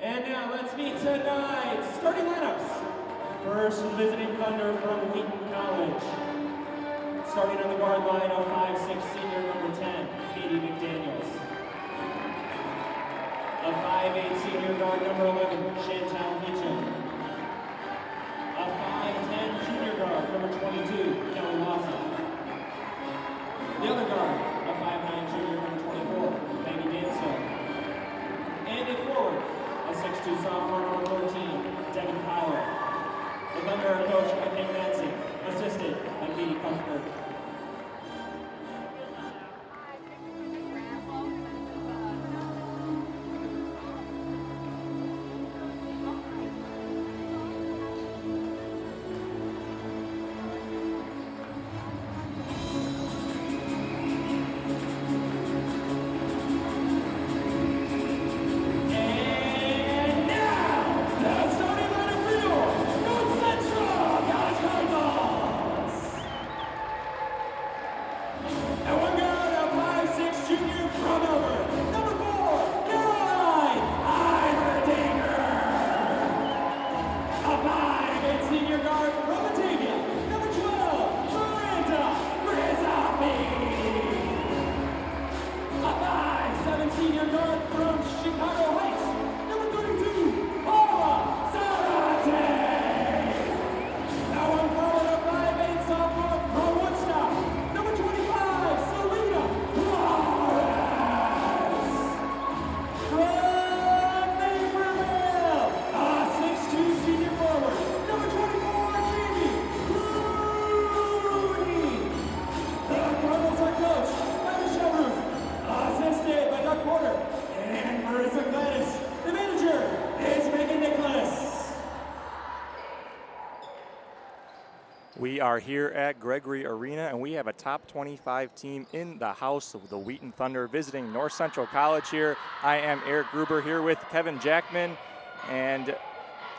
And now let's meet tonight's starting lineups. First, visiting Thunder from Wheaton College. Starting on the guard line of 5'6" senior number 10, Katie McDaniels. A 5'8" senior guard number 11, Chantal Meacham. A 5'10" junior guard number 22, Kelly Lawson. The other guard, a 5'9" junior number 24, Maggie Danso. And a forward, a 6'2" sophomore number 14, Devin Kyler. The Thunder are coached by Peg Nancy, assisted by Katie Cuthbert. We are here at Gregory Arena, and we have a top 25 team in the house of the Wheaton Thunder visiting North Central College here. I am Eric Gruber here with Kevin Jackman, and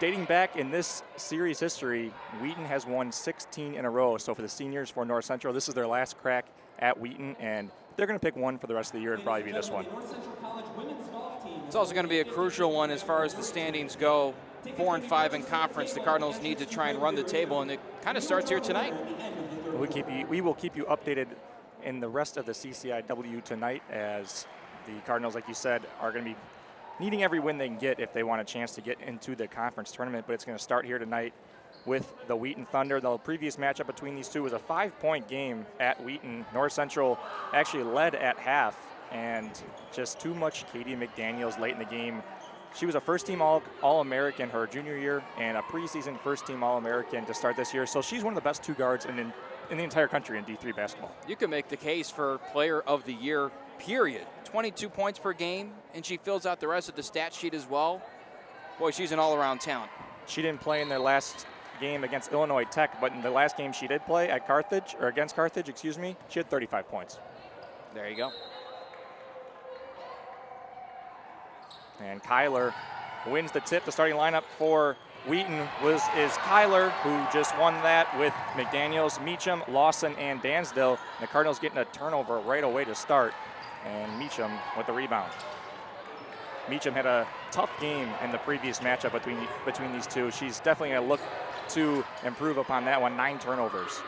dating back in this series history, Wheaton has won 16 in a row. So for the seniors for North Central, this is their last crack at Wheaton, and they're going to pick one for the rest of the year. It'll probably be this one. It's also going to be a crucial one as far as the standings go. 4 and 5 in conference. The Cardinals need to try and run the table, and it kind of starts here tonight. We will keep you updated in the rest of the CCIW tonight, as the Cardinals, like you said, are going to be needing every win they can get if they want a chance to get into the conference tournament. But it's going to start here tonight with the Wheaton Thunder. The previous matchup between these two was a 5-point game at Wheaton. North Central actually led at half, and just too much Katie McDaniels late in the game. She was a first-team All-American her junior year and a preseason first-team All-American to start this year. So she's one of the best two guards in the entire country in D3 basketball. You can make the case for player of the year, period. 22 points per game, and she fills out the rest of the stat sheet as well. Boy, she's an all-around talent. She didn't play in their last game against Illinois Tech, but in the last game she did play at Carthage, or against Carthage, excuse me, she had 35 points. There you go. And Kyler wins the tip. The starting lineup for Wheaton is Kyler, who just won that with McDaniels, Meacham, Lawson, and Dansdale. The Cardinals getting a turnover right away to start, and Meacham with the rebound. Meacham had a tough game in the previous matchup between these two. She's definitely going to look to improve upon that one. 9 turnovers.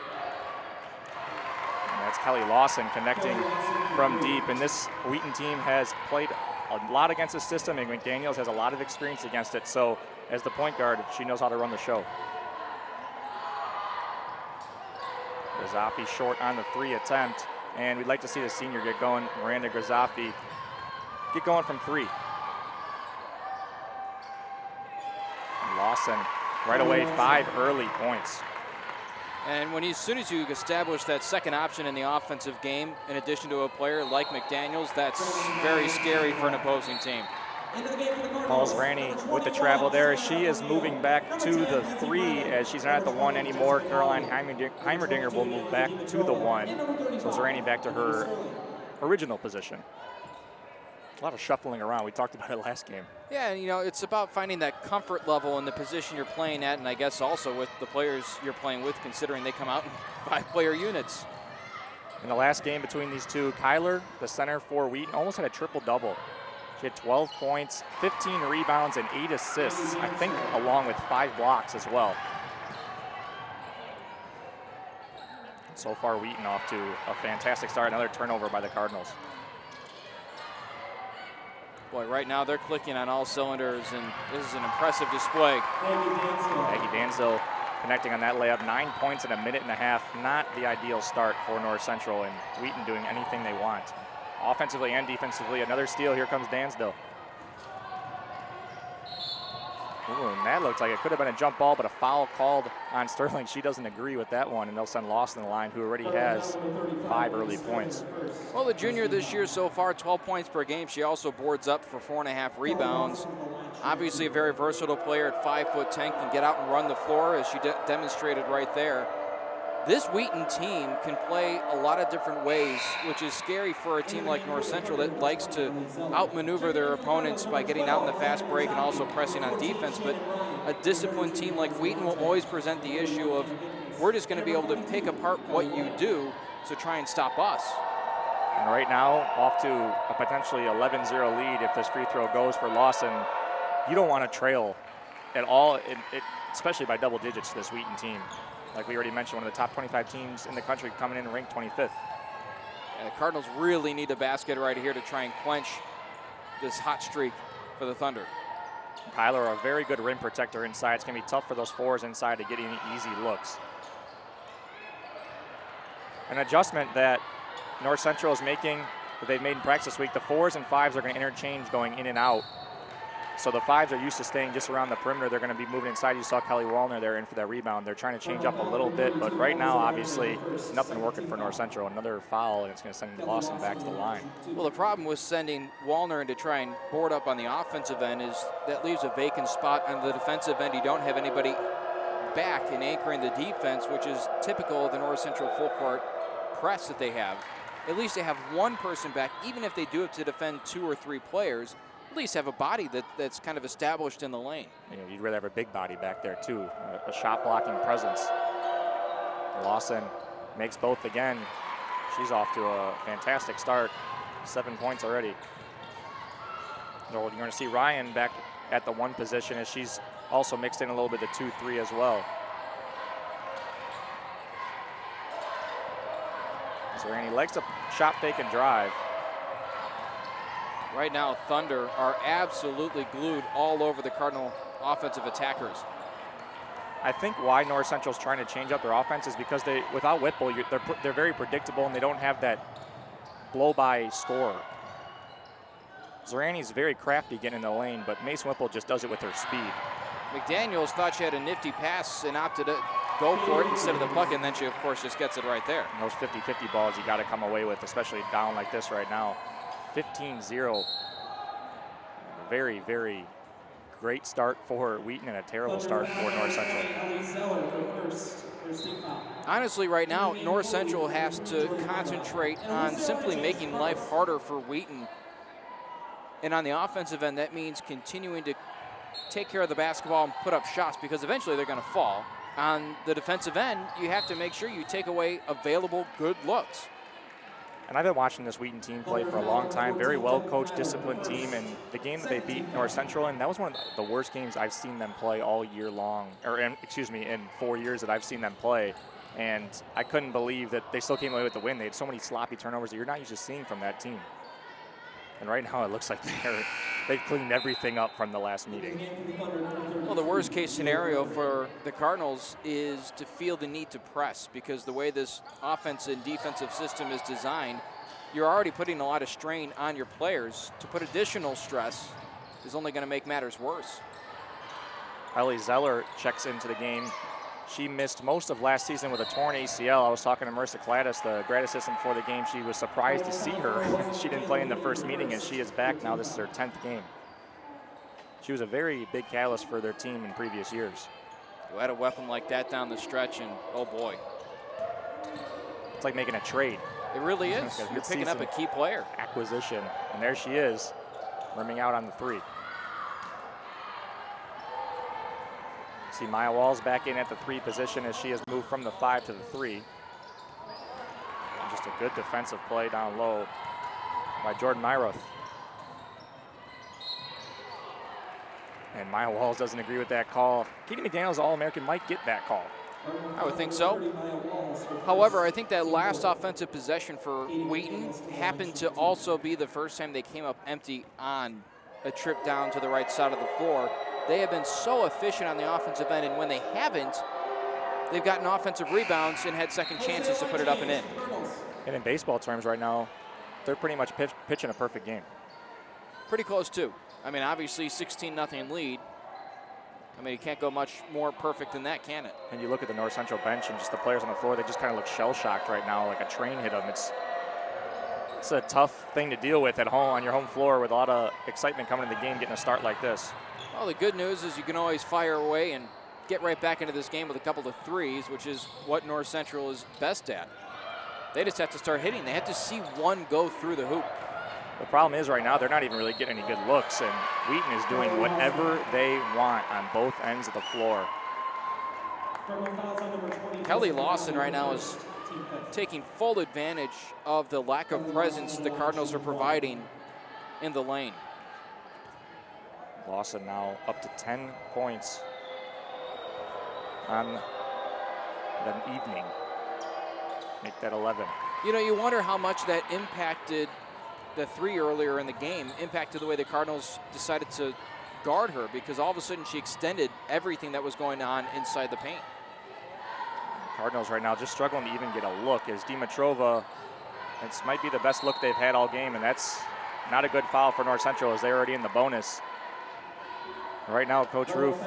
And that's Kelly Lawson connecting from deep. And this Wheaton team has played a lot against the system, and McDaniels has a lot of experience against it. So as the point guard, she knows how to run the show. Grazafi short on the 3 attempt, and we'd like to see the senior get going. Miranda Grazafi get going from 3. Lawson right away, 5 early points. And as soon as you establish that second option in the offensive game, in addition to a player like McDaniels, that's very scary for an opposing team. Pauls Ranney with the travel there. She is moving back to the 3 as she's not at the 1 anymore. Caroline Heimerdinger will move back to the 1. So Ranney back to her original position. A lot of shuffling around. We talked about it last game. Yeah, and it's about finding that comfort level in the position you're playing at, and I guess also with the players you're playing with, considering they come out in 5-player units. In the last game between these two, Kyler, the center for Wheaton, almost had a triple-double. She had 12 points, 15 rebounds, and 8 assists, I think along with 5 blocks as well. So far, Wheaton off to a fantastic start. Another turnover by the Cardinals. Boy, right now they're clicking on all cylinders, and this is an impressive display. Maggie Dansdale connecting on that layup. 9 points in a minute and a half. Not the ideal start for North Central, and Wheaton doing anything they want. Offensively and defensively, another steal. Here comes Dansdale. Ooh, and that looks like it could have been a jump ball, but a foul called on Sterling. She doesn't agree with that one, and they'll send Lawson the line, who already has 5 early points. Well, the junior this year so far, 12 points per game. She also boards up for 4.5 rebounds. Obviously a very versatile player at 5'10", can get out and run the floor, as she demonstrated right there. This Wheaton team can play a lot of different ways, which is scary for a team like North Central that likes to outmaneuver their opponents by getting out in the fast break and also pressing on defense. But a disciplined team like Wheaton will always present the issue of, we're just going to be able to pick apart what you do, so try and stop us. And right now, off to a potentially 11-0 lead if this free throw goes for Lawson. You don't want to trail at all, especially by double digits, this Wheaton team. Like we already mentioned, one of the top 25 teams in the country, coming in ranked 25th. And the Cardinals really need a basket right here to try and quench this hot streak for the Thunder. Kyler, a very good rim protector inside. It's going to be tough for those 4s inside to get any easy looks. An adjustment that North Central is making, that they've made in practice this week, the 4s and 5s are going to interchange going in and out. So the 5s are used to staying just around the perimeter. They're going to be moving inside. You saw Kelly Wallner there in for that rebound. They're trying to change up a little bit, but right now, obviously, nothing working for North Central. Another foul, and it's going to send Lawson back to the line. Well, the problem with sending Wallner in to try and board up on the offensive end is that leaves a vacant spot on the defensive end. You don't have anybody back and anchoring the defense, which is typical of the North Central full court press that they have. At least they have one person back, even if they do have to defend 2 or 3 players. At least have a body that's kind of established in the lane. You know, you'd rather have a big body back there too, a shot blocking presence. Lawson makes both again. She's off to a fantastic start, 7 points already. So you're going to see Ryan back at the 1 position, as she's also mixed in a little bit of 2-3 as well. So Randy likes to shot fake and drive. Right now, Thunder are absolutely glued all over the Cardinal offensive attackers. I think why North Central's trying to change up their offense is because without Whipple, they're very predictable, and they don't have that blow-by scorer. Zorani's very crafty getting in the lane, but Mason Whipple just does it with her speed. McDaniels thought she had a nifty pass and opted to go for it instead of the bucket, and then she, of course, just gets it right there. And those 50-50 balls you got to come away with, especially down like this right now. 15-0. Very, very great start for Wheaton and a terrible start for North Central. Honestly, right now, North Central has to concentrate on simply making life harder for Wheaton. And on the offensive end, that means continuing to take care of the basketball and put up shots, because eventually they're going to fall. On the defensive end, you have to make sure you take away available good looks. And I've been watching this Wheaton team play for a long time. Very well-coached, disciplined team. And the game that they beat North Central in, that was one of the worst games I've seen them play all year long. In 4 years that I've seen them play. And I couldn't believe that they still came away with the win. They had so many sloppy turnovers that you're not used to seeing from that team. And right now it looks like they've cleaned everything up from the last meeting. Well, the worst case scenario for the Cardinals is to feel the need to press, because the way this offensive and defensive system is designed, you're already putting a lot of strain on your players. To put additional stress is only going to make matters worse. Ellie Zeller checks into the game. She missed most of last season with a torn ACL. I was talking to Marissa Cladis, the grad assistant before the game. She was surprised to see her. She didn't play in the first meeting, and she is back now. This is her 10th game. She was a very big catalyst for their team in previous years. You had a weapon like that down the stretch, and oh boy. It's like making a trade. It really is. You're picking up a key player. Acquisition, and there she is, rimming out on the 3. See Maya Walls back in at the 3 position as she has moved from the 5 to the 3. And just a good defensive play down low by Jordan Myroth. And Maya Walls doesn't agree with that call. Katie McDaniels, All-American, might get that call. I would think so. However, I think that last offensive possession for Wheaton happened to also be the first time they came up empty on a trip down to the right side of the floor. They have been so efficient on the offensive end, and when they haven't, they've gotten offensive rebounds and had second chances to put it up and in. And in baseball terms right now, they're pretty much pitching a perfect game. Pretty close, too. I mean, obviously, 16-0 lead. I mean, you can't go much more perfect than that, can it? And you look at the North Central bench and just the players on the floor, they just kind of look shell-shocked right now, like a train hit them. It's a tough thing to deal with at home on your home floor with a lot of excitement coming into the game, getting a start like this. Well, the good news is you can always fire away and get right back into this game with a couple of threes, which is what North Central is best at. They just have to start hitting. They have to see one go through the hoop. The problem is right now they're not even really getting any good looks, and Wheaton is doing whatever they want on both ends of the floor. Kelly Lawson right now is taking full advantage of the lack of presence the Cardinals are providing in the lane. Lawson now up to 10 points on the evening. Make that 11. You know, you wonder how much that impacted the three earlier in the game, impacted the way the Cardinals decided to guard her, because all of a sudden she extended everything that was going on inside the paint. Cardinals right now just struggling to even get a look as Dimitrova, this might be the best look they've had all game, and that's not a good foul for North Central as they're already in the bonus. Right now, Coach Roof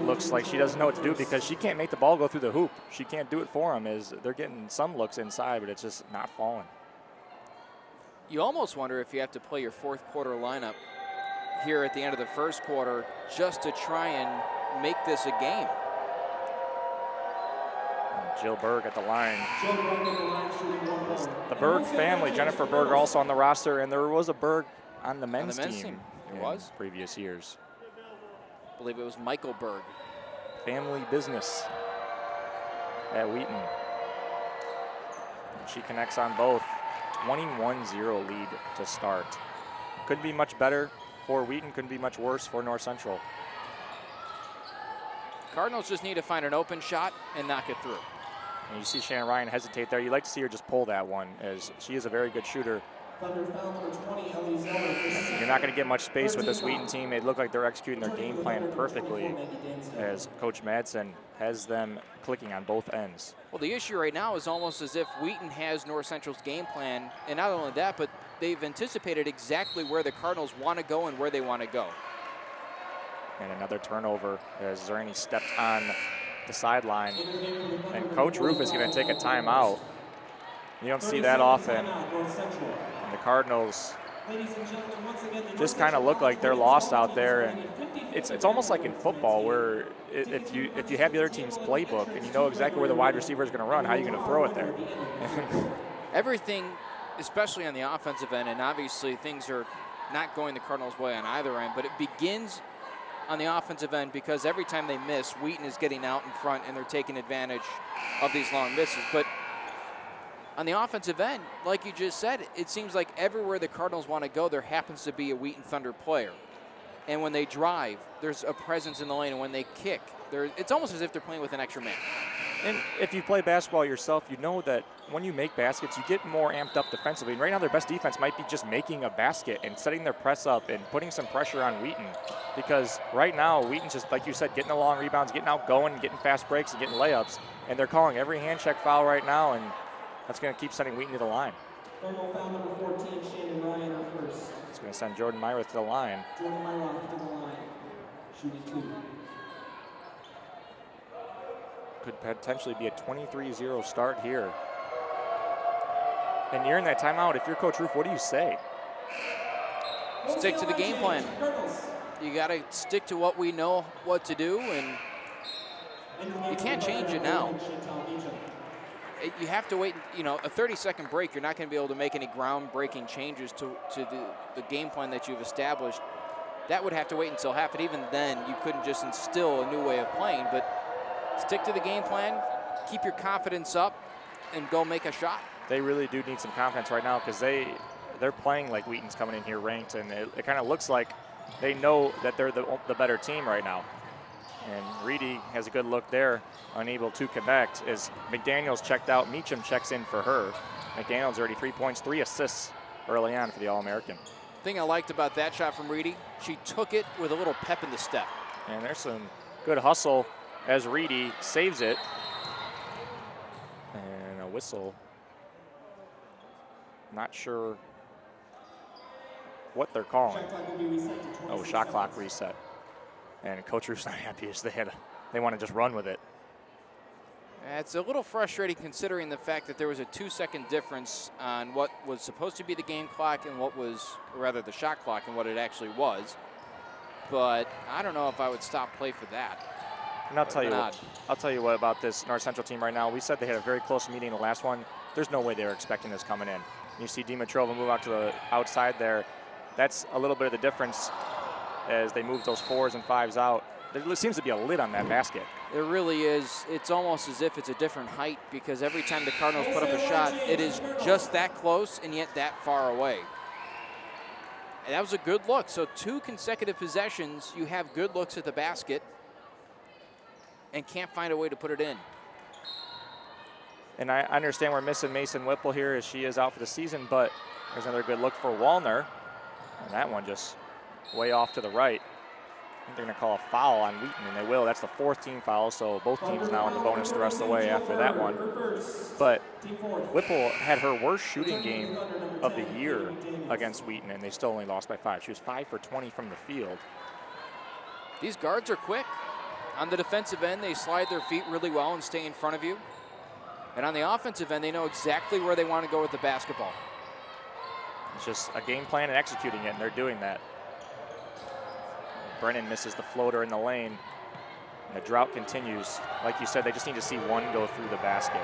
looks like she doesn't know what to do because she can't make the ball go through the hoop. She can't do it for them as they're getting some looks inside, but it's just not falling. You almost wonder if you have to play your fourth quarter lineup here at the end of the first quarter just to try and make this a game. And Jill Berg at the line. The Berg family, Jennifer Berg also on the roster, and there was a Berg on the men's team. There was? Previous years. I believe it was Michael Berg. Family business at Wheaton. And she connects on both. 21-0 lead to start. Couldn't be much better for Wheaton, couldn't be much worse for North Central. Cardinals just need to find an open shot and knock it through. And you see Shannon Ryan hesitate there. You'd like to see her just pull that one, as she is a very good shooter. You're not going to get much space with this Wheaton team. They look like they're executing their game plan perfectly, as Coach Madsen has them clicking on both ends. Well, the issue right now is almost as if Wheaton has North Central's game plan, and not only that, but they've anticipated exactly where the Cardinals want to go and where they want to go. And another turnover as Zerny stepped on the sideline. And Coach Roof is going to take a timeout. You don't see that often. And the Cardinals just kind of look like they're lost out there. And it's almost like in football where if you have the other team's playbook and you know exactly where the wide receiver is going to run, how are you going to throw it there? Everything, especially on the offensive end, and obviously things are not going the Cardinals' way on either end, but it begins on the offensive end because every time they miss, Wheaton is getting out in front and they're taking advantage of these long misses. But on the offensive end, like you just said, it seems like everywhere the Cardinals want to go, there happens to be a Wheaton Thunder player. And when they drive, there's a presence in the lane. And when they kick, it's almost as if they're playing with an extra man. And if you play basketball yourself, you know that when you make baskets, you get more amped up defensively. And right now, their best defense might be just making a basket and setting their press up and putting some pressure on Wheaton. Because right now, Wheaton's just, like you said, getting the long rebounds, getting out going, getting fast breaks, and getting layups. And they're calling every hand check foul right now, and that's going to keep sending Wheaton to the line. Foul number 14, Shannon Ryan up first. It's going to send Jordan Myroth to the line. Jordan Myroth to the line, shooting 2. Could potentially be a 23-0 start here. And you're in that timeout. If you're Coach Roof, what do you say? Stick to the game plan. You got to stick to what we know what to do, and you can't change it now. You have to wait, a 30-second break, you're not going to be able to make any groundbreaking changes to the game plan that you've established. That would have to wait until half, and even then, you couldn't just instill a new way of playing, but stick to the game plan, keep your confidence up, and go make a shot. They really do need some confidence right now because they're playing like Wheaton's coming in here ranked, and it kind of looks like they know that they're the better team right now. And Reedy has a good look there, unable to connect as McDaniels checked out. Meacham checks in for her. McDaniels already 3 points, 3 assists early on for the All-American. Thing I liked about that shot from Reedy, she took it with a little pep in the step. And there's some good hustle as Reedy saves it. And a whistle. Not sure what they're calling. Oh, shot clock reset. And Coach Roof's not happy as they want to just run with it. It's a little frustrating considering the fact that there was a 2-second difference on what was supposed to be the game clock and what was, or rather the shot clock and what it actually was. But I don't know if I would stop play for that. And I'll tell you what about this North Central team right now. We said they had a very close meeting in the last one. There's no way they were expecting this coming in. You see Dimitrova move out to the outside there. That's a little bit of the difference as they move those 4s and 5s out. There seems to be a lid on that basket. There really is. It's almost as if it's a different height because every time the Cardinals put up a shot, it is just that close and yet that far away. And that was a good look. So 2 consecutive possessions, you have good looks at the basket and can't find a way to put it in. And I understand we're missing Mason Whipple here as she is out for the season, but there's another good look for Wallner. And that one just way off to the right. I think they're going to call a foul on Wheaton, and they will. That's the 4th team foul, so both teams now in the bonus the rest of the way after that one. But Whipple had her worst shooting game of the year against Wheaton, and they still only lost by 5. She was 5 for 20 from the field. These guards are quick. On the defensive end, they slide their feet really well and stay in front of you. And on the offensive end, they know exactly where they want to go with the basketball. It's just a game plan and executing it, and they're doing that. Brennan misses the floater in the lane. And the drought continues. Like you said, they just need to see one go through the basket.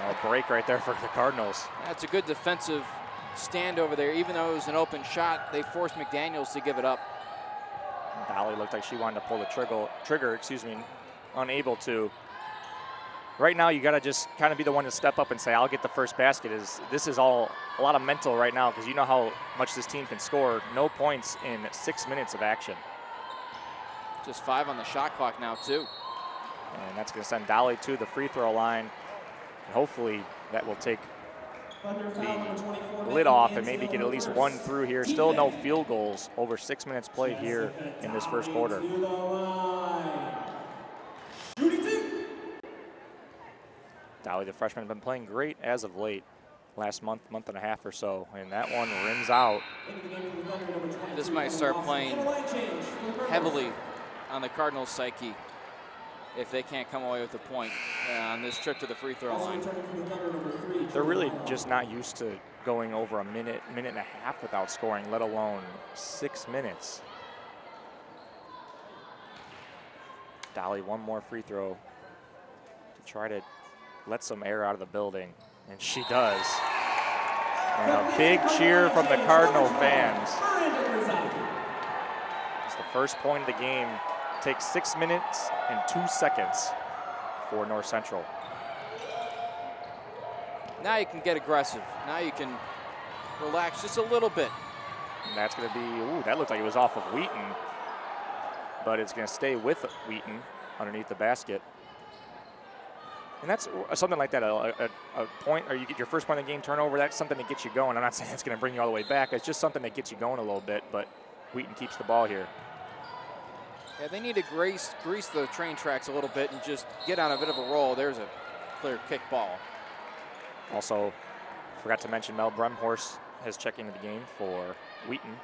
A break right there for the Cardinals. That's a good defensive stand over there. Even though it was an open shot, they forced McDaniels to give it up. Dolly looked like she wanted to pull the trigger, unable to. Right now, you got to just kind of be the one to step up and say, I'll get the first basket. This is all a lot of mental right now because you know how much this team can score. No points in 6 minutes of action. Just 5 on the shot clock now, too. And that's going to send Dolly to the free throw line. And hopefully, that will take the lid off and maybe get at least one through here. Still no field goals over 6 minutes played here in this first quarter. Dolly, the freshman, has been playing great as of late, last month and a half or so, and that one rims out. This might start playing heavily on the Cardinals' psyche if they can't come away with a point on this trip to the free throw line. They're really just not used to going over a minute and a half without scoring, let alone 6 minutes. Dolly, one more free throw to try to let some air out of the building, and she does. And a big cheer from the Cardinal fans. It's the first point of the game. Takes 6 minutes and 2 seconds for North Central. Now you can get aggressive. Now you can relax just a little bit. And that's going to be, ooh, that looked like it was off of Wheaton, but it's going to stay with Wheaton underneath the basket. And that's something like that, a point, or you get your first point of the game turnover, that's something that gets you going. I'm not saying it's going to bring you all the way back. It's just something that gets you going a little bit, but Wheaton keeps the ball here. Yeah, they need to grease the train tracks a little bit and just get on a bit of a roll. There's a clear kick ball. Also, forgot to mention Mel Bremhorst has checked into the game for Wheaton.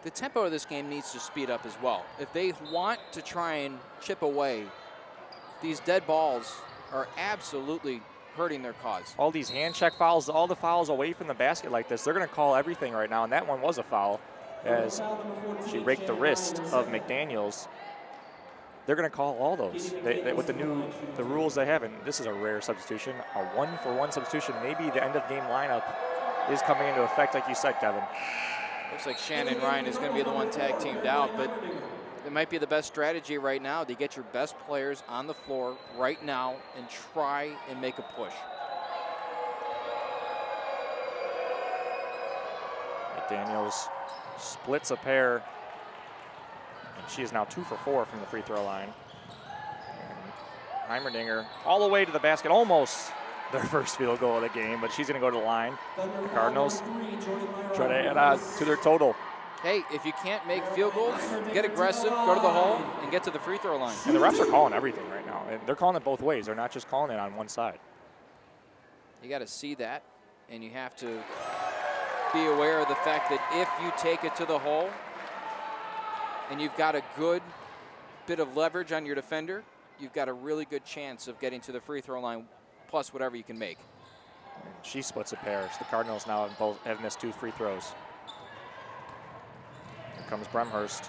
The tempo of this game needs to speed up as well. If they want to try and chip away, these dead balls are absolutely hurting their cause. All these hand check fouls, all the fouls away from the basket like this, they're going to call everything right now, and that one was a foul as she raked the wrist of McDaniels. They're going to call all those. With the rules they have, and this is a rare substitution, a 1-for-1 substitution. Maybe the end of game lineup is coming into effect, like you said, Kevin. Looks like Shannon Ryan is going to be the one tag teamed out, but it might be the best strategy right now to get your best players on the floor right now and try and make a push. Daniels splits a pair, and she is now 2 for 4 from the free throw line. And Heimerdinger all the way to the basket, almost their first field goal of the game, but she's going to go to the line. The Cardinals try to add on to their total. Hey, if you can't make field goals, get aggressive, go to the hole, and get to the free throw line. And the refs are calling everything right now. And they're calling it both ways. They're not just calling it on one side. You got to see that, and you have to be aware of the fact that if you take it to the hole and you've got a good bit of leverage on your defender, you've got a really good chance of getting to the free throw line plus whatever you can make. And she splits a pair. So the Cardinals now have missed 2 free throws. Here comes Bremhurst.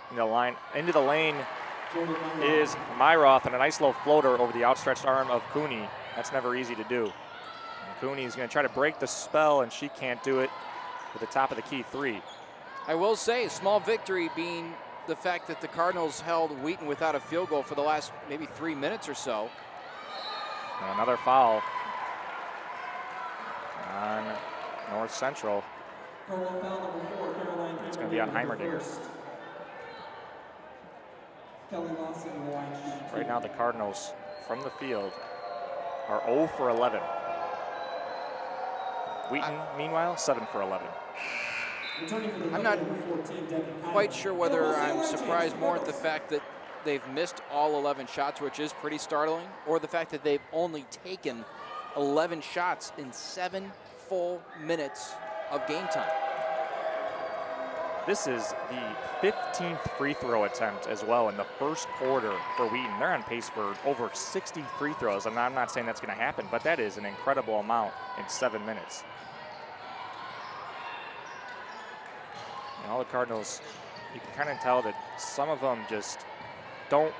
Into the lane is Myroth, and a nice low floater over the outstretched arm of Cooney. That's never easy to do. And Cooney's going to try to break the spell, and she can't do it with the top of the key 3. I will say, a small victory being the fact that the Cardinals held Wheaton without a field goal for the last maybe 3 minutes or so. And another foul on North Central. It's going to be on Heimerdinger. Right now the Cardinals from the field are 0 for 11. Wheaton, meanwhile, 7 for 11. I'm not quite sure whether I'm surprised more at the fact that they've missed all 11 shots, which is pretty startling, or the fact that they've only taken 11 shots in 7 full minutes of game time. This is the 15th free throw attempt as well in the first quarter for Wheaton. They're on pace for over 60 free throws. I'm not saying that's going to happen, but that is an incredible amount in 7 minutes. And all the Cardinals, you can kind of tell that some of them just don't,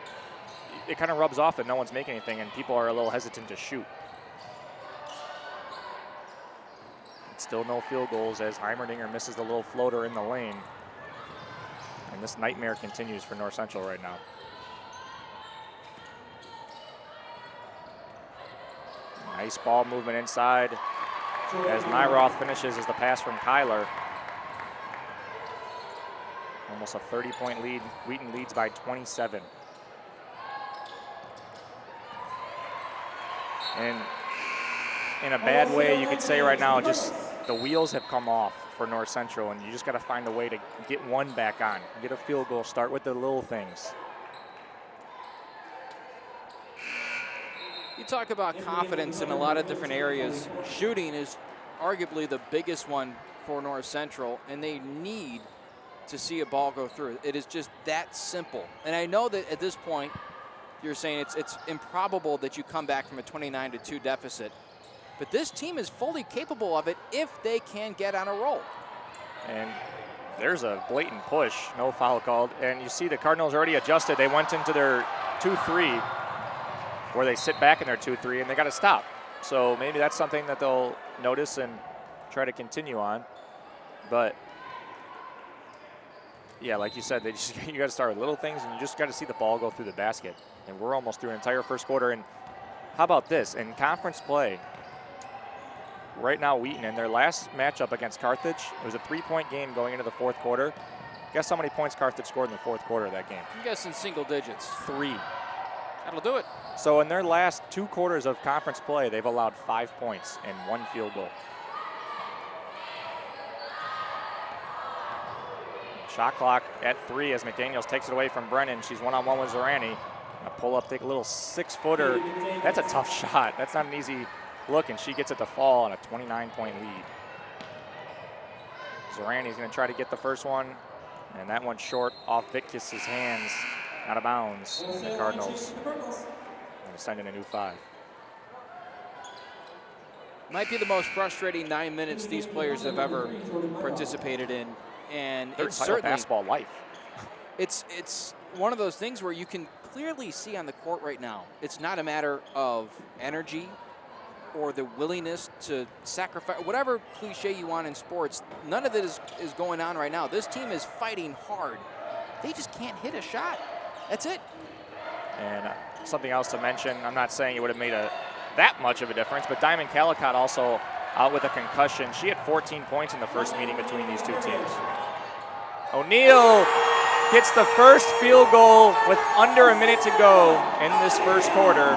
it kind of rubs off that no one's making anything and people are a little hesitant to shoot. Still no field goals as Heimerdinger misses the little floater in the lane. And this nightmare continues for North Central right now. Nice ball movement inside as Myroth finishes as the pass from Kyler. Almost a 30-point lead. Wheaton leads by 27. And in a bad way, you could say right now, just the wheels have come off for North Central, and you just got to find a way to get one back on, get a field goal, start with the little things. You talk about confidence in a lot of different areas. Shooting is arguably the biggest one for North Central, and they need to see a ball go through. It is just that simple. And I know that at this point, you're saying it's improbable that you come back from a 29-2 deficit. But this team is fully capable of it if they can get on a roll. And there's a blatant push, no foul called. And you see the Cardinals already adjusted. They went into their 2-3, where they sit back in their 2-3, and they got to stop. So maybe that's something that they'll notice and try to continue on. But yeah, like you said, you got to start with little things, and you just got to see the ball go through the basket. And we're almost through an entire first quarter. And how about this? In conference play, right now, Wheaton, in their last matchup against Carthage, it was a 3-point game going into the fourth quarter. Guess how many points Carthage scored in the fourth quarter of that game? I'm guessing single digits. 3. That'll do it. So in their last 2 quarters of conference play, they've allowed 5 points and 1 field goal. Shot clock at 3 as McDaniels takes it away from Brennan. She's one-on-one with Zorani. A pull up, take a little 6-footer. That's a tough shot. That's not an easy look, and she gets it to fall on a 29-point lead. Zorani's going to try to get the first one, and that one's short off Vickus's hands, out of bounds. The Cardinals going to send in a new 5. Might be the most frustrating 9 minutes these players have ever participated in, and it's certainly basketball life. It's one of those things where you can clearly see on the court right now. It's not a matter of energy or the willingness to sacrifice, whatever cliche you want in sports. None of it is going on right now. This team is fighting hard. They just can't hit a shot. That's it. And something else to mention, I'm not saying it would have made that much of a difference, but Diamond Calicott also out with a concussion. She had 14 points in the first meeting between these two teams. O'Neal gets the first field goal with under a minute to go in this first quarter.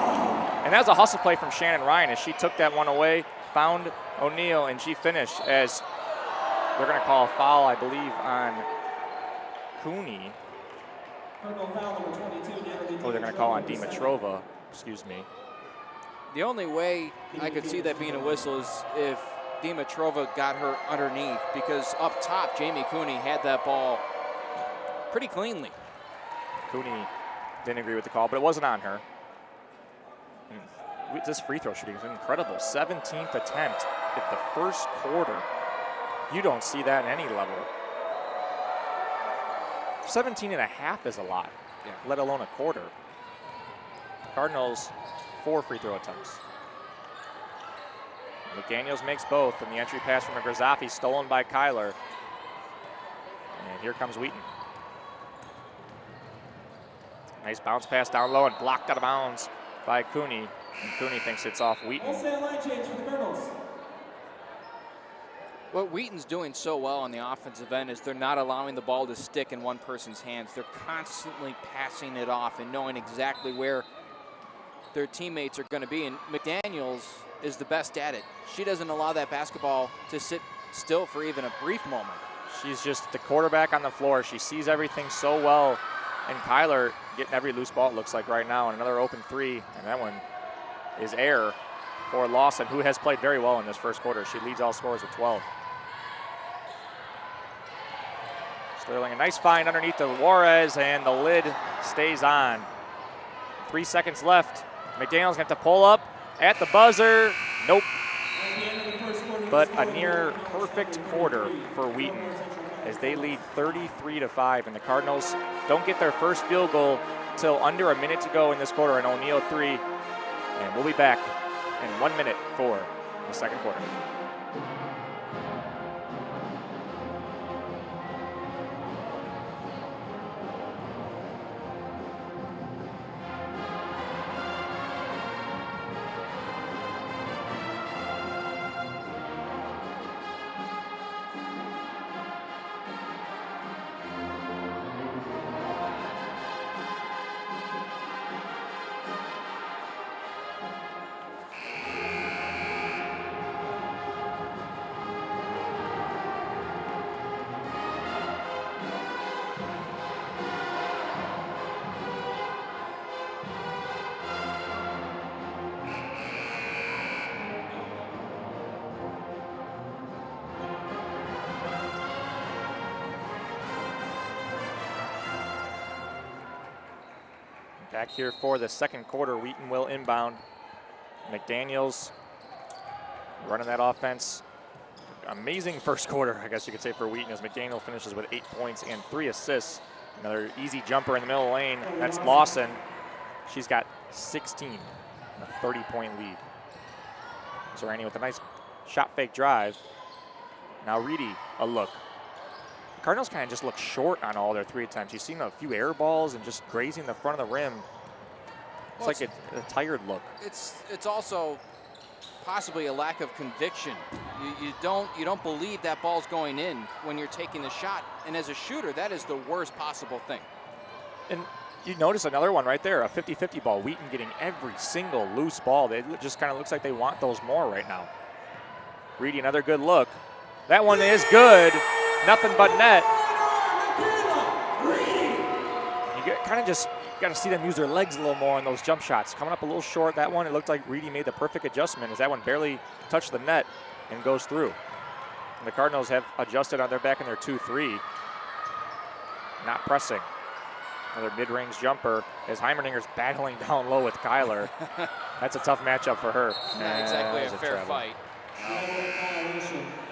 And that was a hustle play from Shannon Ryan as she took that one away, found O'Neal, and she finished as they're going to call a foul, I believe, on Cooney. Oh, they're going to call on Dimitrova, excuse me. The only way I could see that being a whistle is if Dimitrova got her underneath, because up top, Jamie Cooney had that ball pretty cleanly. Cooney didn't agree with the call, but it wasn't on her. This free throw shooting is incredible. 17th attempt at the first quarter. You don't see that at any level. 17 and a half is a lot, let alone a quarter. Cardinals, 4 free throw attempts. McDaniels makes both, and the entry pass from Grazafi stolen by Kyler. And here comes Wheaton. Nice bounce pass down low and blocked out of bounds by Cooney. And Cooney thinks it's off Wheaton. Line change for the Cardinals. What Wheaton's doing so well on the offensive end is they're not allowing the ball to stick in one person's hands. They're constantly passing it off and knowing exactly where their teammates are going to be. And McDaniels is the best at it. She doesn't allow that basketball to sit still for even a brief moment. She's just the quarterback on the floor. She sees everything so well. And Kyler getting every loose ball, it looks like right now, and another open three. And that one is air for Lawson, who has played very well in this first quarter. She leads all scorers with 12. Sterling, a nice find underneath the Juarez, and the lid stays on. 3 seconds left. McDaniel's going to have to pull up at the buzzer. Nope. But a near perfect quarter for Wheaton as they lead 33-5, and the Cardinals don't get their first field goal till under a minute to go in this quarter, and O'Neal 3. And we'll be back in 1 minute for the second quarter. Back here for the second quarter, Wheaton will inbound. McDaniels running that offense. Amazing first quarter, I guess you could say, for Wheaton, as McDaniel finishes with 8 points and 3 assists. Another easy jumper in the middle lane. That's Lawson. She's got 16, a 30-point lead. Zorani with a nice shot fake drive. Now Reedy, a look. The Cardinals kind of just look short on all their 3 attempts. You've seen a few air balls and just grazing the front of the rim. It's like a tired look. It's also possibly a lack of conviction. You don't believe that ball's going in when you're taking the shot. And as a shooter, that is the worst possible thing. And you notice another one right there, a 50-50 ball. Wheaton getting every single loose ball. It just kind of looks like they want those more right now. Reedy, another good look. That one is good. Nothing but net. You kind of just got to see them use their legs a little more on those jump shots. Coming up a little short. That one, it looked like Reedy made the perfect adjustment as that one barely touched the net and goes through. And the Cardinals have adjusted on their back in their 2-3. Not pressing. Another mid-range jumper as Heimerdinger's battling down low with Kyler. That's a tough matchup for her. Not exactly a fair fight.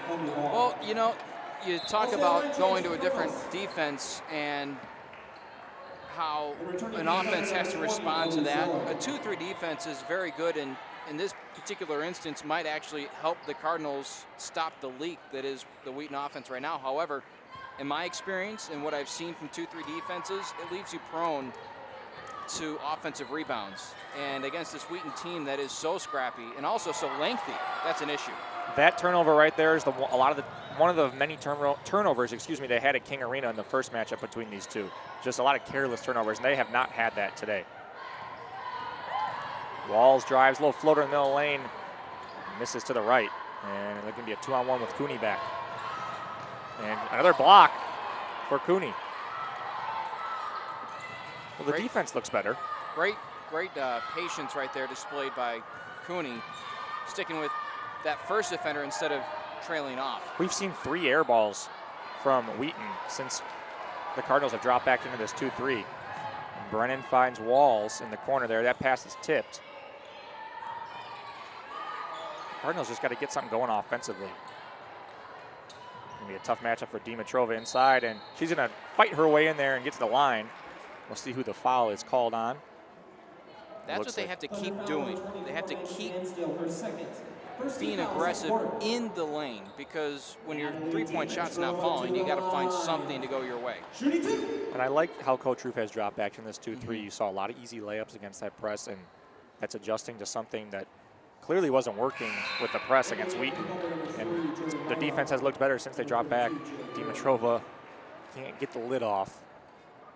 Well, you know, you talk about going to a different defense and how an offense has to respond to that. A 2-3 defense is very good, and in this particular instance might actually help the Cardinals stop the leak that is the Wheaton offense right now. However, in my experience and what I've seen from 2-3 defenses, it leaves you prone to offensive rebounds. And against this Wheaton team that is so scrappy and also so lengthy, that's an issue. That turnover right there is one of the many turnovers, they had at King Arena in the first matchup between these two. Just a lot of careless turnovers, and they have not had that today. Walls drives, little floater in the middle lane, misses to the right, and it's gonna be a 2-on-1 with Cooney back. And another block for Cooney. Well, the defense looks better. Great patience right there displayed by Cooney, sticking with that first defender instead of trailing off. We've seen 3 air balls from Wheaton since the Cardinals have dropped back into this 2-3. And Brennan finds Walls in the corner there. That pass is tipped. Cardinals just got to get something going offensively. Gonna be a tough matchup for Dimitrova inside, and she's gonna fight her way in there and get to the line. We'll see who the foul is called on. That's what they have to keep doing. They have to keep being aggressive in the lane, because when your 3-point shot's not falling, you got to find something to go your way. And I like how Coach Roof has dropped back in this 2-3. You saw a lot of easy layups against that press, and that's adjusting to something that clearly wasn't working with the press against Wheaton. And the defense has looked better since they dropped back. Dimitrova can't get the lid off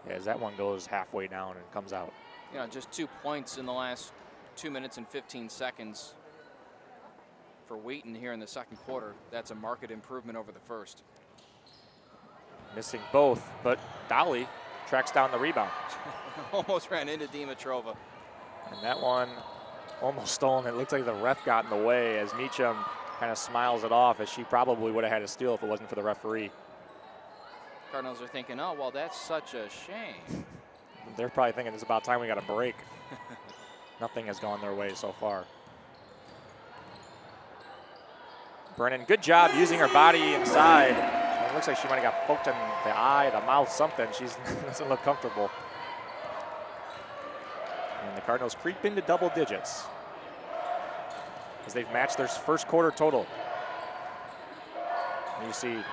as that one goes halfway down and comes out. You know, just 2 points in the last 2 minutes and 15 seconds for Wheaton here in the second quarter. That's a marked improvement over the first. Missing both, but Dolly tracks down the rebound. Almost ran into Dimitrova. And that one almost stolen. It looks like the ref got in the way as Meacham kind of smiles it off, as she probably would have had a steal if it wasn't for the referee. Cardinals are thinking, oh, well, that's such a shame. They're probably thinking it's about time we got a break. Nothing has gone their way so far. Brennan, good job using her body inside. It looks like she might have got poked in the eye, the mouth, something. She doesn't look comfortable. And the Cardinals creep into double digits as they've matched their first quarter total. And you see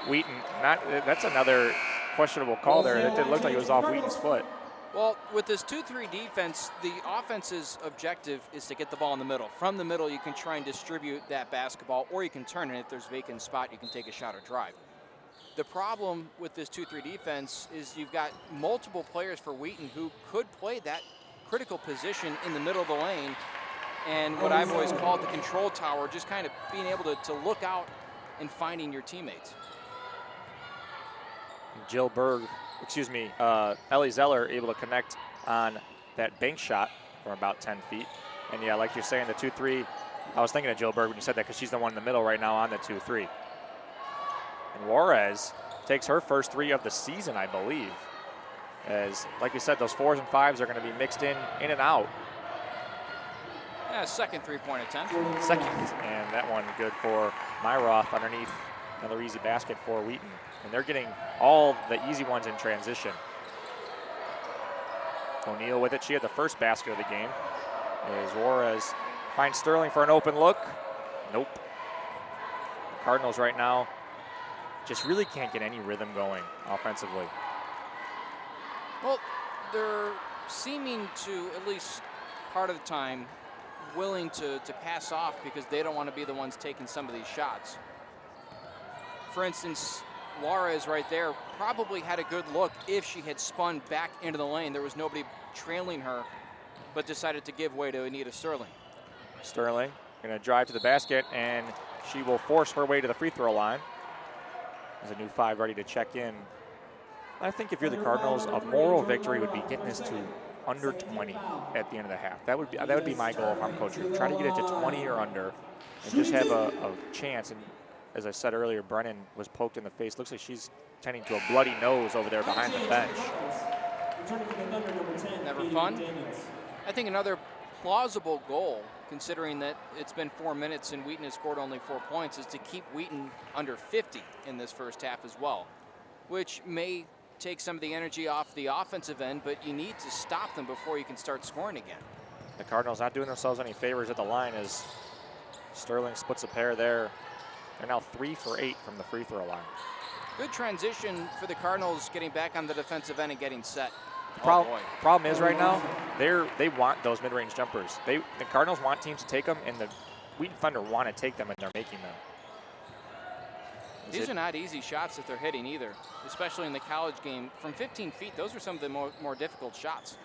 Wheaton, that's another questionable call there. It didn't look like it was off Wheaton's foot. Well, with this 2-3 defense, the offense's objective is to get the ball in the middle. From the middle, you can try and distribute that basketball, or you can turn it. If there's a vacant spot, you can take a shot or drive. The problem with this 2-3 defense is you've got multiple players for Wheaton who could play that critical position in the middle of the lane, and what I've always called the control tower, just kind of being able to look out and finding your teammates. Ellie Zeller able to connect on that bank shot from about 10 feet. And yeah, like you're saying, the 2-3, I was thinking of Jill Berg when you said that, because she's the one in the middle right now on the 2-3. And Juarez takes her first 3 of the season, I believe. As, like you said, those 4s and 5s are going to be mixed in and out. Yeah, second 3-point attempt. Second, and that one good for Myroth underneath. Another easy basket for Wheaton. And they're getting all the easy ones in transition. O'Neal with it. She had the first basket of the game. As Juarez finds Sterling for an open look. Nope. The Cardinals right now just really can't get any rhythm going offensively. Well, they're seeming to, at least part of the time, willing to pass off because they don't want to be the ones taking some of these shots. For instance, Juarez right there probably had a good look if she had spun back into the lane. There was nobody trailing her, but decided to give way to Anita Sterling. Sterling going to drive to the basket, and she will force her way to the free throw line. There's a new 5 ready to check in. I think if you're the Cardinals, a moral victory would be getting this to under 20 at the end of the half. That would be my goal if I'm coach. Try to get it to 20 or under and just have a chance. And as I said earlier, Brennan was poked in the face. Looks like she's tending to a bloody nose over there behind the bench. Never fun. I think another plausible goal, considering that it's been 4 minutes and Wheaton has scored only 4 points, is to keep Wheaton under 50 in this first half as well, which may take some of the energy off the offensive end, but you need to stop them before you can start scoring again. The Cardinals not doing themselves any favors at the line as Sterling splits a pair there. They're now 3 for 8 from the free throw line. Good transition for the Cardinals, getting back on the defensive end and getting set. Problem is right now, they want those mid-range jumpers. The Cardinals want teams to take them, and the Wheaton Thunder want to take them, and they're making them. These are not easy shots that they're hitting either, especially in the college game. From 15 feet, those are some of the more difficult shots.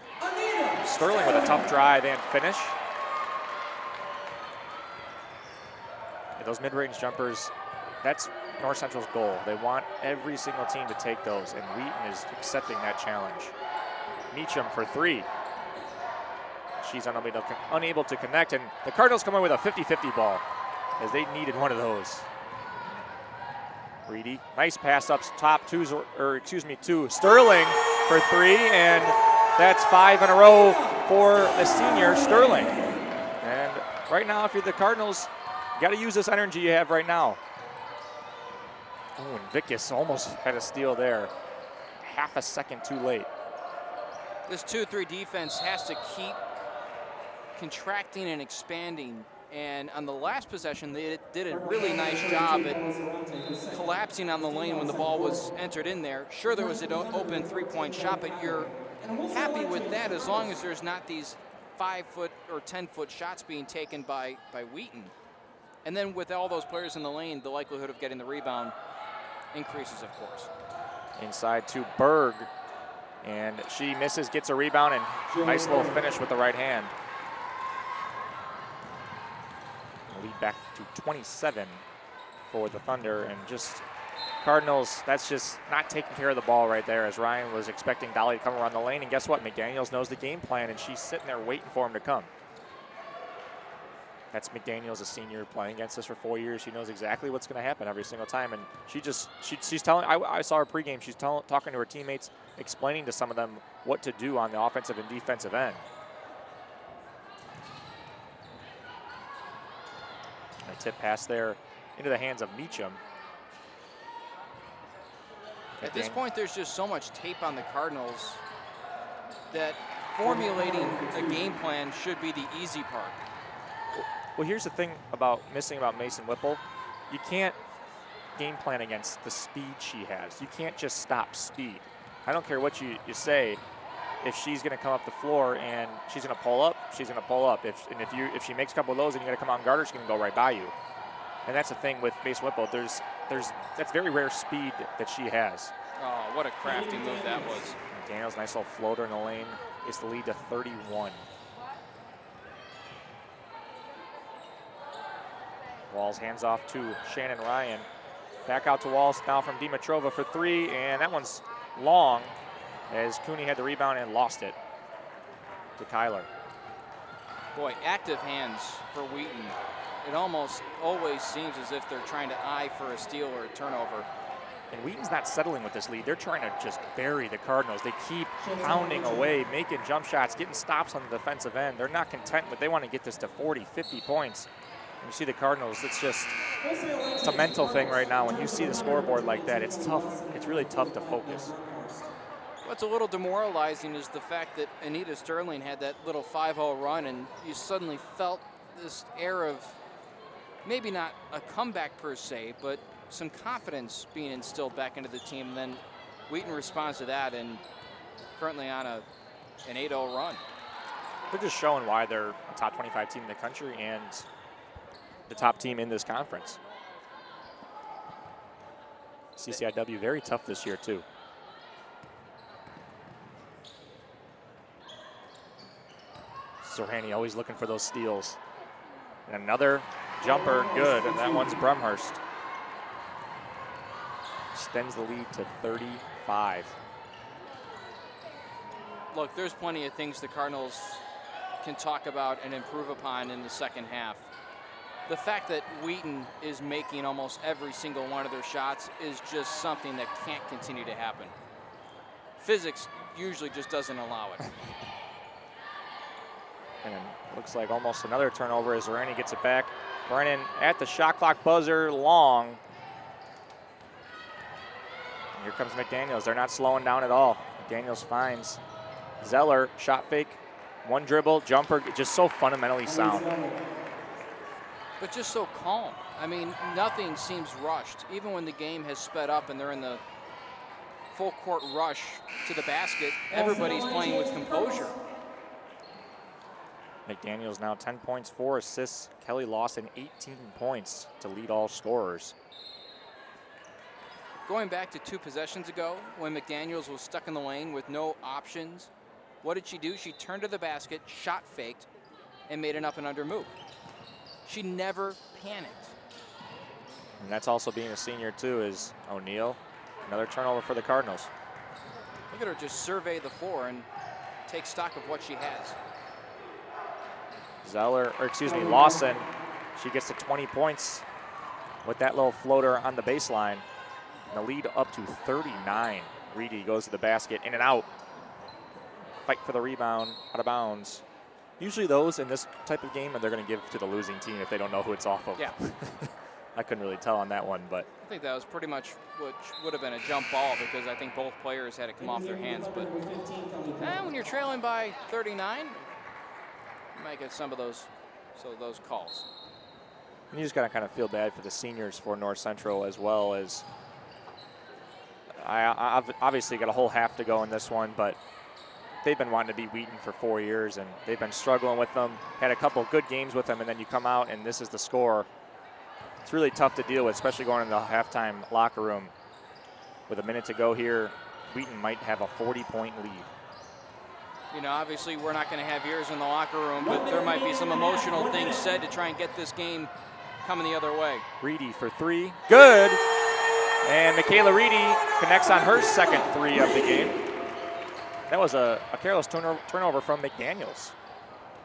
Sterling with a tough drive and finish. And those mid-range jumpers, that's North Central's goal. They want every single team to take those, and Wheaton is accepting that challenge. Meacham for 3. She's unable to connect, and the Cardinals come in with a 50-50 ball, as they needed one of those. Reedy, nice pass up top to Sterling for 3, and that's 5 in a row for the senior Sterling. And right now, if you're the Cardinals, you got to use this energy you have right now. Oh, and Vickus almost had a steal there. Half a second too late. This 2-3 defense has to keep contracting and expanding. And on the last possession, they did a really nice job at collapsing on the lane when the ball was entered in there. Sure, there was an open 3-point shot, but you're happy with that as long as there's not these 5-foot or 10-foot shots being taken by Wheaton. And then with all those players in the lane, the likelihood of getting the rebound increases, of course. Inside to Berg, and she misses, gets a rebound, and nice little finish with the right hand. Lead back to 27 for the Thunder, and just Cardinals, that's just not taking care of the ball right there, as Ryan was expecting Dolly to come around the lane, and guess what? McDaniels knows the game plan, and she's sitting there waiting for him to come. That's McDaniels, a senior playing against us for 4 years. She knows exactly what's going to happen every single time, and she's telling. I saw her pregame. She's talking to her teammates, explaining to some of them what to do on the offensive and defensive end. A tip pass there into the hands of Meacham. At this point, there's just so much tape on the Cardinals that formulating a game plan should be the easy part. Well, here's the thing about Mason Whipple. You can't game plan against the speed she has. You can't just stop speed. I don't care what you say. If she's going to come up the floor and she's going to pull up, she's going to pull up. If she makes a couple of those and you're going to come out and guard her, she's going to go right by you. And that's the thing with Mason Whipple. That's very rare speed that she has. Oh, what a crafty move that was. Daniels, nice little floater in the lane. It's the lead to 31. Walls hands off to Shannon Ryan. Back out to Walls now from Dimitrova for 3, and that one's long, as Cooney had the rebound and lost it to Kyler. Boy, active hands for Wheaton. It almost always seems as if they're trying to eye for a steal or a turnover. And Wheaton's not settling with this lead. They're trying to just bury the Cardinals. They keep pounding away, making jump shots, getting stops on the defensive end. They're not content, but they want to get this to 40, 50 points. And you see the Cardinals, it's a mental thing right now. When you see the scoreboard like that, it's tough. It's really tough to focus. What's a little demoralizing is the fact that Anita Sterling had that little 5-0 run, and you suddenly felt this air of maybe not a comeback per se, but some confidence being instilled back into the team. And then Wheaton responds to that, and currently on an 8-0 run. They're just showing why they're a top 25 team in the country and the top team in this conference. CCIW very tough this year too. Zorhani always looking for those steals. And another jumper, good, and that one's Brumhurst. Extends the lead to 35. Look, there's plenty of things the Cardinals can talk about and improve upon in the second half. The fact that Wheaton is making almost every single one of their shots is just something that can't continue to happen. Physics usually just doesn't allow it. And looks like almost another turnover as Zorhani gets it back. Brennan at the shot clock buzzer, long. And here comes McDaniels. They're not slowing down at all. McDaniels finds Zeller, shot fake, one dribble, jumper, just so fundamentally sound. But just so calm. I mean, nothing seems rushed. Even when the game has sped up and they're in the full court rush to the basket, everybody's playing with composure. McDaniels now 10 points, 4 assists. Kelly Lawson 18 points to lead all scorers. Going back to 2 possessions ago, when McDaniels was stuck in the lane with no options, what did she do? She turned to the basket, shot faked, and made an up and under move. She never panicked. And that's also being a senior too, is O'Neal. Another turnover for the Cardinals. Look at her just survey the floor and take stock of what she has. Lawson, she gets to 20 points with that little floater on the baseline. And the lead up to 39. Reedy goes to the basket, in and out. Fight for the rebound, out of bounds. Usually those in this type of game, they're going to give to the losing team if they don't know who it's off of. Yeah. I couldn't really tell on that one, but. I think that was pretty much what would have been a jump ball, because I think both players had it come off their hands. But when you're trailing by 39, you might get some of those calls. And you just got to kind of feel bad for the seniors for North Central, as well as I've obviously got a whole half to go in this one, but they've been wanting to beat Wheaton for 4 years, and they've been struggling with them. Had a couple good games with them, and then you come out and this is the score. It's really tough to deal with, especially going in the halftime locker room. With a minute to go here, Wheaton might have a 40-point lead. You know, obviously we're not going to have ears in the locker room, but there might be some emotional things said to try and get this game coming the other way. Reedy for 3, good. And Michaela Reedy connects on her second 3 of the game. That was a careless turnover from McDaniels.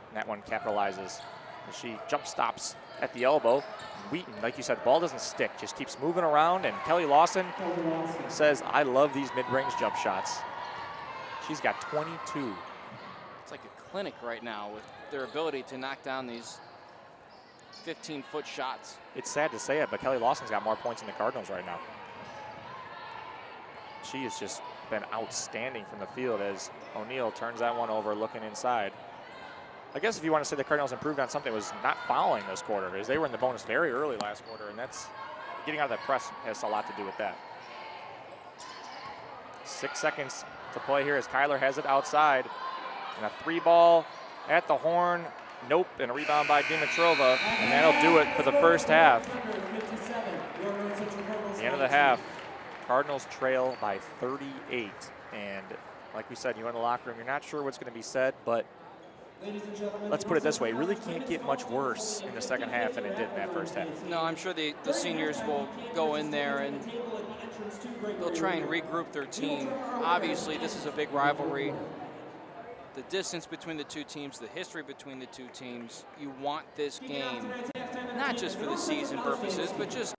And that one capitalizes as she jump stops at the elbow. Wheaton, like you said, the ball doesn't stick, just keeps moving around, and Kelly Lawson says, I love these mid-range jump shots. She's got 22. It's like a clinic right now with their ability to knock down these 15-foot shots. It's sad to say it, but Kelly Lawson's got more points than the Cardinals right now. She has just been outstanding from the field as O'Neal turns that one over, looking inside. I guess if you want to say the Cardinals improved on something, it was not fouling this quarter, because they were in the bonus very early last quarter, and that's getting out of that press has a lot to do with that. 6 seconds to play here as Kyler has it outside. And a 3-ball at the horn. Nope, and a rebound by Dimitrova, and that'll do it for the first half. At the end of the half, Cardinals trail by 38. And like we said, you're in the locker room, you're not sure what's going to be said, but let's put it this way, it really can't get much worse in the second half than it did in that first half. No, I'm sure the seniors will go in there and they'll try and regroup their team. Obviously, this is a big rivalry. The distance between the two teams, the history between the two teams, you want this game, not just for the season purposes, but just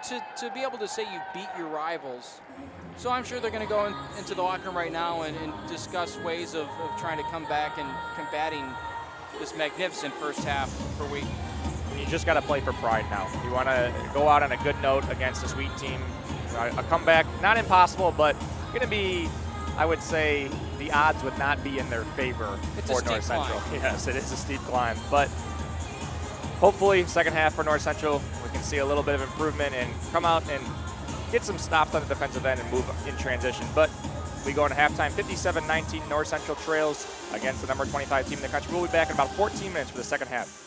to be able to say you beat your rivals. So I'm sure they're going to go into the locker room right now and discuss ways of trying to come back and combating this magnificent first half for Wheaton. You just got to play for pride now. You want to go out on a good note against this Wheaton team. A comeback, not impossible, but going to be, I would say, the odds would not be in their favor for North Central. Yes, it is a steep climb, but hopefully second half for North Central, we can see a little bit of improvement and come out and get some stops on the defensive end and move in transition. But we go into halftime, 57-19, North Central trails against the number 25 team in the country. We'll be back in about 14 minutes for the second half.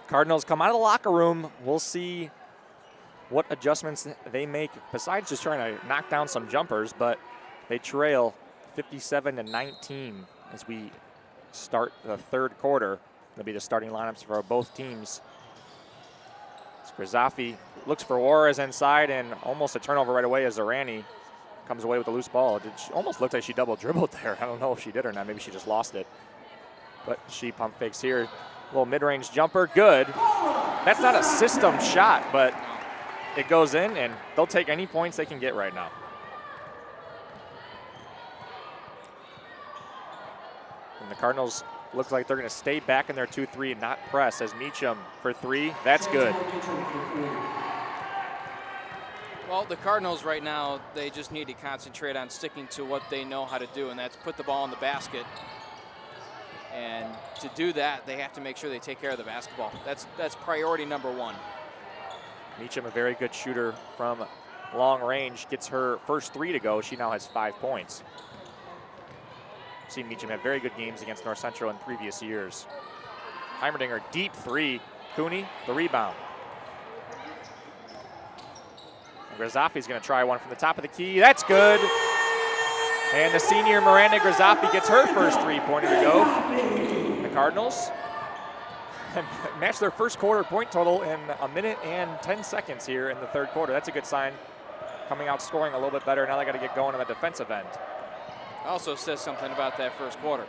Cardinals come out of the locker room. We'll see what adjustments they make besides just trying to knock down some jumpers, but they trail 57-19 as we start the third quarter. That'll be the starting lineups for both teams. Grzafi looks for Juarez inside, and almost a turnover right away as Zorani comes away with a loose ball. It almost looked like she double dribbled there. I don't know if she did or not. Maybe she just lost it. But she pump fakes here. Little mid-range jumper, good. That's not a system shot, but it goes in, and they'll take any points they can get right now. And the Cardinals look like they're going to stay back in their 2-3 and not press as Meacham for 3. That's good. Well, the Cardinals right now, they just need to concentrate on sticking to what they know how to do, and that's put the ball in the basket. And to do that, they have to make sure they take care of the basketball. That's priority number 1. Meacham, a very good shooter from long range, gets her first 3 to go. She now has 5 points. Seen Meacham have very good games against North Central in previous years. Heimerdinger, deep 3. Cooney, the rebound. Grzafi's going to try one from the top of the key. That's good. And the senior Miranda Grzafi gets her first 3-pointer to go. The Cardinals match their first quarter point total in 1 minute and 10 seconds here in the third quarter. That's a good sign. Coming out scoring a little bit better. Now they got to get going on the defensive end. Also says something about that first quarter.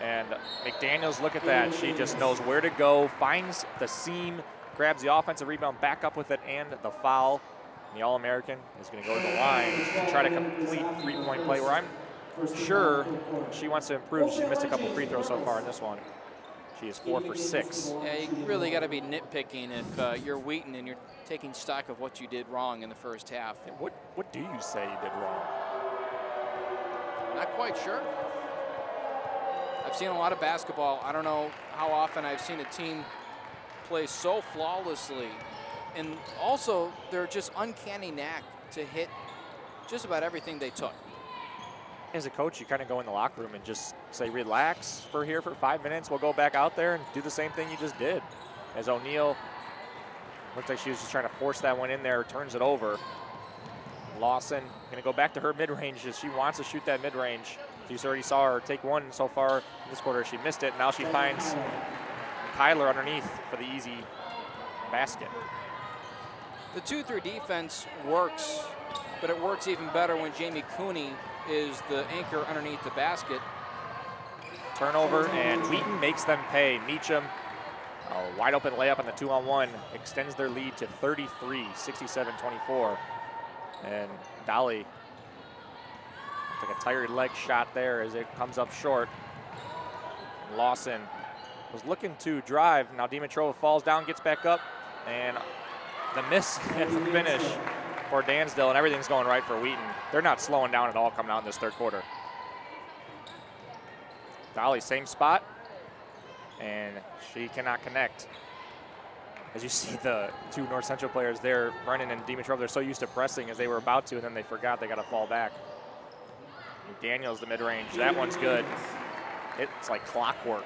And McDaniels, look at that. She just knows where to go, finds the seam, grabs the offensive rebound, back up with it, and the foul. The All-American is going to go to the line to try to complete 3-point play, where I'm sure she wants to improve. She missed a couple free throws so far in this one. She is 4 for 6. Yeah, you really got to be nitpicking if you're Wheaton and you're taking stock of what you did wrong in the first half. What do you say you did wrong? Not quite sure. I've seen a lot of basketball. I don't know how often I've seen a team play so flawlessly. And also, they're just uncanny knack to hit just about everything they took. As a coach, you kind of go in the locker room and just say, relax for 5 minutes. We'll go back out there and do the same thing you just did. As O'Neal, looked like she was just trying to force that one in there, turns it over. Lawson going to go back to her mid-range as she wants to shoot that mid-range. You already saw her take one so far in this quarter. She missed it. Now she finds Kyler underneath for the easy basket. The 2-3 defense works, but it works even better when Jamie Cooney is the anchor underneath the basket. Turnover, and Wheaton makes them pay. Meacham, a wide open layup on the 2-on-1, extends their lead to 33, 67-24. And Dolly, like a tired leg shot there as it comes up short. Lawson was looking to drive. Now Dimitrova falls down, gets back up, and the miss at the finish for Dansdale, and everything's going right for Wheaton. They're not slowing down at all coming out in this third quarter. Dolly, same spot, and she cannot connect. As you see the 2 North Central players there, Brennan and Dimitrov, they're so used to pressing as they were about to, and then they forgot they got to fall back. McDaniels, the mid-range, that one's good. It's like clockwork.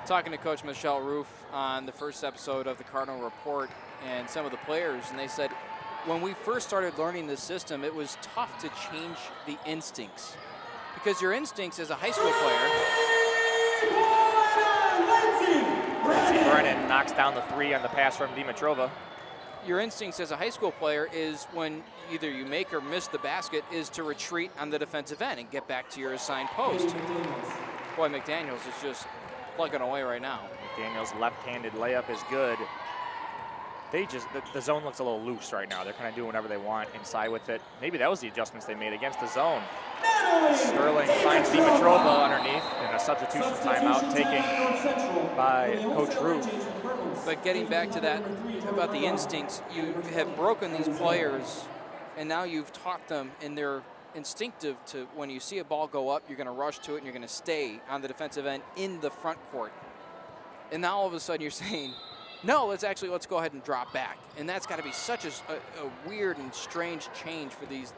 Talking to Coach Michelle Roof on the first episode of the Cardinal Report and some of the players, and they said, when we first started learning this system, it was tough to change the instincts. Because your instincts as a high school player, Brennan knocks down the 3 on the pass from Dimitrova. Your instincts as a high school player is when either you make or miss the basket is to retreat on the defensive end and get back to your assigned post. Boy, McDaniels is just plugging away right now. McDaniels' left-handed layup is good. The zone looks a little loose right now. They're kind of doing whatever they want inside with it. Maybe that was the adjustments they made against the zone. Sterling finds Dimitrova underneath in a substitution timeout taken by Coach Roof. But getting back to that about the instincts, you have broken these players, and now you've taught them, and they're instinctive to when you see a ball go up, you're going to rush to it, and you're going to stay on the defensive end in the front court. And now all of a sudden you're saying, no, let's go ahead and drop back. And that's got to be such a weird and strange change for these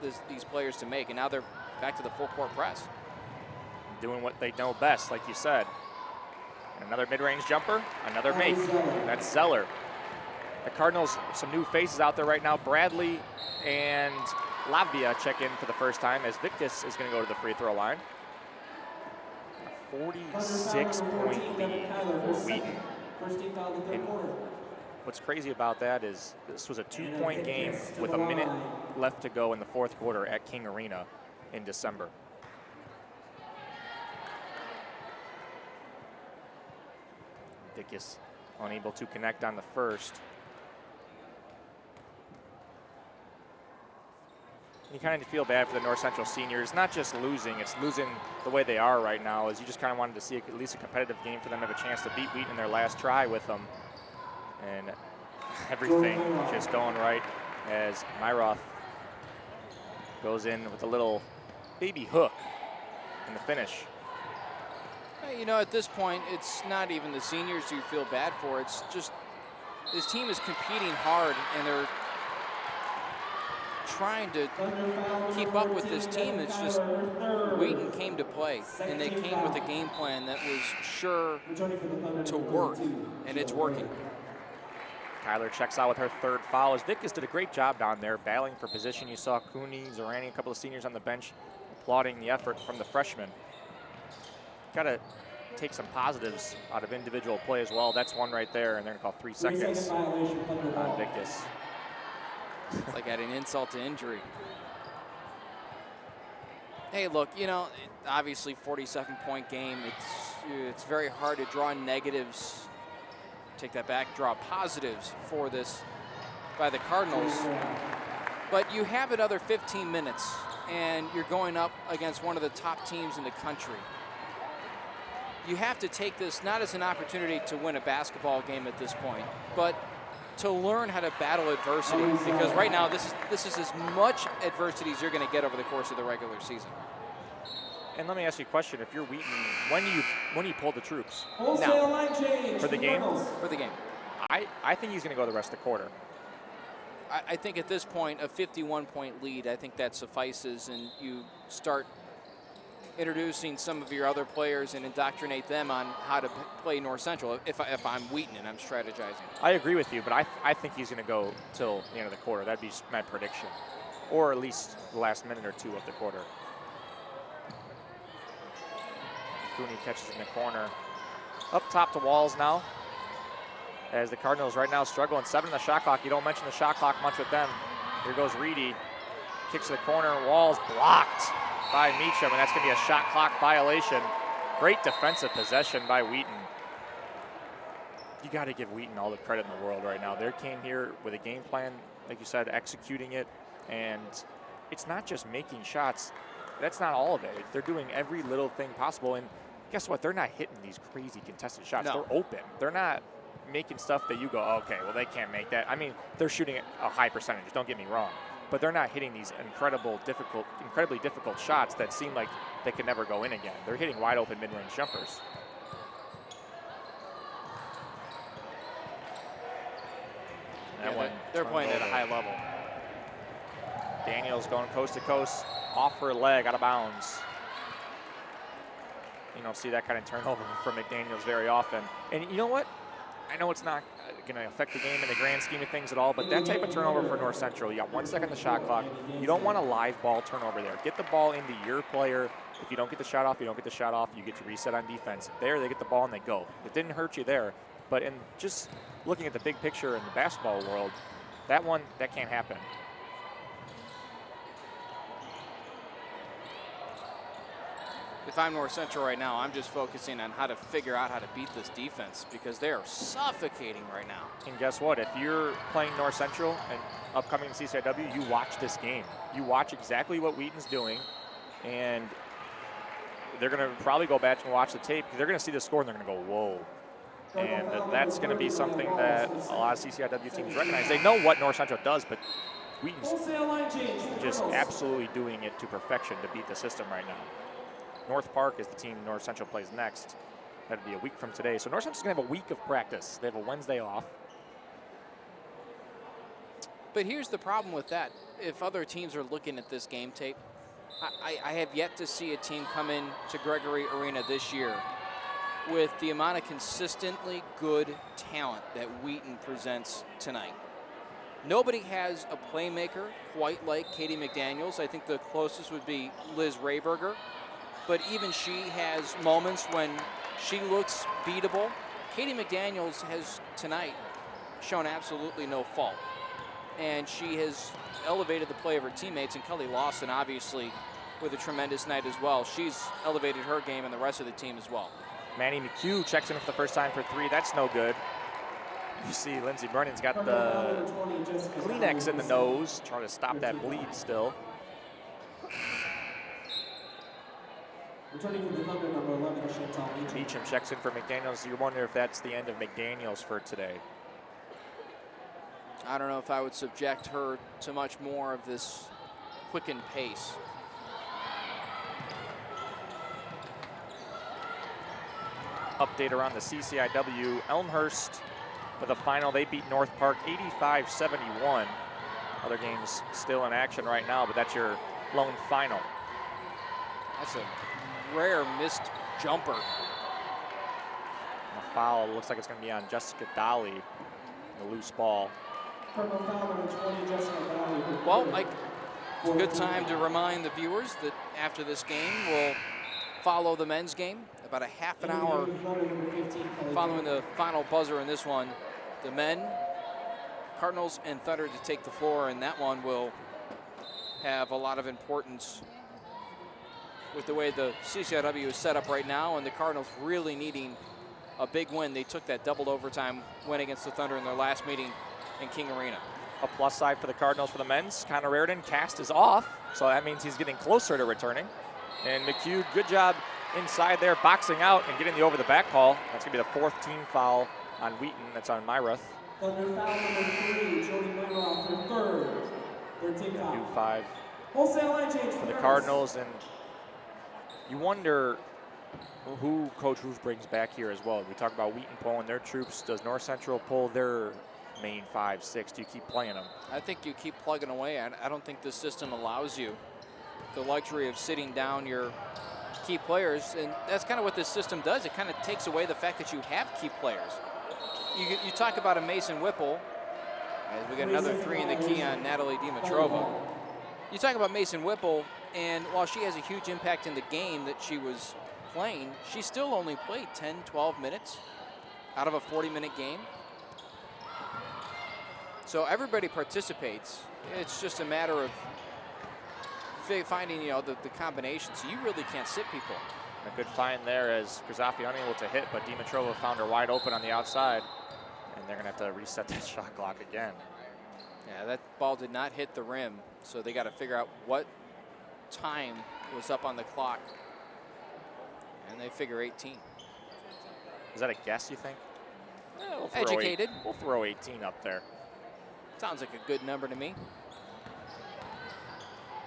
players to make. And now they're back to the full court press. Doing what they know best, like you said. Another mid-range jumper, another make. That's Zeller. The Cardinals, some new faces out there right now. Bradley and Lavia check in for the first time as Victus is going to go to the free throw line. A 46-point lead for Wheaton. And what's crazy about that is this was a 2-point game with a minute left to go in the fourth quarter at King Arena in December. Victus unable to connect on the first. You kind of feel bad for the North Central seniors, not just losing, it's losing the way they are right now, as you just kind of wanted to see at least a competitive game for them to have a chance to beat Wheaton in their last try with them. And everything just going right as Myroth goes in with a little baby hook in the finish. You know, at this point, it's not even the seniors you feel bad for. It's just this team is competing hard, and they're trying to keep up with this team. It's just Wheaton came to play, and they came with a game plan that was sure to work, and it's working. Kyler checks out with her third foul as Victus did a great job down there battling for position. You saw Cooney, Zorani, a couple of seniors on the bench applauding the effort from the freshmen. Got to take some positives out of individual play as well. That's one right there, and they're going to call 3 seconds on Victus. It's like adding insult to injury. Hey, look, you know, obviously 47-point game. It's very hard to draw negatives. Take that back, draw positives for this by the Cardinals. But you have another 15 minutes, and you're going up against one of the top teams in the country. You have to take this not as an opportunity to win a basketball game at this point, but to learn how to battle adversity, because right now this is as much adversity as you're going to get over the course of the regular season. And let me ask you a question: if you're Wheaton, when do you pull the troops? Now. For the game? For the game. I think he's going to go the rest of the quarter. I think at this point, a 51-point lead, I think that suffices, and you start introducing some of your other players and indoctrinate them on how to play North Central if I'm Wheaton and I'm strategizing. I agree with you, but I think he's going to go till the end of the quarter. That'd be my prediction. Or at least the last minute or two of the quarter. Cooney catches in the corner. Up top to Walls now. As the Cardinals right now struggling. 7 in the shot clock. You don't mention the shot clock much with them. Here goes Reedy. Kicks to the corner. Walls blocked by Meacham, and that's going to be a shot clock violation. Great defensive possession by Wheaton. You got to give Wheaton all the credit in the world right now. They came here with a game plan, like you said, executing it, and it's not just making shots. That's not all of it. They're doing every little thing possible, and guess what? They're not hitting these crazy contested shots. No. They're open. They're not making stuff that you go, okay, well, they can't make that. I mean, they're shooting a high percentage, don't get me wrong, but they're not hitting these incredibly difficult shots that seem like they could never go in again. They're hitting wide open mid-range jumpers. They're playing at a high level. Daniels going coast to coast, off her leg, out of bounds. You don't see that kind of turnover from McDaniels very often. And you know what? I know it's not going to affect the game in the grand scheme of things at all, but that type of turnover for North Central, you got 1 second on the shot clock. You don't want a live ball turnover there. Get the ball into your player. If you don't get the shot off, you don't get the shot off. You get to reset on defense. There, they get the ball and they go. It didn't hurt you there. But in just looking at the big picture in the basketball world, that can't happen. If I'm North Central right now, I'm just focusing on how to figure out how to beat this defense because they are suffocating right now. And guess what? If you're playing North Central and upcoming CCIW, you watch this game. You watch exactly what Wheaton's doing, and they're going to probably go back and watch the tape because they're going to see the score and they're going to go, whoa. And that's going to be something that a lot of CCIW teams recognize. They know what North Central does, but Wheaton's just absolutely doing it to perfection to beat the system right now. North Park is the team North Central plays next. That'll be a week from today. So North Central's going to have a week of practice. They have a Wednesday off. But here's the problem with that. If other teams are looking at this game tape, I have yet to see a team come in to Gregory Arena this year with the amount of consistently good talent that Wheaton presents tonight. Nobody has a playmaker quite like Katie McDaniels. I think the closest would be Liz Rayberger. But even she has moments when she looks beatable. Katie McDaniels has tonight shown absolutely no fault. And she has elevated the play of her teammates, and Kelly Lawson obviously with a tremendous night as well. She's elevated her game and the rest of the team as well. Manny McHugh checks in for the first time for 3. That's no good. You see Lindsey Brennan's got the Kleenex in the nose, trying to stop that bleed still. Beecham checks in for McDaniels. You wonder if that's the end of McDaniels for today. I don't know if I would subject her to much more of this quickened pace. Update around the CCIW. Elmhurst with a final. They beat North Park 85-71. Other games still in action right now, but that's your lone final. That's a rare missed jumper. And a foul looks like it's going to be on Jessica Dolly. The loose ball. Well, Mike, it's a good time to remind the viewers that after this game, we'll follow the men's game. About a half an hour following the final buzzer in this one. The men, Cardinals and Thunder to take the floor, and that one will have a lot of importance with the way the CCIW is set up right now, and the Cardinals really needing a big win. They took that double overtime win against the Thunder in their last meeting in King Arena. A plus side for the Cardinals for the men's. Connor Reardon cast is off, so that means he's getting closer to returning. And McHugh, good job inside there, boxing out and getting the over the back call. That's going to be the 4th team foul on Wheaton. That's on Myruth. New 5 for the Cardinals. And you wonder who Coach Roof brings back here as well. We talk about Wheaton pulling their troops. Does North Central pull their main 5, 6? Do you keep playing them? I think you keep plugging away. I don't think this system allows you the luxury of sitting down your key players, and that's kind of what this system does. It kind of takes away the fact that you have key players. You talk about a Mason Whipple, as we got another 3 in the key on Natalie Dimitrova. You talk about Mason Whipple, and while she has a huge impact in the game that she was playing, she still only played 10, 12 minutes out of a 40-minute game. So everybody participates. It's just a matter of finding, the combinations. So you really can't sit people. A good find there as Krzyzewski unable to hit, but Dimitrova found her wide open on the outside, and they're going to have to reset that shot clock again. Yeah, that ball did not hit the rim, so they got to figure out what time was up on the clock, and they figure 18. Is that a guess, you think? We'll Educated. We'll throw 18 up there. Sounds like a good number to me.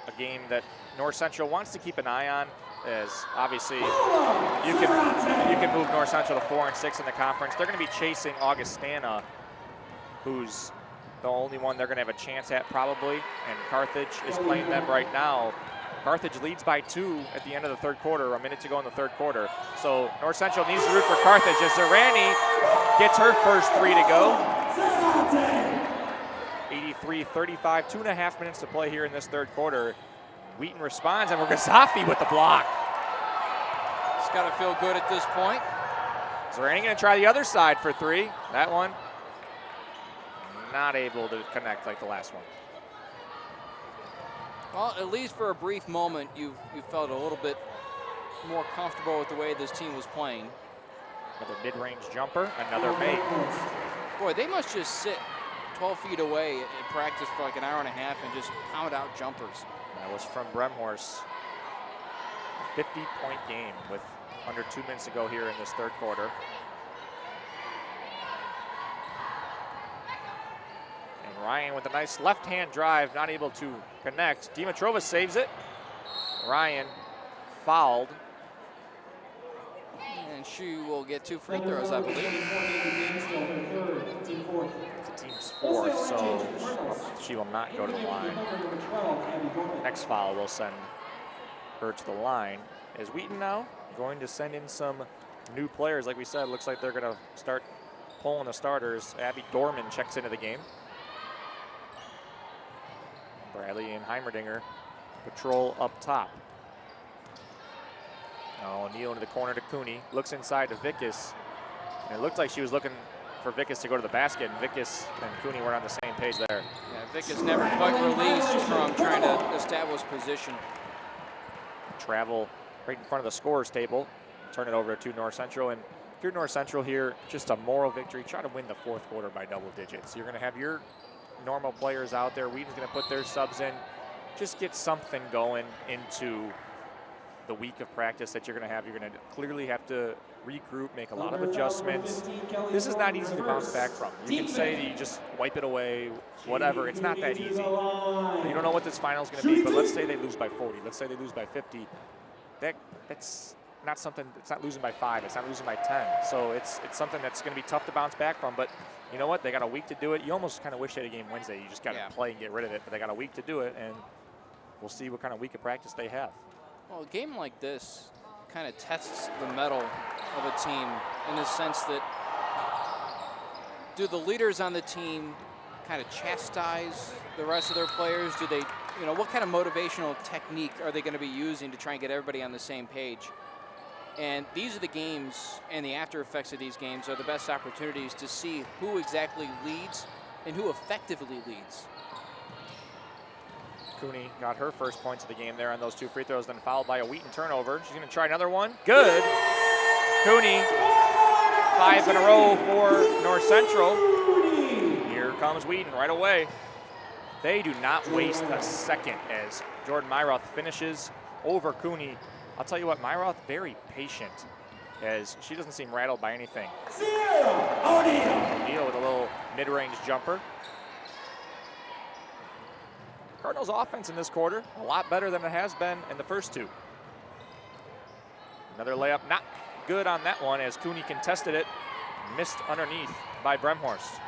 A game that North Central wants to keep an eye on, as obviously you can move North Central to 4 and 6 in the conference. They're going to be chasing Augustana, who's the only one they're going to have a chance at probably, and Carthage is playing them right now. Carthage leads by 2 at the end of the 3rd quarter, a minute to go in the 3rd quarter. So North Central needs to root for Carthage as Zerani gets her first 3 to go. 83-35, 2.5 minutes to play here in this 3rd quarter. Wheaton responds, and Wagasafi with the block. It's got to feel good at this point. Zerani going to try the other side for 3. That one not able to connect like the last one. Well, at least for a brief moment, you felt a little bit more comfortable with the way this team was playing. Another mid-range jumper, another make. Boy, they must just sit 12 feet away in practice for like an hour and a half and just pound out jumpers. That was from Bremhorst. A 50-point game with under 2 minutes to go here in this 3rd quarter. And Ryan with a nice left-hand drive, not able to connect. Dimitrova saves it. Ryan fouled. And she will get 2 free throws, I believe. The team's 4th, so she will not go to the line. Next foul will send her to the line. Is Wheaton now going to send in some new players, like we said, looks like they're going to start pulling the starters. Abby Dorman checks into the game. Bradley and Heimerdinger patrol up top. Now O'Neill into the corner to Cooney. Looks inside to Vickus. And it looked like she was looking for Vickus to go to the basket, and Vickus and Cooney were on the same page there. Yeah, Vickus never quite released from trying to establish position. Travel right in front of the scorer's table. Turn it over to North Central. And if you're North Central here, just a moral victory. Try to win the fourth quarter by double digits. You're going to have your normal players out there. Wheaton's going to put their subs in. Just get something going into the week of practice that you're going to have. You're going to clearly have to regroup, make a lot of adjustments. This is not easy to bounce back from. You can say that you just wipe it away, whatever. It's not that easy. You don't know what this final is going to be, but let's say they lose by 40. Let's say they lose by 50. That's not something. It's not losing by 5. It's not losing by 10. So it's something that's going to be tough to bounce back from. But you know what? They got a week to do it. You almost kind of wish they had a game Wednesday. You just got to play and get rid of it. But they got a week to do it, and we'll see what kind of week of practice they have. Well, a game like this kind of tests the mettle of a team in the sense that do the leaders on the team kind of chastise the rest of their players? Do they, what kind of motivational technique are they going to be using to try and get everybody on the same page? And these are the games, and the after effects of these games are the best opportunities to see who exactly leads and who effectively leads. Cooney got her first points of the game there on those 2 free throws, then followed by a Wheaton turnover. She's going to try another one. Good. Cooney, 5 in a row for North Central. Here comes Wheaton right away. They do not waste a second as Jordan Myroth finishes over Cooney. I'll tell you what, Myroth very patient as she doesn't seem rattled by anything. O'Neill with a little mid-range jumper. Cardinals offense in this quarter, a lot better than it has been in the first 2. Another layup, not good on that one as Cooney contested it, missed underneath by Bremhorst.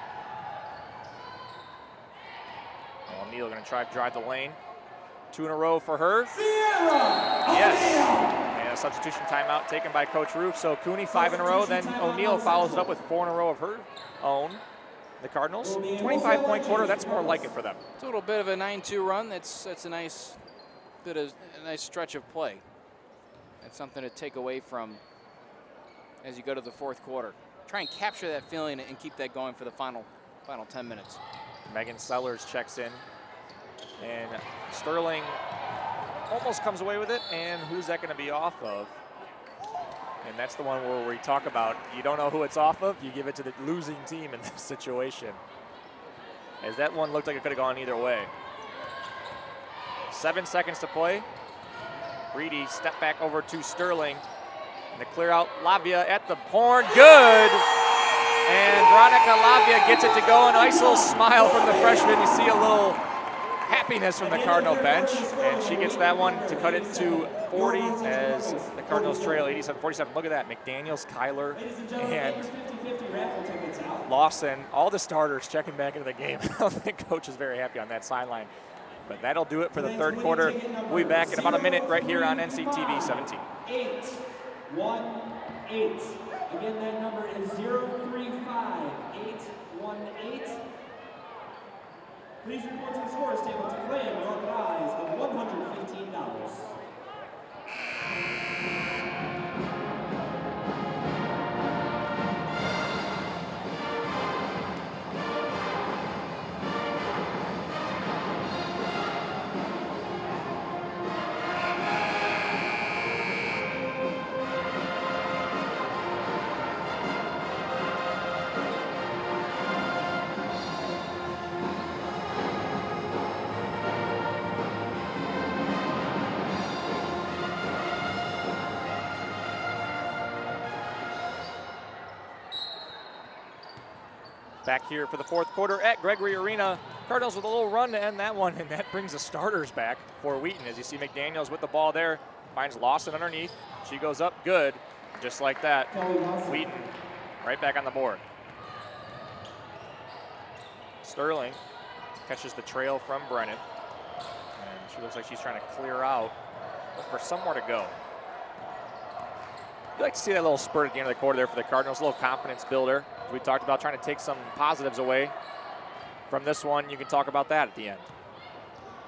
O'Neill going to try to drive the lane. 2 in a row for her. Yes. And a substitution timeout taken by Coach Roof. So Cooney 5 in a row, then O'Neill follows it up with 4 in a row of her own. The Cardinals, 25-point quarter, that's more like it for them. It's a little bit of a 9-2 run. That's a nice stretch of play. That's something to take away from as you go to the fourth quarter. Try and capture that feeling and keep that going for the final 10 minutes. Megan Sellers checks in, and Sterling almost comes away with it, and who's that going to be off of? And that's the one where we talk about you don't know who it's off of, you give it to the losing team in this situation. As that one looked like it could have gone either way. 7 seconds to play. Reedy step back over to Sterling. And to clear out Lavia at the horn. Good! And Veronica Lavia gets it to go. A nice little smile from the freshman. You see a little happiness from the Cardinal bench. And she gets that one to cut it to 40 as the Cardinals trail 87-47. Look at that. McDaniels, Kyler, and Lawson. All the starters checking back into the game. I don't think Coach is very happy on that sideline. But that'll do it for the third quarter. We'll be back in about a minute right here on NCTV 17. 818. Again, that number is 035-818. Please report to the scorer's table to claim your prize of $115. Back here for the fourth quarter at Gregory Arena. Cardinals with a little run to end that one, and that brings the starters back for Wheaton. As you see McDaniels with the ball there, finds Lawson underneath. She goes up, good. Just like that, Wheaton right back on the board. Sterling catches the trail from Brennan. And she looks like she's trying to clear out, look for somewhere to go. You like to see that little spurt at the end of the quarter there for the Cardinals, a little confidence builder. As we talked about trying to take some positives away from this one, you can talk about that at the end.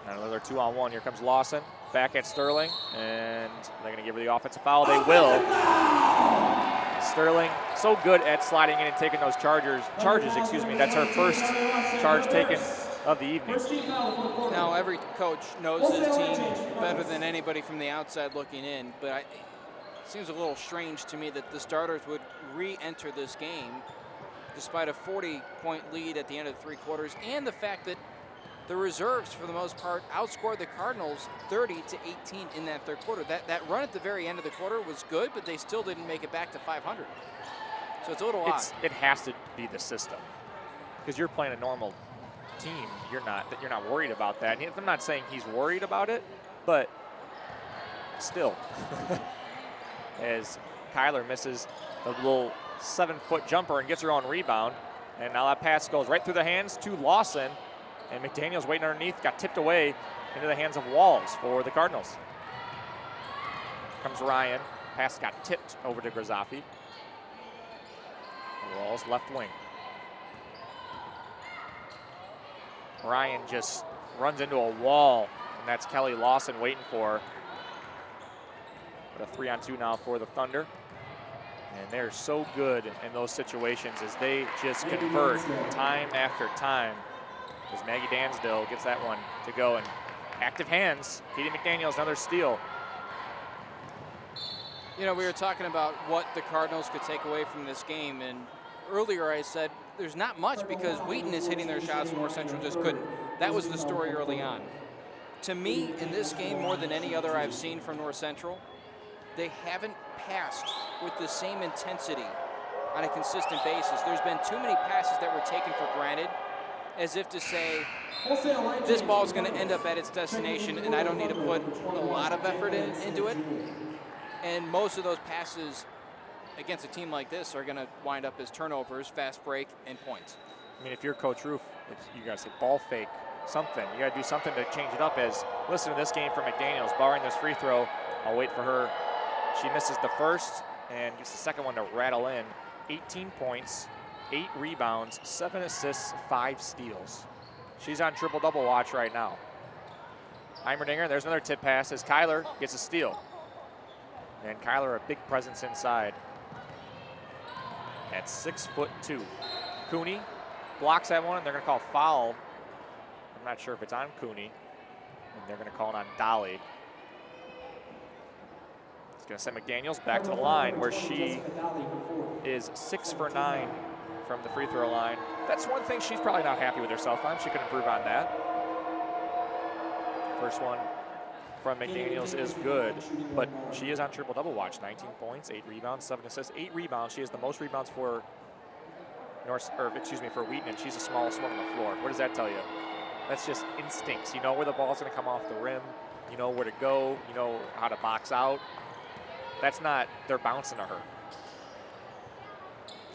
And another 2-on-1. Here comes Lawson, back at Sterling, and they're going to give her the offensive foul. They will. Sterling, so good at sliding in and taking those charges. That's her first charge taken of the evening. Now, every coach knows his team better than anybody from the outside looking in, but it seems a little strange to me that the starters would re-enter this game despite a 40-point lead at the end of the 3 quarters, and the fact that the reserves, for the most part, outscored the Cardinals 30-18 in that 3rd quarter. That run at the very end of the quarter was good, but they still didn't make it back to 500. So it's a little odd. It has to be the system, because you're playing a normal team. You're not worried about that. And I'm not saying he's worried about it, but still, as Kyler misses the little 7-foot jumper and gets her own rebound, and now that pass goes right through the hands to Lawson. And McDaniel's waiting underneath, got tipped away into the hands of Walls for the Cardinals. Comes Ryan, pass got tipped over to Grazafi. Walls left wing. Ryan just runs into a wall, and that's Kelly Lawson waiting for her. But a 3-on-2 now for the Thunder. And they're so good in those situations as they just convert time after time. As Maggie Dansdale gets that one to go, and active hands. Katie McDaniels, another steal. You know, we were talking about what the Cardinals could take away from this game, and earlier I said there's not much because Wheaton is hitting their shots, North Central just couldn't. That was the story early on. To me, in this game, more than any other I've seen from North Central, they haven't passed with the same intensity on a consistent basis. There's been too many passes that were taken for granted, as if to say, this ball is going to end up at its destination and I don't need to put a lot of effort into it. And most of those passes against a team like this are going to wind up as turnovers, fast break, and points. I mean, if you're Coach Roof, you got to say ball fake, something. You got to do something to change it up. As listen to this game from McDaniels, barring this free throw, I'll wait for her. She misses the first and gets the second one to rattle in. 18 points. 8 rebounds, 7 assists, 5 steals. She's on triple-double watch right now. Heimerdinger, there's another tip pass as Kyler gets a steal. And Kyler, a big presence inside at 6'2". Cooney blocks that one, and they're going to call foul. I'm not sure if it's on Cooney, and they're going to call it on Dolly. It's going to send McDaniels back to the line where she is 6 for 9. From the free throw line. That's one thing she's probably not happy with herself on. She could improve on that. First one from McDaniels is good, but she is on triple-double watch. 19 points, 8 rebounds, 7 assists, 8 rebounds. She has the most rebounds for for Wheaton, and she's the smallest one on the floor. What does that tell you? That's just instincts. You know where the ball's going to come off the rim. You know where to go. You know how to box out. That's not, they're bouncing to her.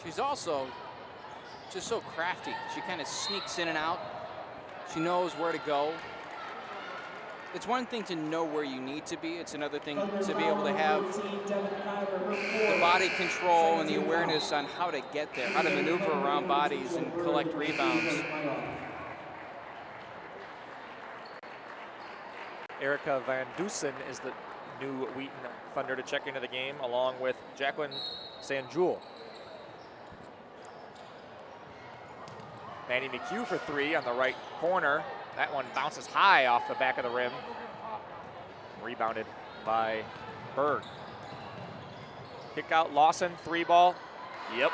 She's also just so crafty. She kind of sneaks in and out. She knows where to go. It's one thing to know where you need to be. It's another thing to be able to have the body control and the awareness on how to get there, how to maneuver around bodies and collect rebounds. Erica Van Dusen is the new Wheaton Thunder to check into the game, along with Jacqueline Sanjul. Manny McHugh for 3 on the right corner. That one bounces high off the back of the rim. Rebounded by Berg. Kick out Lawson, 3 ball. Yep,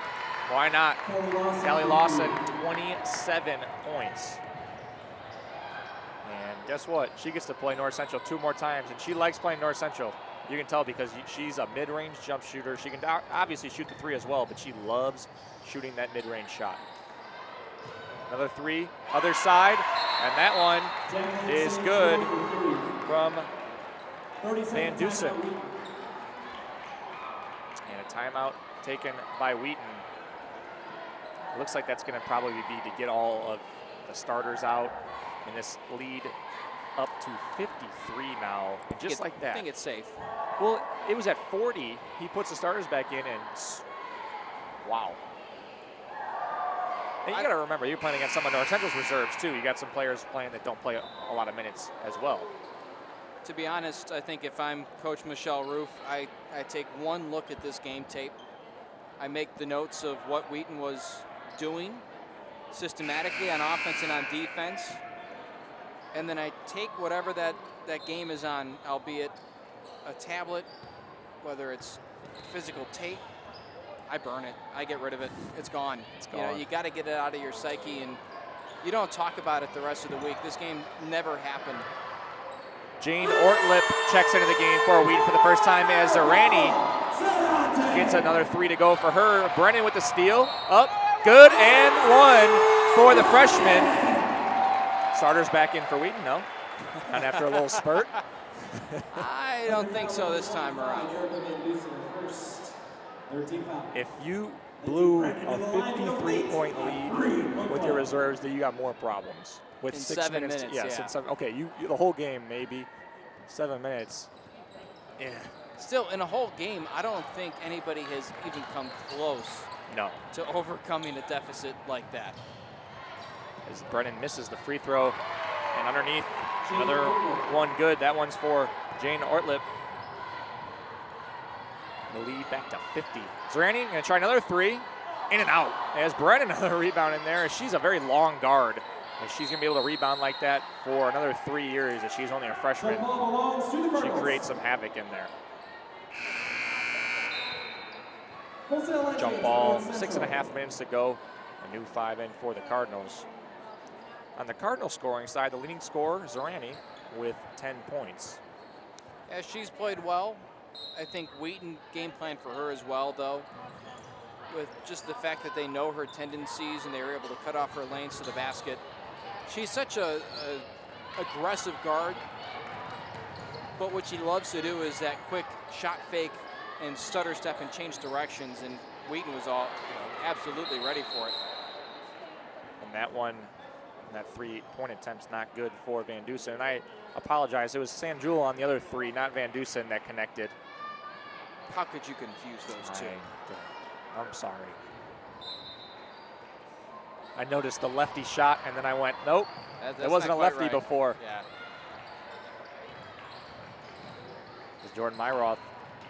why not? Kelly Lawson, 27 points. And guess what? She gets to play North Central 2 more times, and she likes playing North Central. You can tell because she's a mid-range jump shooter. She can obviously shoot the 3 as well, but she loves shooting that mid-range shot. Another 3, other side, and that one is good from Van Dusen. And a timeout taken by Wheaton. Looks like that's going to probably be to get all of the starters out in this lead up to 53 now, just like that. I think it's safe. Well, it was at 40. He puts the starters back in, and wow. And you got to remember, you're playing against some of North Central's reserves, too. You got some players playing that don't play a lot of minutes as well. To be honest, I think if I'm Coach Michelle Roof, I take one look at this game tape. I make the notes of what Wheaton was doing systematically on offense and on defense. And then I take whatever that game is on, albeit a tablet, whether it's physical tape, I burn it. I get rid of it. It's gone. It's gone. You know, you got to get it out of your psyche, and you don't talk about it the rest of the week. This game never happened. Jane Ortlip checks into the game for Wheaton for the first time as Zarani gets another 3 to go for her. Brennan with the steal. Up, good, and 1 for the freshman. Starters back in for Wheaton, no? Not after a little spurt. I don't think so this time around. If you blew a 53-point lead with your reserves, then you got more problems. With In 6 7 minutes, minutes, yes, yeah. in 7, okay, you the whole game maybe. 7 minutes, yeah. Still, in a whole game, I don't think anybody has even come close No. to overcoming a deficit like that. As Brennan misses the free throw, and underneath, another one good. That one's for Jane Ortlip. The lead back to 50. Zarani gonna try another 3, in and out. As Brennan another rebound in there. She's a very long guard. And she's gonna be able to rebound like that for another 3 years. As she's only a freshman, she creates some havoc in there. Jump ball, 6.5 minutes to go. A new 5 in for the Cardinals. On the Cardinal scoring side, the leading scorer, Zarani, with 10 points. Yeah, she's played well. I think Wheaton game plan for her as well, though, with just the fact that they know her tendencies and they were able to cut off her lanes to the basket. She's such a aggressive guard, but what she loves to do is that quick shot fake and stutter step and change directions, and Wheaton was all absolutely ready for it. And that one, that 3-point attempt's not good for Van Dusen. And I apologize, it was Sanjul on the other 3, not Van Dusen, that connected. How could you confuse those two? I'm sorry. I noticed the lefty shot, and then I went, nope, it wasn't a lefty before. Yeah. As Jordan Myroth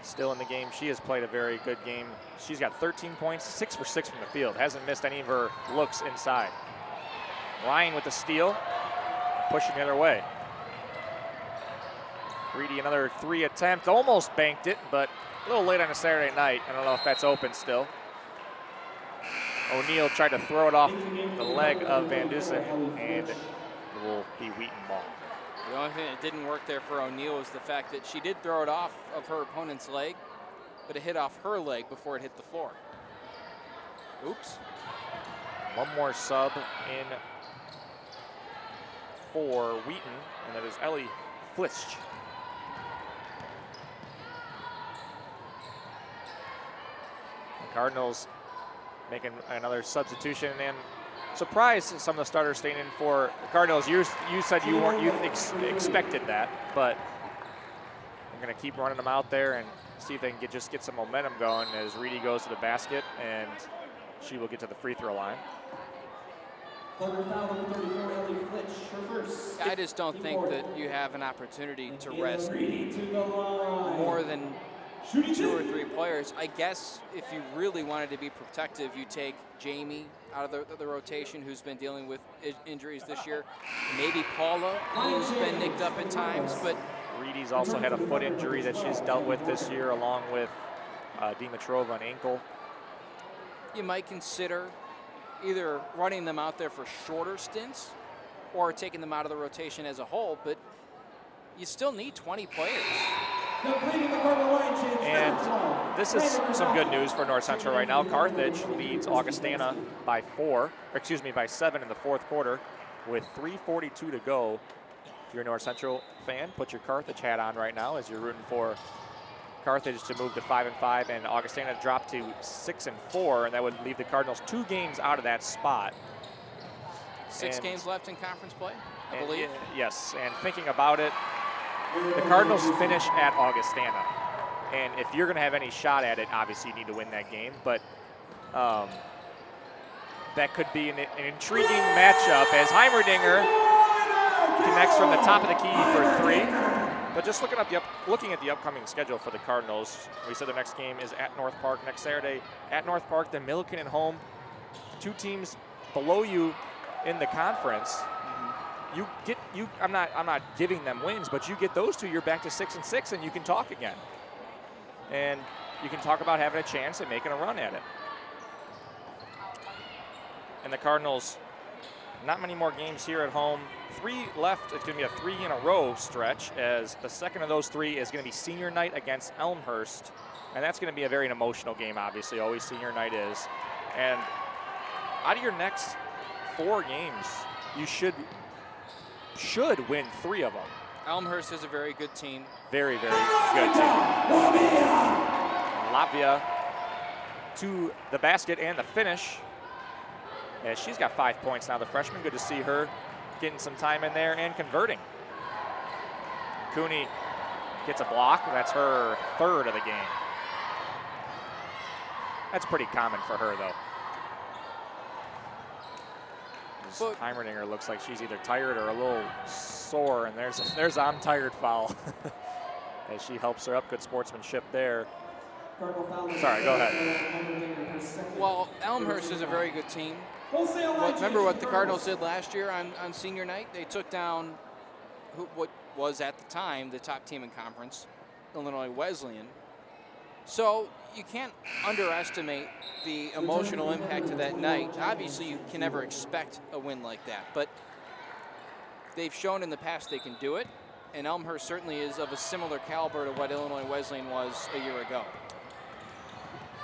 still in the game. She has played a very good game. She's got 13 points, 6 for 6 from the field. Hasn't missed any of her looks inside. Ryan with the steal, pushing the other way. Reedy another 3 attempt, almost banked it, but a little late on a Saturday night. I don't know if that's open still. O'Neal tried to throw it off the leg of Van Dusen, and it will be Wheaton ball. The only thing that didn't work there for O'Neal was the fact that she did throw it off of her opponent's leg, but it hit off her leg before it hit the floor. Oops. One more sub in for Wheaton, and that is Ellie Flitsch. The Cardinals making another substitution, and surprised some of the starters staying in for the Cardinals. You said you expected that, but I'm going to keep running them out there and see if they can just get some momentum going as Reedy goes to the basket, and she will get to the free throw line. I just don't think that you have an opportunity to rest more than 2 or 3 players. I guess if you really wanted to be protective, you take Jamie out of the rotation, who's been dealing with injuries this year. Maybe Paula, who's been nicked up at times, but Reedy's also had a foot injury that she's dealt with this year, along with Dimitrova, an ankle. You might consider either running them out there for shorter stints or taking them out of the rotation as a whole, but you still need 20 players. And this is some good news for North Central right now. Carthage leads Augustana by 7 in the fourth quarter with 3:42 to go. If you're a North Central fan, put your Carthage hat on right now as you're rooting for Carthage to move to 5-5 and Augustana drop to 6-4, and that would leave the Cardinals 2 games out of that spot. 6 games left in conference play? I believe. Yes, and thinking about it, the Cardinals finish at Augustana. And if you're going to have any shot at it, obviously you need to win that game. But that could be an intriguing matchup as Heimerdinger connects from the top of the key for 3. But just looking at the upcoming schedule for the Cardinals, we said their next game is at North Park next Saturday. At North Park, then Milliken at home. 2 teams below you in the conference. I'm not giving them wins, but you get those 2, you're back to 6-6, and you can talk again. And you can talk about having a chance at making a run at it. And the Cardinals, not many more games here at home. 3 left. It's going to be a 3-in-a-row stretch, as the second of those 3 is going to be senior night against Elmhurst. And that's going to be a very emotional game, obviously. Always senior night is. And out of your next 4 games, you should win 3 of them. Elmhurst is a very good team. Very, very good team. Lavia to the basket and the finish. As she's got 5 points now, the freshman. Good to see her getting some time in there and converting. Cooney gets a block. That's her 3rd of the game. That's pretty common for her, though. Heimerdinger looks like she's either tired or a little sore, and there's I'm tired foul as she helps her up. Good sportsmanship there. Sorry, go ahead. Well, Elmhurst is a very good team. Remember what the Cardinals did last year on senior night? They took down what was at the time the top team in conference, Illinois Wesleyan. So you can't underestimate the emotional impact of that night. Obviously, you can never expect a win like that, but they've shown in the past they can do it, and Elmhurst certainly is of a similar caliber to what Illinois Wesleyan was a year ago.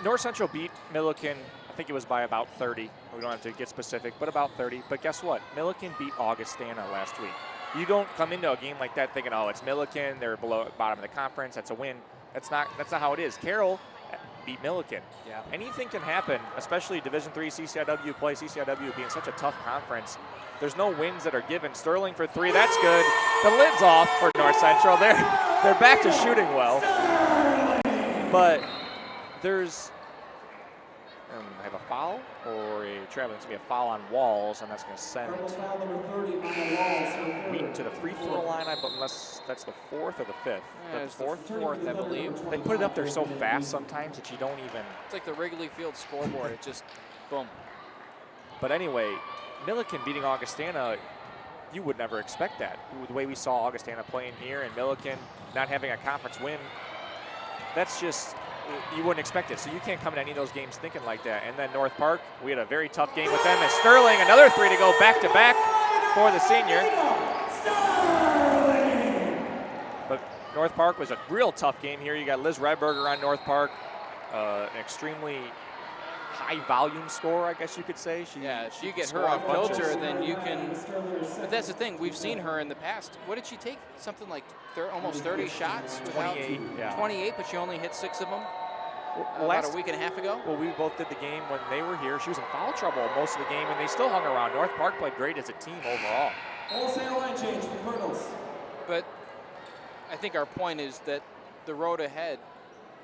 North Central beat Milliken, I think it was by about 30. We don't have to get specific, but about 30. But guess what? Milliken beat Augustana last week. You don't come into a game like that thinking, oh, it's Milliken, they're below bottom of the conference, that's a win. That's not how it is. Carroll beat Milliken. Yeah. Anything can happen, especially Division III CCIW play, CCIW being such a tough conference. There's no wins that are given. Sterling for 3, that's good. The lid's off for North Central. They're back to shooting well. But there's I have a foul or a traveling. It's going to be a foul on Walls, and that's going to send Wheaton to the free throw line, unless that's the 4th or the 5th. Yeah, it's the fourth, I believe. They put it up there so fast sometimes that you don't even. It's like the Wrigley Field scoreboard. It just, boom. But anyway, Milliken beating Augustana, you would never expect that. The way we saw Augustana playing here and Milliken not having a conference win, that's just, you wouldn't expect it. So you can't come in any of those games thinking like that. And then North Park, we had a very tough game with them. And Sterling, another 3 to go back-to-back for the senior. But North Park was a real tough game here. You got Liz Redberger on North Park, an extremely high-volume scorer, I guess you could say. If you get her off kilter, then you can. But that's the thing. We've seen her in the past. What did she take? Something like almost 30 shots? 28, yeah. 28, but she only hit 6 of them about a week and a half ago. Well, we both did the game when they were here. She was in foul trouble most of the game, and they still hung around. North Park played great as a team overall. Wholesale line change for Cardinals. But I think our point is that the road ahead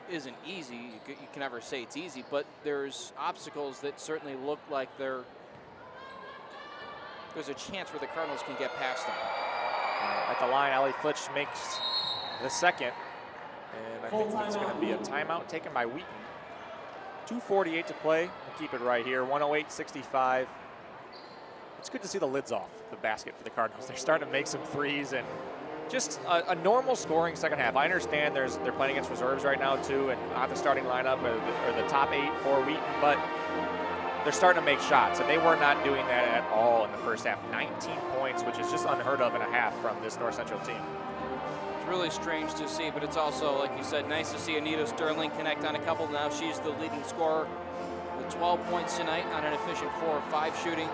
isn't easy. You can never say it's easy, but there's obstacles that certainly look like there's a chance where the Cardinals can get past them. At the line, Allie Flitch makes the second, and I think it's going to be a timeout taken by Wheaton. 2:48 to play. We'll keep it right here, 108-65. It's good to see the lids off the basket for the Cardinals. They're starting to make some threes and just a normal scoring second half. I understand they're playing against reserves right now too, and not the starting lineup or the top 8 for Wheaton, but they're starting to make shots, and they were not doing that at all in the first half. 19 points, which is just unheard of in a half from this North Central team. It's really strange to see, but it's also, like you said, nice to see Anita Sterling connect on a couple. Now she's the leading scorer with 12 points tonight on an efficient 4 of 5 shooting.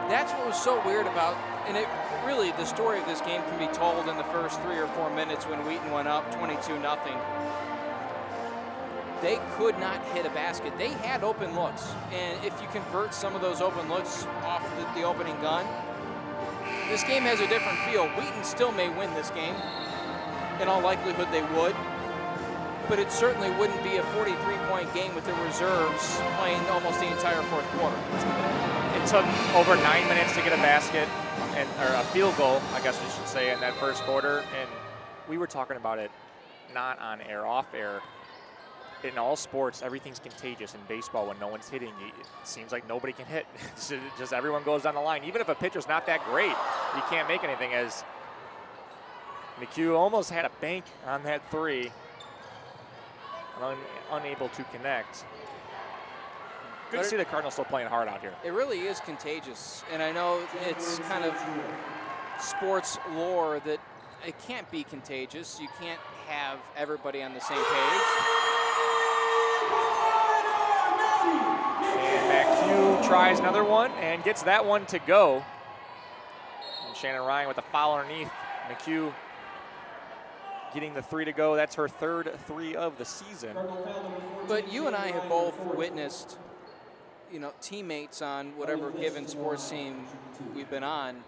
That's what was so weird about, and it really, the story of this game can be told in the first 3 or 4 minutes when Wheaton went up 22-0. They could not hit a basket. They had open looks, and if you convert some of those open looks off the opening gun, this game has a different feel. Wheaton still may win this game. In all likelihood, they would. But it certainly wouldn't be a 43-point game with the reserves playing almost the entire fourth quarter. It took over 9 minutes to get a basket, or a field goal, I guess we should say, in that first quarter. And we were talking about it not on air, off air. In all sports, everything's contagious. In baseball, when no one's hitting, it seems like nobody can hit. Just everyone goes down the line. Even if a pitcher's not that great, you can't make anything. As McHugh almost had a bank on that three, unable to connect. Good to see the Cardinals still playing hard out here. It really is contagious, and I know it's kind of sports lore that it can't be contagious. You can't have everybody on the same page. And McHugh tries another one and gets that one to go. And Shannon Ryan with a foul underneath. McHugh getting the three to go. That's her third three of the season. But you and I have both witnessed, teammates on whatever given sports team we've been on,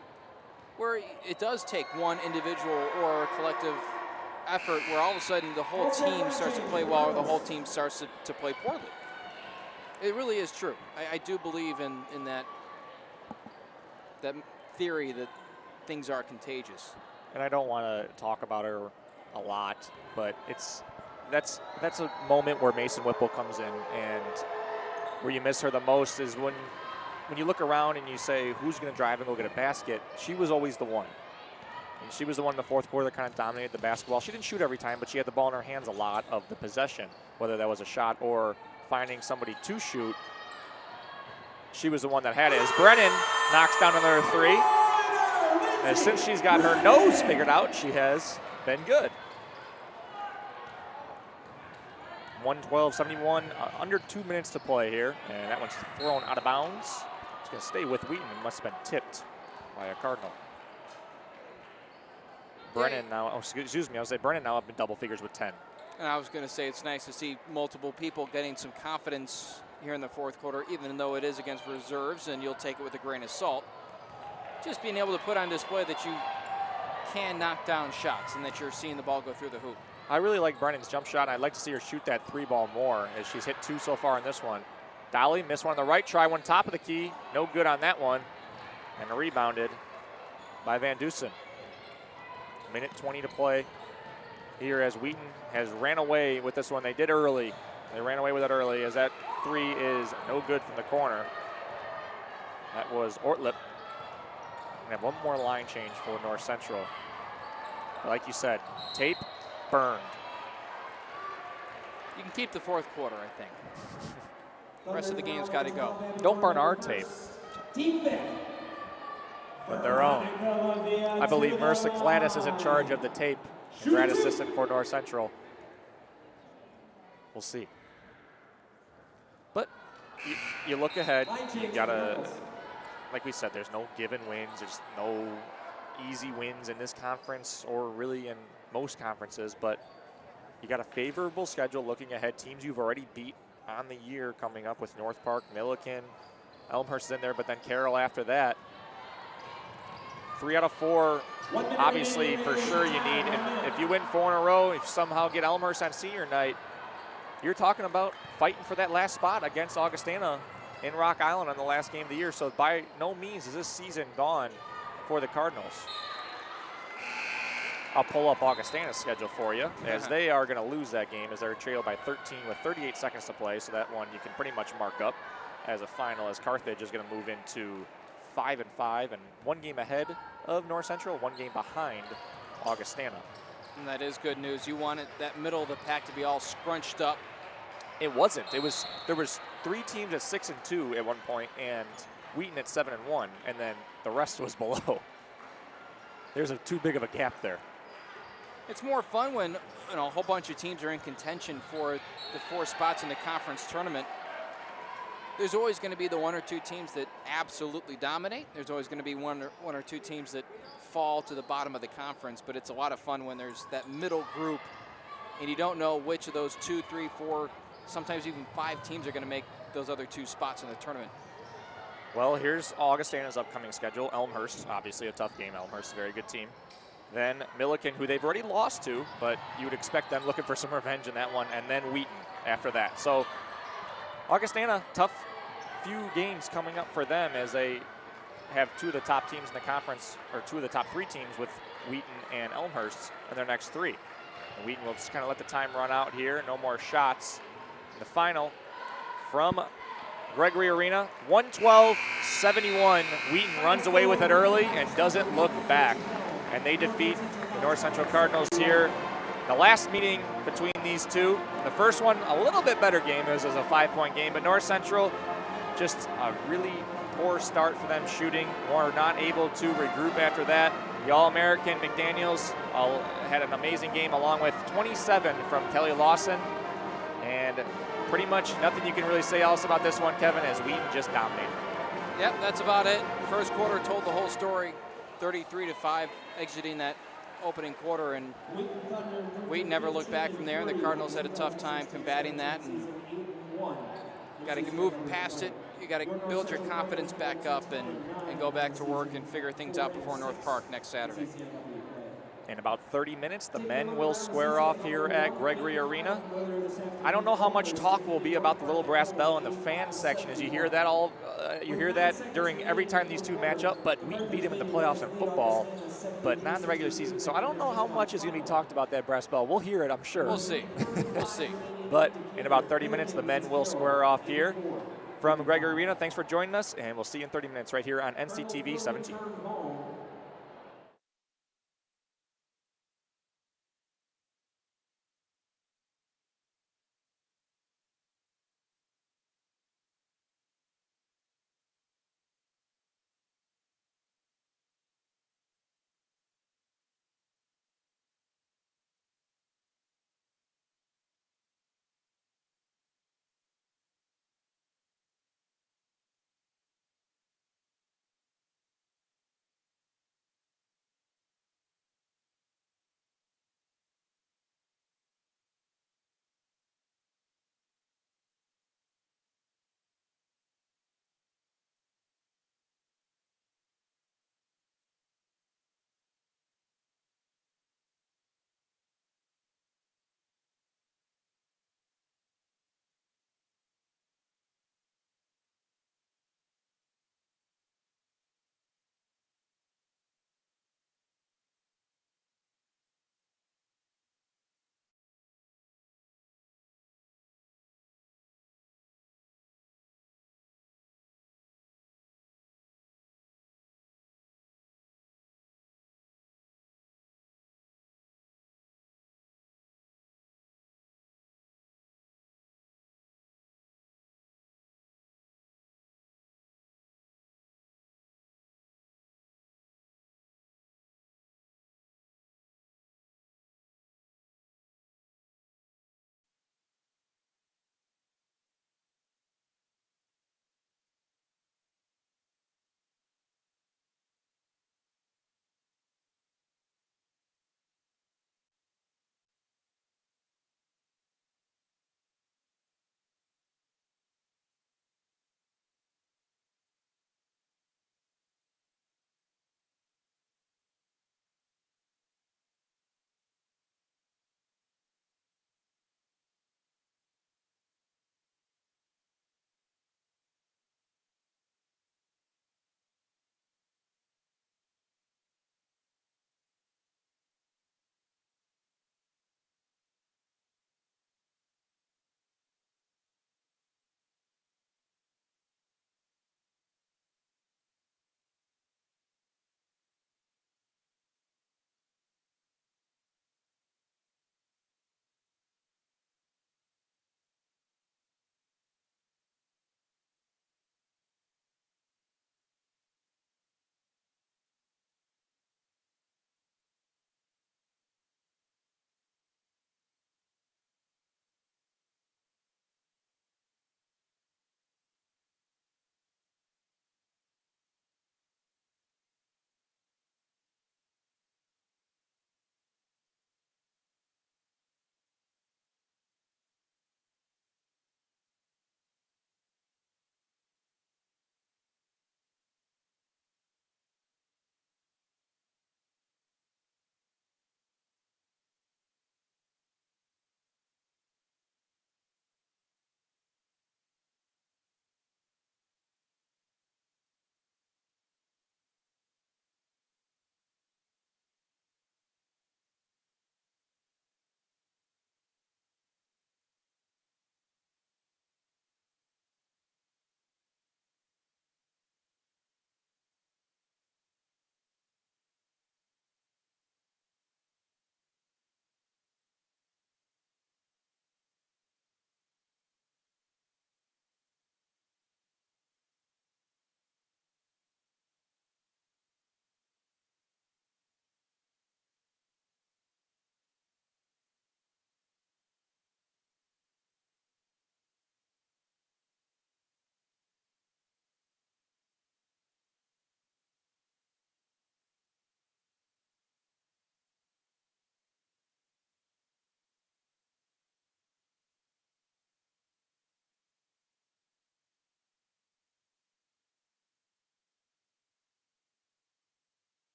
where it does take one individual or collective effort where all of a sudden the whole team starts to play well or the whole team starts to play poorly. It really is true. I do believe in that theory that things are contagious. And I don't want to talk about her a lot, but that's a moment where Mason Whipple comes in, and where you miss her the most is when you look around and you say, who's going to drive and go get a basket? She was always the one. And she was the one in the fourth quarter that kind of dominated the basketball. She didn't shoot every time, but she had the ball in her hands a lot of the possession, whether that was a shot or finding somebody to shoot. She was the one that had it. As Brennan knocks down another three. And since she's got her nose figured out, she has been good. 112-71, under 2 minutes to play here. And that one's thrown out of bounds. It's going to stay with Wheaton. It must have been tipped by a Cardinal. Brennan now, excuse me, I was saying Brennan now up in double figures with 10. And I was going to say it's nice to see multiple people getting some confidence here in the fourth quarter, even though it is against reserves, and you'll take it with a grain of salt. Just being able to put on display that you can knock down shots and that you're seeing the ball go through the hoop. I really like Brennan's jump shot, and I'd like to see her shoot that three ball more, as she's hit two so far in this one. Dolly missed one on the right, try one top of the key, no good on that one, and rebounded by Van Dusen. Minute 20 to play here as Wheaton has ran away with this one. They did early. They ran away with it early, as that three is no good from the corner. That was Ortlip. And have one more line change for North Central. But like you said, tape burned. You can keep the fourth quarter, I think. The rest of the game's got to go. Don't burn our tape. But their own. I believe Marissa Cladis is in charge of the tape, grad assistant for North Central. We'll see. But you look ahead, you gotta, like we said, there's no given wins. There's no easy wins in this conference or really in most conferences, but you got a favorable schedule looking ahead. Teams you've already beat on the year coming up with North Park, Milliken, Elmhurst is in there, but then Carroll after that. 3 out of 4, obviously, for sure you need. And if you win 4 in a row, if you somehow get Elmhurst on senior night, you're talking about fighting for that last spot against Augustana in Rock Island on the last game of the year. So by no means is this season gone for the Cardinals. I'll pull up Augustana's schedule for you, as they are going to lose that game as they're trailed by 13 with 38 seconds to play. So that one you can pretty much mark up as a final, as Carthage is going to move into 5-5 and 1 game ahead of North Central, 1 game behind Augustana. And that is good news. You wanted that middle of the pack to be all scrunched up. It wasn't. There was 3 teams at 6-2 at one point, and Wheaton at 7-1, and then the rest was below. There's too big of a gap there. It's more fun when a whole bunch of teams are in contention for the 4 spots in the conference tournament. There's always going to be the 1 or 2 teams that absolutely dominate. There's always going to be one or two teams that fall to the bottom of the conference, but it's a lot of fun when there's that middle group and you don't know which of those 2, 3, 4, sometimes even 5 teams are going to make those other 2 spots in the tournament. Well, here's Augustana's upcoming schedule. Elmhurst, obviously a tough game. Elmhurst, a very good team. Then Milliken, who they've already lost to, but you would expect them looking for some revenge in that one. And then Wheaton after that. So Augustana, tough few games coming up for them as they have two of the top teams in the conference, or two of the top 3 teams with Wheaton and Elmhurst in their next 3. And Wheaton will just kind of let the time run out here. No more shots. The final from Gregory Arena, 112-71. Wheaton runs away with it early and doesn't look back. And they defeat the North Central Cardinals here. The last meeting between these two, the first one, a little bit better game. It was a 5-point game, but North Central, just a really poor start for them shooting. Were not able to regroup after that. The All-American McDaniels had an amazing game, along with 27 from Kelly Lawson. And pretty much nothing you can really say else about this one, Kevin, as Wheaton just dominated. Yep, that's about it. First quarter told the whole story. 33-5 exiting that opening quarter, and Wheaton never looked back from there. The Cardinals had a tough time combating that, and got to move past it. You got to build your confidence back up and go back to work and figure things out before North Park next Saturday. In about 30 minutes, the men will square off here at Gregory Arena. I don't know how much talk will be about the little brass bell in the fan section, as you hear that you hear that during every time these two match up, but we beat them in the playoffs in football, but not in the regular season. So I don't know how much is going to be talked about that brass bell. We'll hear it, I'm sure. We'll see. We'll see. But in about 30 minutes, the men will square off here from Gregory Arena. Thanks for joining us, and we'll see you in 30 minutes right here on NCTV 17.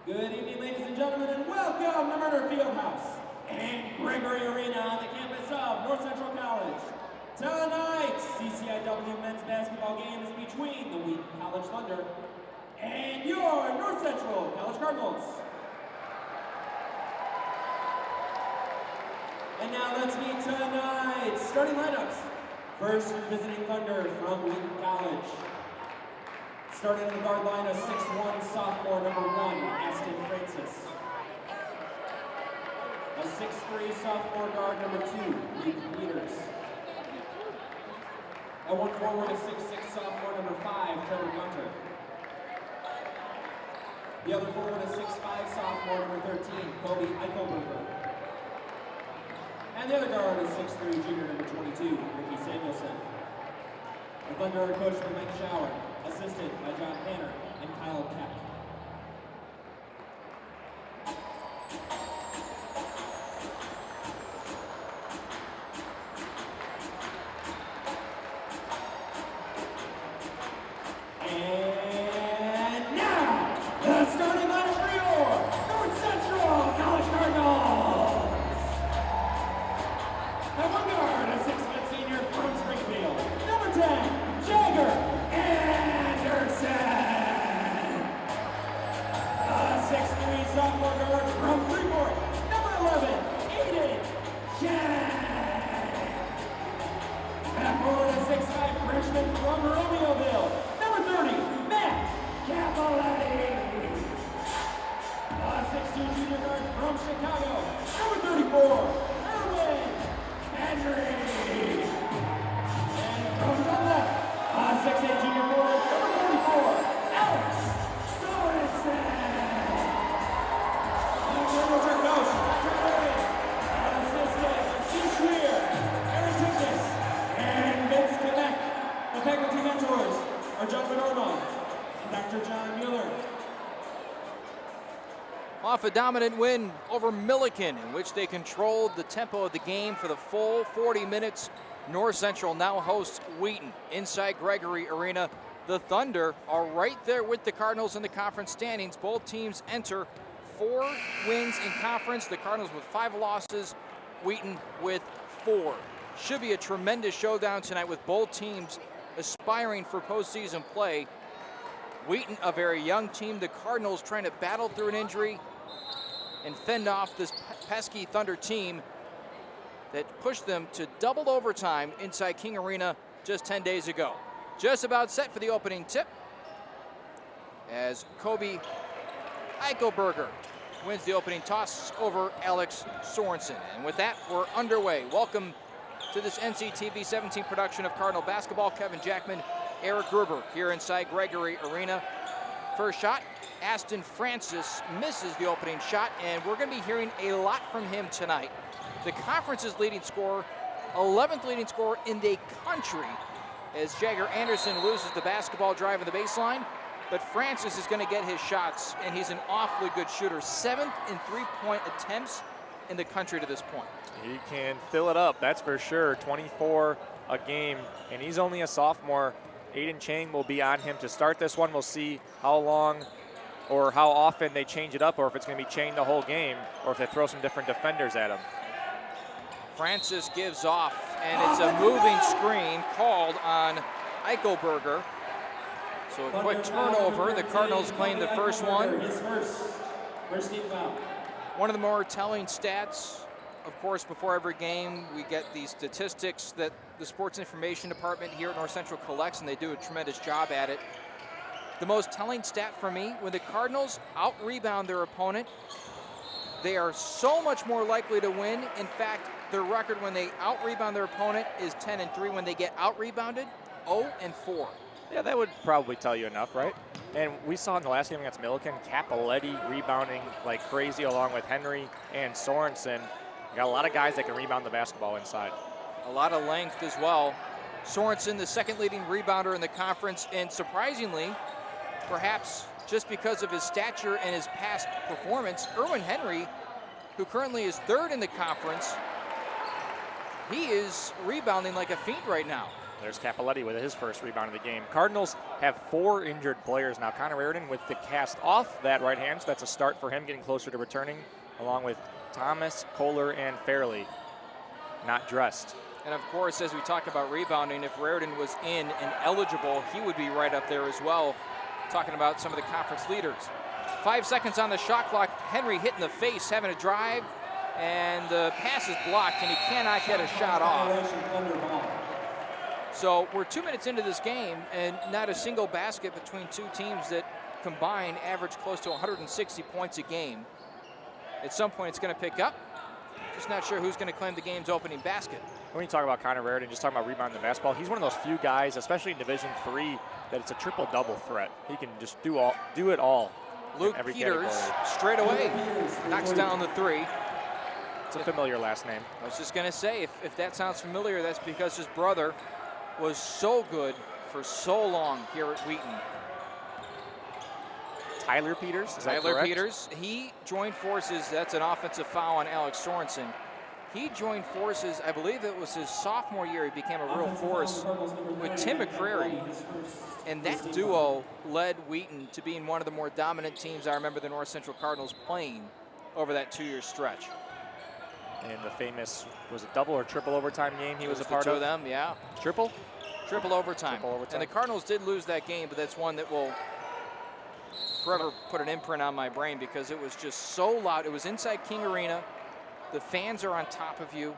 Good evening, ladies and gentlemen, and welcome to Murder Fieldhouse and Gregory Arena on the campus of North Central College. Tonight's CCIW men's basketball game is between the Wheaton College Thunder and your North Central College Cardinals. And now let's meet tonight's starting lineups. First, visiting Thunder from Wheaton College. Starting in the guard line, a 6'1" sophomore, number 1, Aston Francis. A 6'3" sophomore guard, number 2, Luke Peters. A 1 forward, a 6'6" sophomore, number 5, Trevor Gunter. The other forward, a 6'5" sophomore, number 13, Kobe Eichelberger. And the other guard is 6'3", junior, number 22, Ricky Samuelson. The Thunder are coached by Mike Schauer, assisted by John Panner and Kyle Keck. And now, the starting lineup for your North Central College Cardinals. At one guard, a 6' senior from Springfield, number 10, Jagger Anderson. A 6'3" sophomore guard from Freeport, number 11, Aiden Chang. And a forward, a 6'5" freshman from Romeoville, number 30, Matt Capoletti. A 6'2" junior guard from Chicago, number 34, Erwin Henry. And from the left, a 6'8" junior forward, number 44, Alex Sorensen. The Cardinals are coached by Dr. Ray, assistant Steve Schweer, Aaron Tickness, and Vince Quebec. The faculty mentors are John Norma and Dr. John Mueller. Off a dominant win over Milliken, in which they controlled the tempo of the game for the full 40 minutes. North Central now hosts Wheaton inside Gregory Arena. The Thunder are right there with the Cardinals in the conference standings. Both teams enter 4 wins in conference. The Cardinals with 5 losses, Wheaton with 4. Should be a tremendous showdown tonight with both teams aspiring for postseason play. Wheaton, a very young team. The Cardinals trying to battle through an injury and fend off this pesky Thunder team that pushed them to double overtime inside King Arena just 10 days ago. Just about set for the opening tip as Kobe Eichelberger wins the opening toss over Alex Sorensen. And with that, we're underway. Welcome to this NCTV 17 production of Cardinal basketball. Kevin Jackman, Eric Gruber here inside Gregory Arena. First shot, Aston Francis misses the opening shot, and we're going to be hearing a lot from him tonight. The conference's leading scorer, 11th leading scorer in the country, as Jagger Anderson loses the basketball drive in the baseline. But Francis is going to get his shots, and he's an awfully good shooter. 7th in three-point attempts in the country to this point. He can fill it up, that's for sure. 24 a game, and he's only a sophomore. Aiden Chang will be on him to start this one. We'll see how long or how often they change it up, or if it's going to be Chang the whole game, or if they throw some different defenders at him. Francis gives off, and it's a moving screen called on Eichelberger. So a quick turnover. The Cardinals claim the first one. One of the more telling stats, of course, before every game, we get these statistics that the Sports Information Department here at North Central collects, and they do a tremendous job at it. The most telling stat for me, when the Cardinals out-rebound their opponent, they are so much more likely to win. In fact, their record when they out-rebound their opponent is 10-3. When they get out-rebounded, 0-4. Yeah, that would probably tell you enough, right? And we saw in the last game against Milliken, Capoletti rebounding like crazy along with Henry and Sorensen. You got a lot of guys that can rebound the basketball inside. A lot of length as well. Sorensen, the second leading rebounder in the conference, and surprisingly, perhaps just because of his stature and his past performance, Erwin Henry, who currently is 3rd in the conference, he is rebounding like a fiend right now. There's Capoletti with his first rebound of the game. Cardinals have 4 injured players now. Connor Airden with the cast off that right hand, so that's a start for him, getting closer to returning, along with Thomas, Kohler, and Fairley not dressed. And of course, as we talk about rebounding, if Raridan was in and eligible, he would be right up there as well, talking about some of the conference leaders. 5 seconds on the shot clock. Henry hit in the face, having a drive, and the pass is blocked, and he cannot get a shot off. So we're 2 minutes into this game, and not a single basket between two teams that combined average close to 160 points a game. At some point, it's going to pick up. Just not sure who's going to claim the game's opening basket. When you talk about Connor Raridan, just talking about rebounding the basketball, he's one of those few guys, especially in Division III, that it's a triple-double threat. He can just do it all. Luke Peters, straight away, knocks down the three. It's a familiar last name. I was just going to say, if that sounds familiar, that's because his brother was so good for so long here at Wheaton. Tyler Peters, is that Tyler correct? Peters, he joined forces. That's an offensive foul on Alex Sorensen. He joined forces, I believe it was his sophomore year, he became a real force with Tim McCrary. And that duo led Wheaton to being one of the more dominant teams I remember the North Central Cardinals playing over that 2-year stretch. And the famous, was it double or triple overtime game he was a The part two of? of them, yeah. Triple? Triple overtime. Triple overtime. And the Cardinals did lose that game, but that's one that will forever put an imprint on my brain because it was just so loud. It was inside King Arena. The fans are on top of you.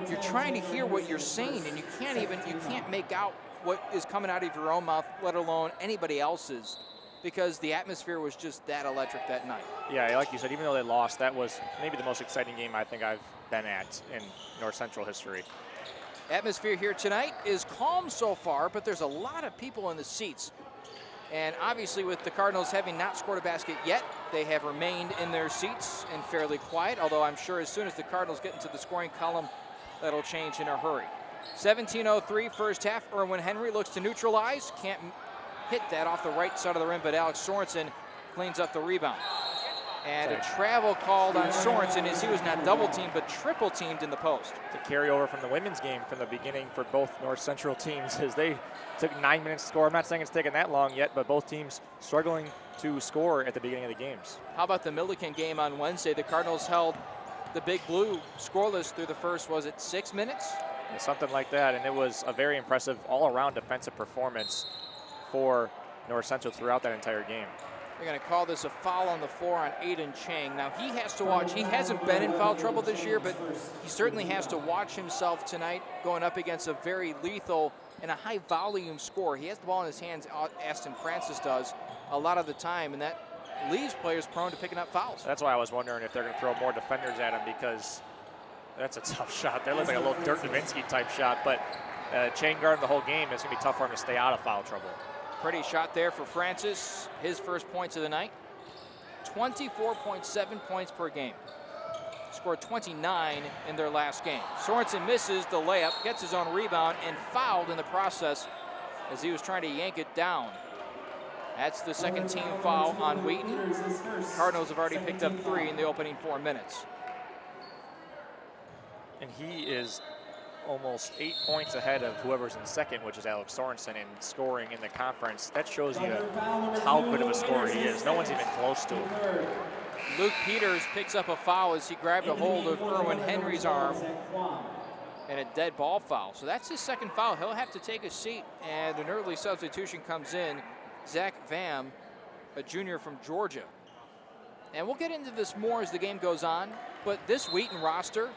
You're trying to hear what you're saying, and you can't make out what is coming out of your own mouth, let alone anybody else's, because the atmosphere was just that electric that night. Yeah, like you said, even though they lost, that was maybe the most exciting game I think I've been at in North Central history. Atmosphere here tonight is calm so far, but there's a lot of people in the seats. And obviously with the Cardinals having not scored a basket yet, they have remained in their seats and fairly quiet, although I'm sure as soon as the Cardinals get into the scoring column, that'll change in a hurry. 17:03 first half. Erwin Henry looks to neutralize. Can't hit that off the right side of the rim, but Alex Sorensen cleans up the rebound. And a travel called on Sorensen as he was not double-teamed, but triple-teamed in the post. To carry over from the women's game from the beginning for both North Central teams as they took 9 minutes to score. I'm not saying it's taken that long yet, but both teams struggling to score at the beginning of the games. How about the Milliken game on Wednesday? The Cardinals held the Big Blue scoreless through the first, was it 6 minutes? Yeah, something like that, and it was a very impressive all-around defensive performance for North Central throughout that entire game. They're going to call this a foul on the floor on Aiden Chang. Now, he has to watch. He hasn't been in foul trouble this year, but he certainly has to watch himself tonight going up against a very lethal and a high-volume scorer. He has the ball in his hands, Aston Francis does, a lot of the time, and that leaves players prone to picking up fouls. That's why I was wondering if they're going to throw more defenders at him, because that's a tough shot. That looks like a little Dirk Nowitzki type shot, but Chang guarding the whole game, it's going to be tough for him to stay out of foul trouble. Pretty shot there for Francis, his first points of the night. 24.7 points per game. Scored 29 in their last game. Sorensen misses the layup, gets his own rebound, and fouled in the process as he was trying to yank it down. That's the second team foul on Wheaton. Cardinals have already picked up 3 in the opening 4 minutes. And he is almost 8 points ahead of whoever's in second, which is Alex Sorensen, in scoring in the conference. That shows you how good of a scorer he is. No one's even close to him. Luke Peters picks up a foul as he grabbed a hold of Erwin Henry's arm, and a dead ball foul. So that's his second foul. He'll have to take a seat, and an early substitution comes in. Zach Vam, a junior from Georgia. And we'll get into this more as the game goes on, but this Wheaton roster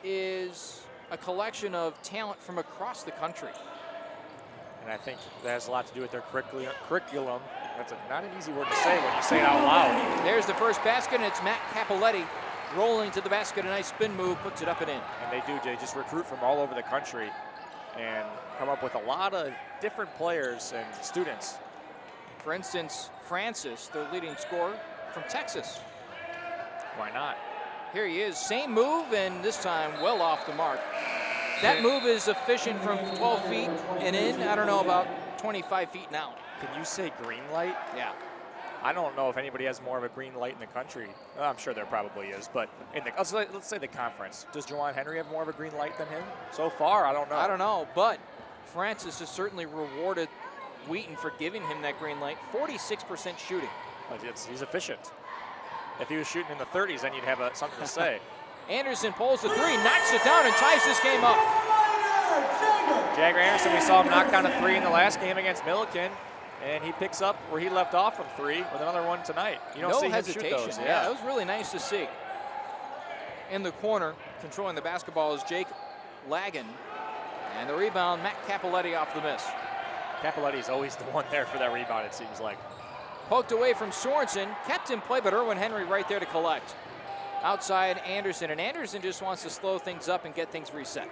is a collection of talent from across the country. And I think that has a lot to do with their curriculum. That's not an easy word to say when you say it out loud. There's the first basket, and it's Matt Capoletti rolling to the basket. A nice spin move, puts it up and in. And they do. They just recruit from all over the country and come up with a lot of different players and students. For instance, Francis, their leading scorer from Texas. Why not? Here he is, same move, and this time well off the mark. That move is efficient from 12 feet and in. I don't know about 25 feet now. Can you say green light? Yeah. I don't know if anybody has more of a green light in the country. Well, I'm sure there probably is, but in the let's say the conference. Does Juwan Henry have more of a green light than him? So far, I don't know. I don't know, but Francis has certainly rewarded Wheaton for giving him that green light. 46% shooting. He's efficient. If he was shooting in the 30s, then you'd have something to say. Anderson pulls the three, knocks it down, and ties this game up. Jagger Anderson, we saw him knock down a three in the last game against Milliken, and he picks up where he left off from three with another one tonight. You don't see him shoot those. Yeah, that was really nice to see. In the corner, controlling the basketball is Jake Lagan. And the rebound, Matt Capoletti off the miss. Capoletti's always the one there for that rebound, it seems like. Poked away from Sorensen, kept in play, but Erwin Henry right there to collect. Outside Anderson, and Anderson just wants to slow things up and get things reset.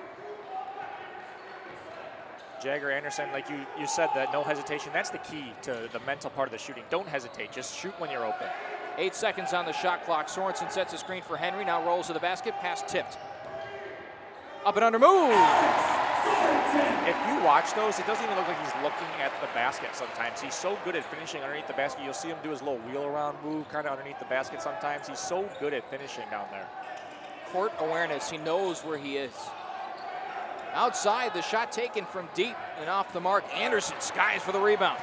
Jagger Anderson, like you said, that no hesitation, that's the key to the mental part of the shooting. Don't hesitate, just shoot when you're open. 8 seconds on the shot clock. Sorensen sets a screen for Henry, now rolls to the basket, pass tipped. Up and under move! If you watch those, it doesn't even look like he's looking at the basket sometimes. He's so good at finishing underneath the basket. You'll see him do his little wheel around move kind of underneath the basket sometimes. He's so good at finishing down there. Court awareness, he knows where he is. Outside, the shot taken from deep and off the mark. Anderson skies for the rebound.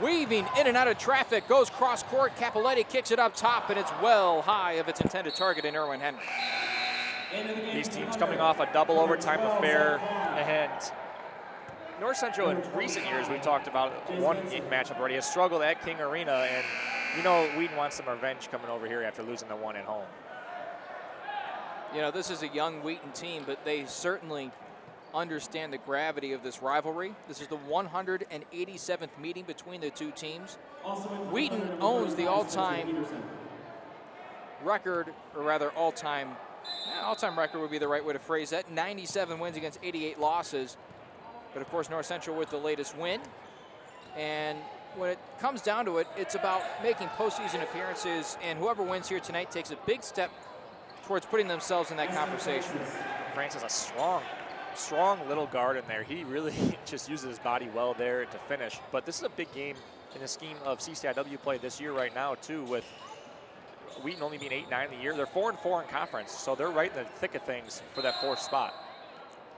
Weaving in and out of traffic, goes cross court. Capoletti kicks it up top, and it's well high of its intended target in Erwin Henry. These teams coming off a double overtime affair, and North Central in recent years, we talked about one matchup already, has struggled at King Arena, and you know Wheaton wants some revenge coming over here after losing the one at home. You know, this is a young Wheaton team, but they certainly understand the gravity of this rivalry. This is the 187th meeting between the two teams. Wheaton owns the all-time record, or rather all-time record would be the right way to phrase that. 97 wins against 88 losses. But of course, North Central with the latest win. And when it comes down to it, it's about making postseason appearances, and whoever wins here tonight takes a big step towards putting themselves in that conversation. France is a strong little guard in there. He really just uses his body well there to finish. But this is a big game in the scheme of CCIW play this year right now, too, with Wheaton only being 8-9 in the year. They're 4-4 in conference, so they're right in the thick of things for that fourth spot.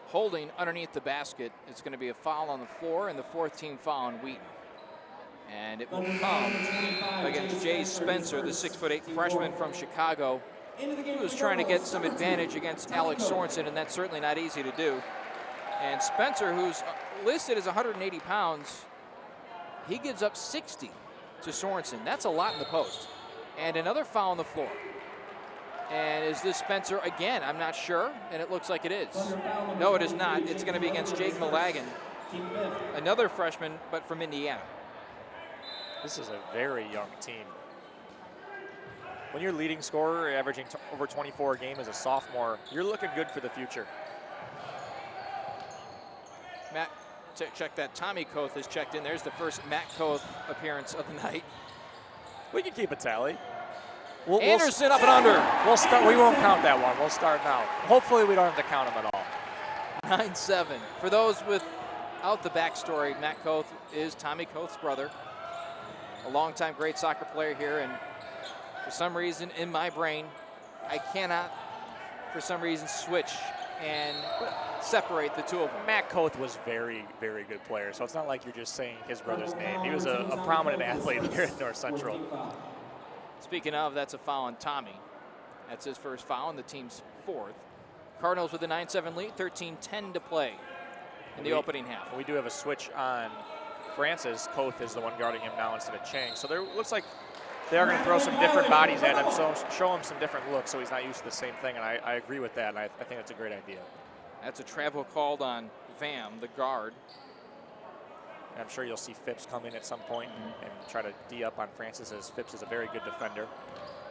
Holding underneath the basket. It's going to be a foul on the floor, and the fourth team foul on Wheaton. And it will come against Jay Spencer, the 6'8" freshman from Chicago, who was trying to get some advantage against Alex Sorensen, and that's certainly not easy to do. And Spencer, who's listed as 180 pounds, he gives up 60 to Sorensen. That's a lot in the post. And another foul on the floor. And is this Spencer again? I'm not sure, and it looks like it is. No, it is not. It's going to be against Jake Malagan, another freshman, but from Indiana. This is a very young team. When you're leading scorer, averaging over 24 a game as a sophomore, you're looking good for the future. Matt, check that. Tommy Koth has checked in. There's the first Matt Koth appearance of the night. We can keep a tally. Anderson up and under. We'll start. We won't count that one. We'll start now. Hopefully we don't have to count them at all. 9-7. For those without the backstory, Matt Koth is Tommy Koth's brother. A longtime great soccer player here, and for some reason in my brain, I cannot, for some reason, switch and separate the two of them. Matt Koth was very, very good player, so it's not like you're just saying his brother's name. He was a prominent athlete here at North Central. Speaking of, that's a foul on Tommy. That's his first foul, and the team's fourth. Cardinals with a 9-7 lead, 13-10 to play in the opening half. We do have a switch on Francis. Koth is the one guarding him now instead of Chang. So there looks like they are going to throw some different bodies at him, so show him some different looks so he's not used to the same thing, and I agree with that, and I think that's a great idea. That's a travel called on Vam, the guard. And I'm sure you'll see Phipps come in at some point and try to D-up on Francis, as Phipps is a very good defender.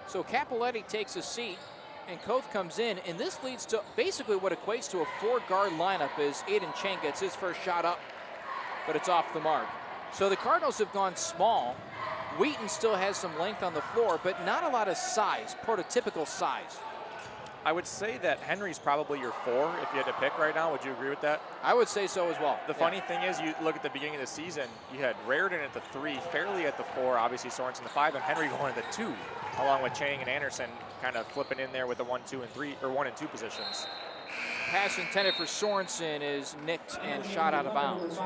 So Capoletti takes a seat, and Koth comes in, and this leads to basically what equates to a four-guard lineup as Aiden Chang gets his first shot up, but it's off the mark. So the Cardinals have gone small. Wheaton still has some length on the floor, but not a lot of size, prototypical size. I would say that Henry's probably your 4 if you had to pick right now. Would you agree with that? I would say so as well. The funny thing is, you look at the beginning of the season, you had Raritan at the 3, Fairley at the 4, obviously Sorensen the 5, and Henry going to the 2, along with Chang and Anderson kind of flipping in there with the 1, 2, and 3, or 1 and 2 positions. pass intended for Sorensen is nicked and shot out of bounds.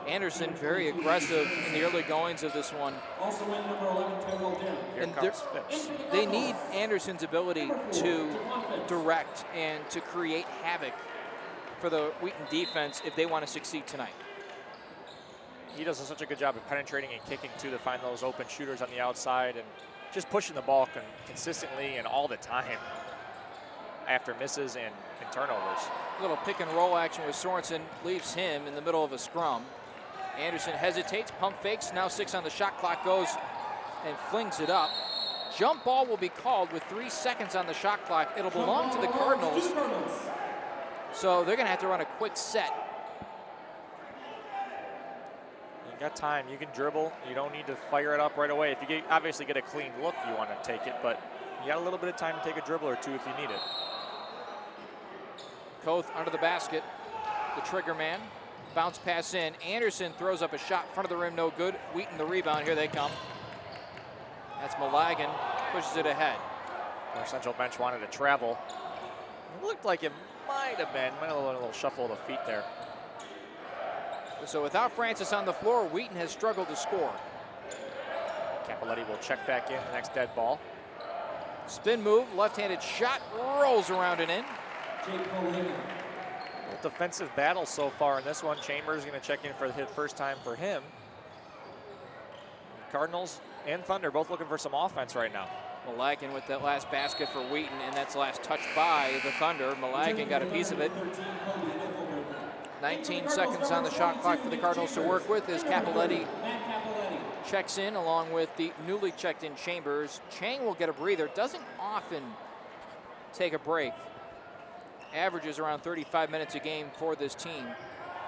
Anderson very aggressive in the early goings of this one. Also in number 11, Tyrell Derrick. And they need Anderson's ability to direct and to create havoc for the Wheaton defense if they want to succeed tonight. He does such a good job of penetrating and kicking to find those open shooters on the outside and just pushing the ball consistently and all the time after misses and turnovers. A little pick and roll action with Sorensen leaves him in the middle of a scrum. Anderson hesitates, pump fakes, now 6 on the shot clock, goes and flings it up. Jump ball will be called with 3 seconds on the shot clock. It'll belong to the Cardinals, so they're gonna have to run a quick set. You got time, you can dribble, you don't need to fire it up right away. If you obviously get a clean look, you want to take it, but you got a little bit of time to take a dribble or two if you need it. Koth under the basket, the trigger man. Bounce pass in. Anderson throws up a shot in front of the rim, no good. Wheaton the rebound, here they come. That's Malagan, pushes it ahead. Our central bench wanted to travel. It looked like it might have been a little shuffle of the feet there. So without Francis on the floor, Wheaton has struggled to score. Capoletti will check back in the next dead ball. Spin move, left-handed shot, rolls around and in. Defensive battle so far in this one. Chambers going to check in for the first time for him. Cardinals and Thunder both looking for some offense right now. Malagan with that last basket for Wheaton, and that's the last touch by the Thunder. Malagan got a piece of it. 19 seconds on the shot clock for the Cardinals to work with as Capoletti checks in along with the newly checked in Chambers. Chang will get a breather, doesn't often take a break. Averages around 35 minutes a game for this team.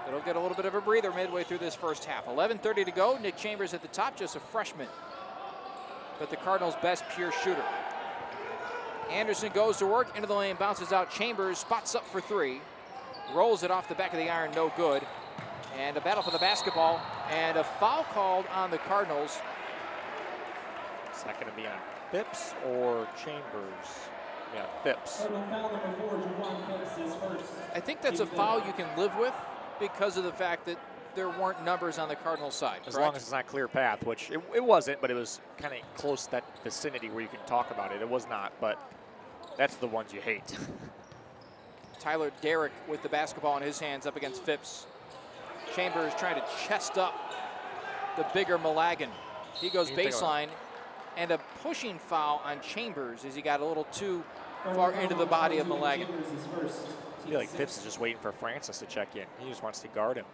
But he'll get a little bit of a breather midway through this first half. 11:30 to go. Nick Chambers at the top, just a freshman, but the Cardinals' best pure shooter. Anderson goes to work, into the lane, bounces out. Chambers spots up for 3. Rolls it off the back of the iron, no good. And a battle for the basketball, and a foul called on the Cardinals. Is that going to be on Phipps or Chambers? Yeah, Phipps. I think that's a foul you can live with because of the fact that there weren't numbers on the Cardinals side. As long as it's not clear path, which it wasn't, but it was kind of close to that vicinity where you can talk about it. It was not, but that's the ones you hate. Tyler Derrick with the basketball in his hands up against Phipps. Chambers trying to chest up the bigger Malagan. He goes baseline, and a pushing foul on Chambers as he got a little too far into the body of Malagan. I feel like Phipps is just waiting for Francis to check in. He just wants to guard him.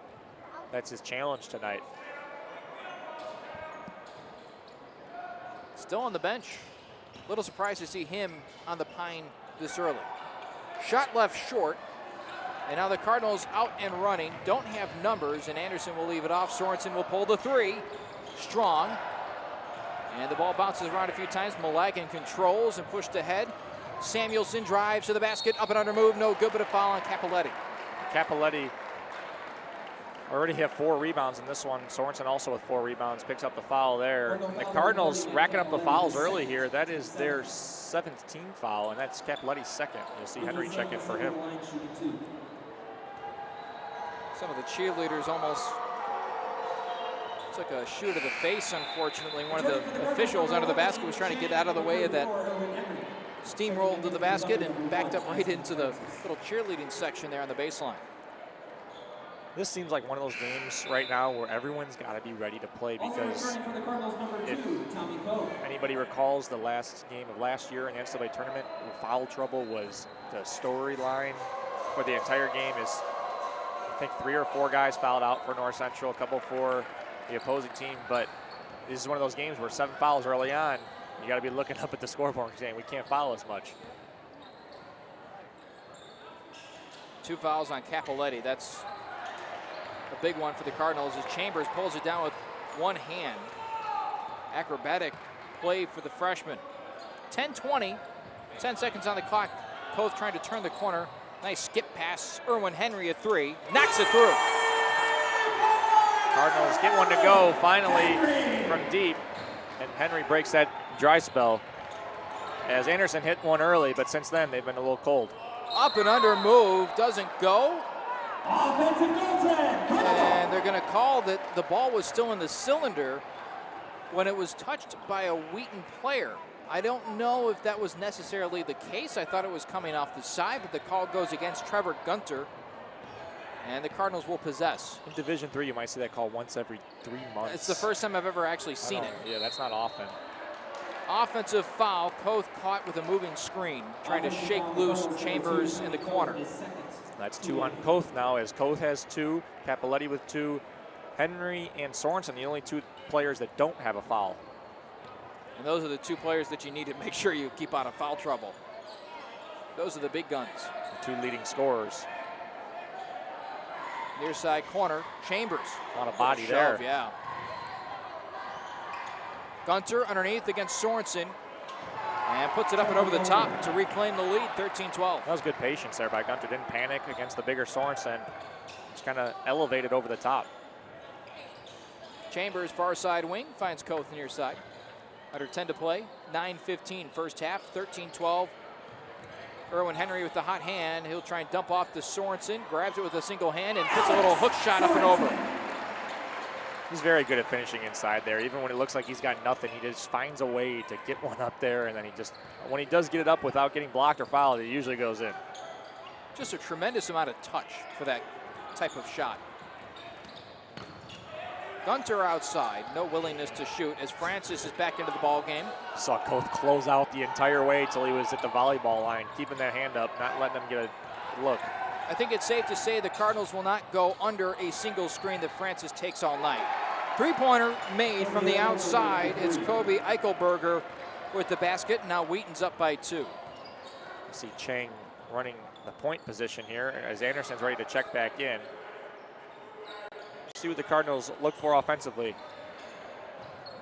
That's his challenge tonight. Still on the bench. A little surprised to see him on the pine this early. Shot left short. And now the Cardinals out and running. Don't have numbers, and Anderson will leave it off. Sorensen will pull the 3. Strong. And the ball bounces around a few times. Malagan controls and pushed ahead. Samuelson drives to the basket. Up and under move. No good, but a foul on Capoletti. Capoletti already have 4 rebounds in this one. Sorensen also with 4 rebounds. Picks up the foul there. The Cardinals racking up the fouls early here. That is their 17th foul, and that's Capoletti's 2nd. You'll see Henry check in for him. Some of the cheerleaders almost took a shoe to the face, unfortunately. One of the officials under the basket was trying to get out of the way of that steamroll to the basket and backed up right into the little cheerleading section there on the baseline. This seems like one of those games right now where everyone's got to be ready to play, because if anybody recalls the last game of last year in the NCAA tournament, foul trouble was the storyline for the entire game. Is I think 3 or 4 guys fouled out for North Central, a couple for the opposing team, but this is one of those games where 7 fouls early on. You got to be looking up at the scoreboard and saying we can't foul as much. 2 fouls on Capoletti. That's a big one for the Cardinals as Chambers pulls it down with one hand. Acrobatic play for the freshman. 10-20, 10 seconds on the clock. Koth trying to turn the corner. Nice skip pass. Erwin Henry a 3. Knocks it through. Cardinals get one to go finally from deep, and Henry breaks that dry spell as Anderson hit one early, but since then they've been a little cold. Up and under move, doesn't go. Offensive goaltend. And they're going to call that the ball was still in the cylinder when it was touched by a Wheaton player. I don't know if that was necessarily the case. I thought it was coming off the side, but the call goes against Trevor Gunter, and the Cardinals will possess. In Division III, you might see that call once every 3 months. It's the first time I've ever actually seen it. Yeah, that's not often. Offensive foul. Koth caught with a moving screen, trying to shake loose Chambers in the corner. That's 2 on Koth now, as Koth has 2, Capoletti with 2, Henry and Sorensen, the only 2 players that don't have a foul. And those are the 2 players that you need to make sure you keep out of foul trouble. Those are the big guns. The 2 leading scorers. Near side corner, Chambers. A lot of body Shove, there. Yeah. Gunter underneath against Sorensen. And puts it up and over the top to reclaim the lead, 13-12. That was good patience there by Gunter. Didn't panic against the bigger Sorensen. Just kind of elevated over the top. Chambers, far side wing, finds Koth near side. Under 10 to play, 9:15 first half, 13-12. Erwin Henry with the hot hand. He'll try and dump off to Sorensen, grabs it with a single hand and puts a little hook shot up and over. He's very good at finishing inside there. Even when it looks like he's got nothing, he just finds a way to get one up there, and then when he does get it up without getting blocked or fouled, it usually goes in. Just a tremendous amount of touch for that type of shot. Gunter outside, no willingness to shoot as Francis is back into the ball game. Saw Koth close out the entire way till he was at the volleyball line, keeping that hand up, not letting him get a look. I think it's safe to say the Cardinals will not go under a single screen that Francis takes all night. 3-pointer made from the outside. It's Kobe Eichelberger with the basket. Now Wheaton's up by 2. See Chang running the point position here as Anderson's ready to check back in. See what the Cardinals look for offensively.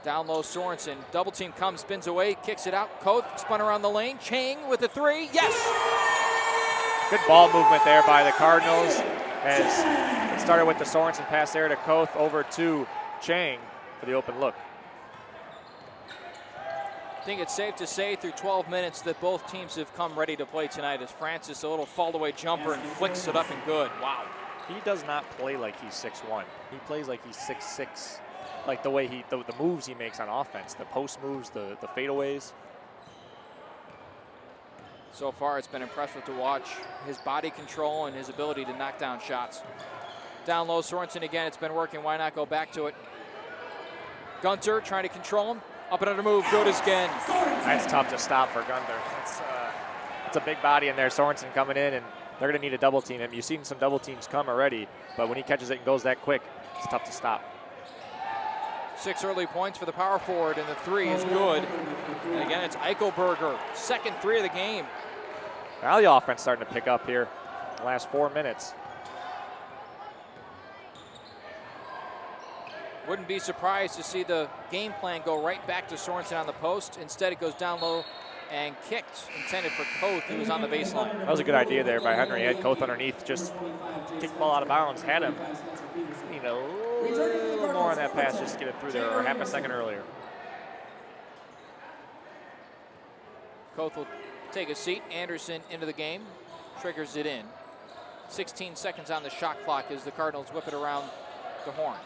Down low, Sorensen. Double team comes, spins away, kicks it out. Koth spun around the lane. Chang with the 3. Yes! Good ball movement there by the Cardinals as it started with the Sorensen pass there to Koth over to Chang for the open look. I think it's safe to say through 12 minutes that both teams have come ready to play tonight as Francis a little fall-away jumper and flicks it up and good. Wow. He does not play like he's 6'1". He plays like he's 6'6". Like the way the moves he makes on offense, the post moves, the fadeaways. So far, it's been impressive to watch his body control and his ability to knock down shots. Down low, Sorensen again. It's been working. Why not go back to it? Gunter trying to control him. Up and under move. Good again. That's tough to stop for Gunter. It's a big body in there. Sorensen coming in, and they're going to need a double team him. You've seen some double teams come already, but when he catches it and goes that quick, it's tough to stop. 6 early points for the power forward, and the 3 is good. And again, it's Eichelberger. Second 3 of the game. Now the offense starting to pick up here the last 4 minutes. Wouldn't be surprised to see the game plan go right back to Sorensen on the post. Instead, it goes down low and kicked, intended for Koth, who was on the baseline. That was a good idea there by Henry. He had Koth underneath, just kicked the ball out of bounds, had him. You know, a little more on that pass just to get it through there, or half a second earlier. Koth will take a seat. Anderson into the game, triggers it in. 16 seconds on the shot clock as the Cardinals whip it around the horn.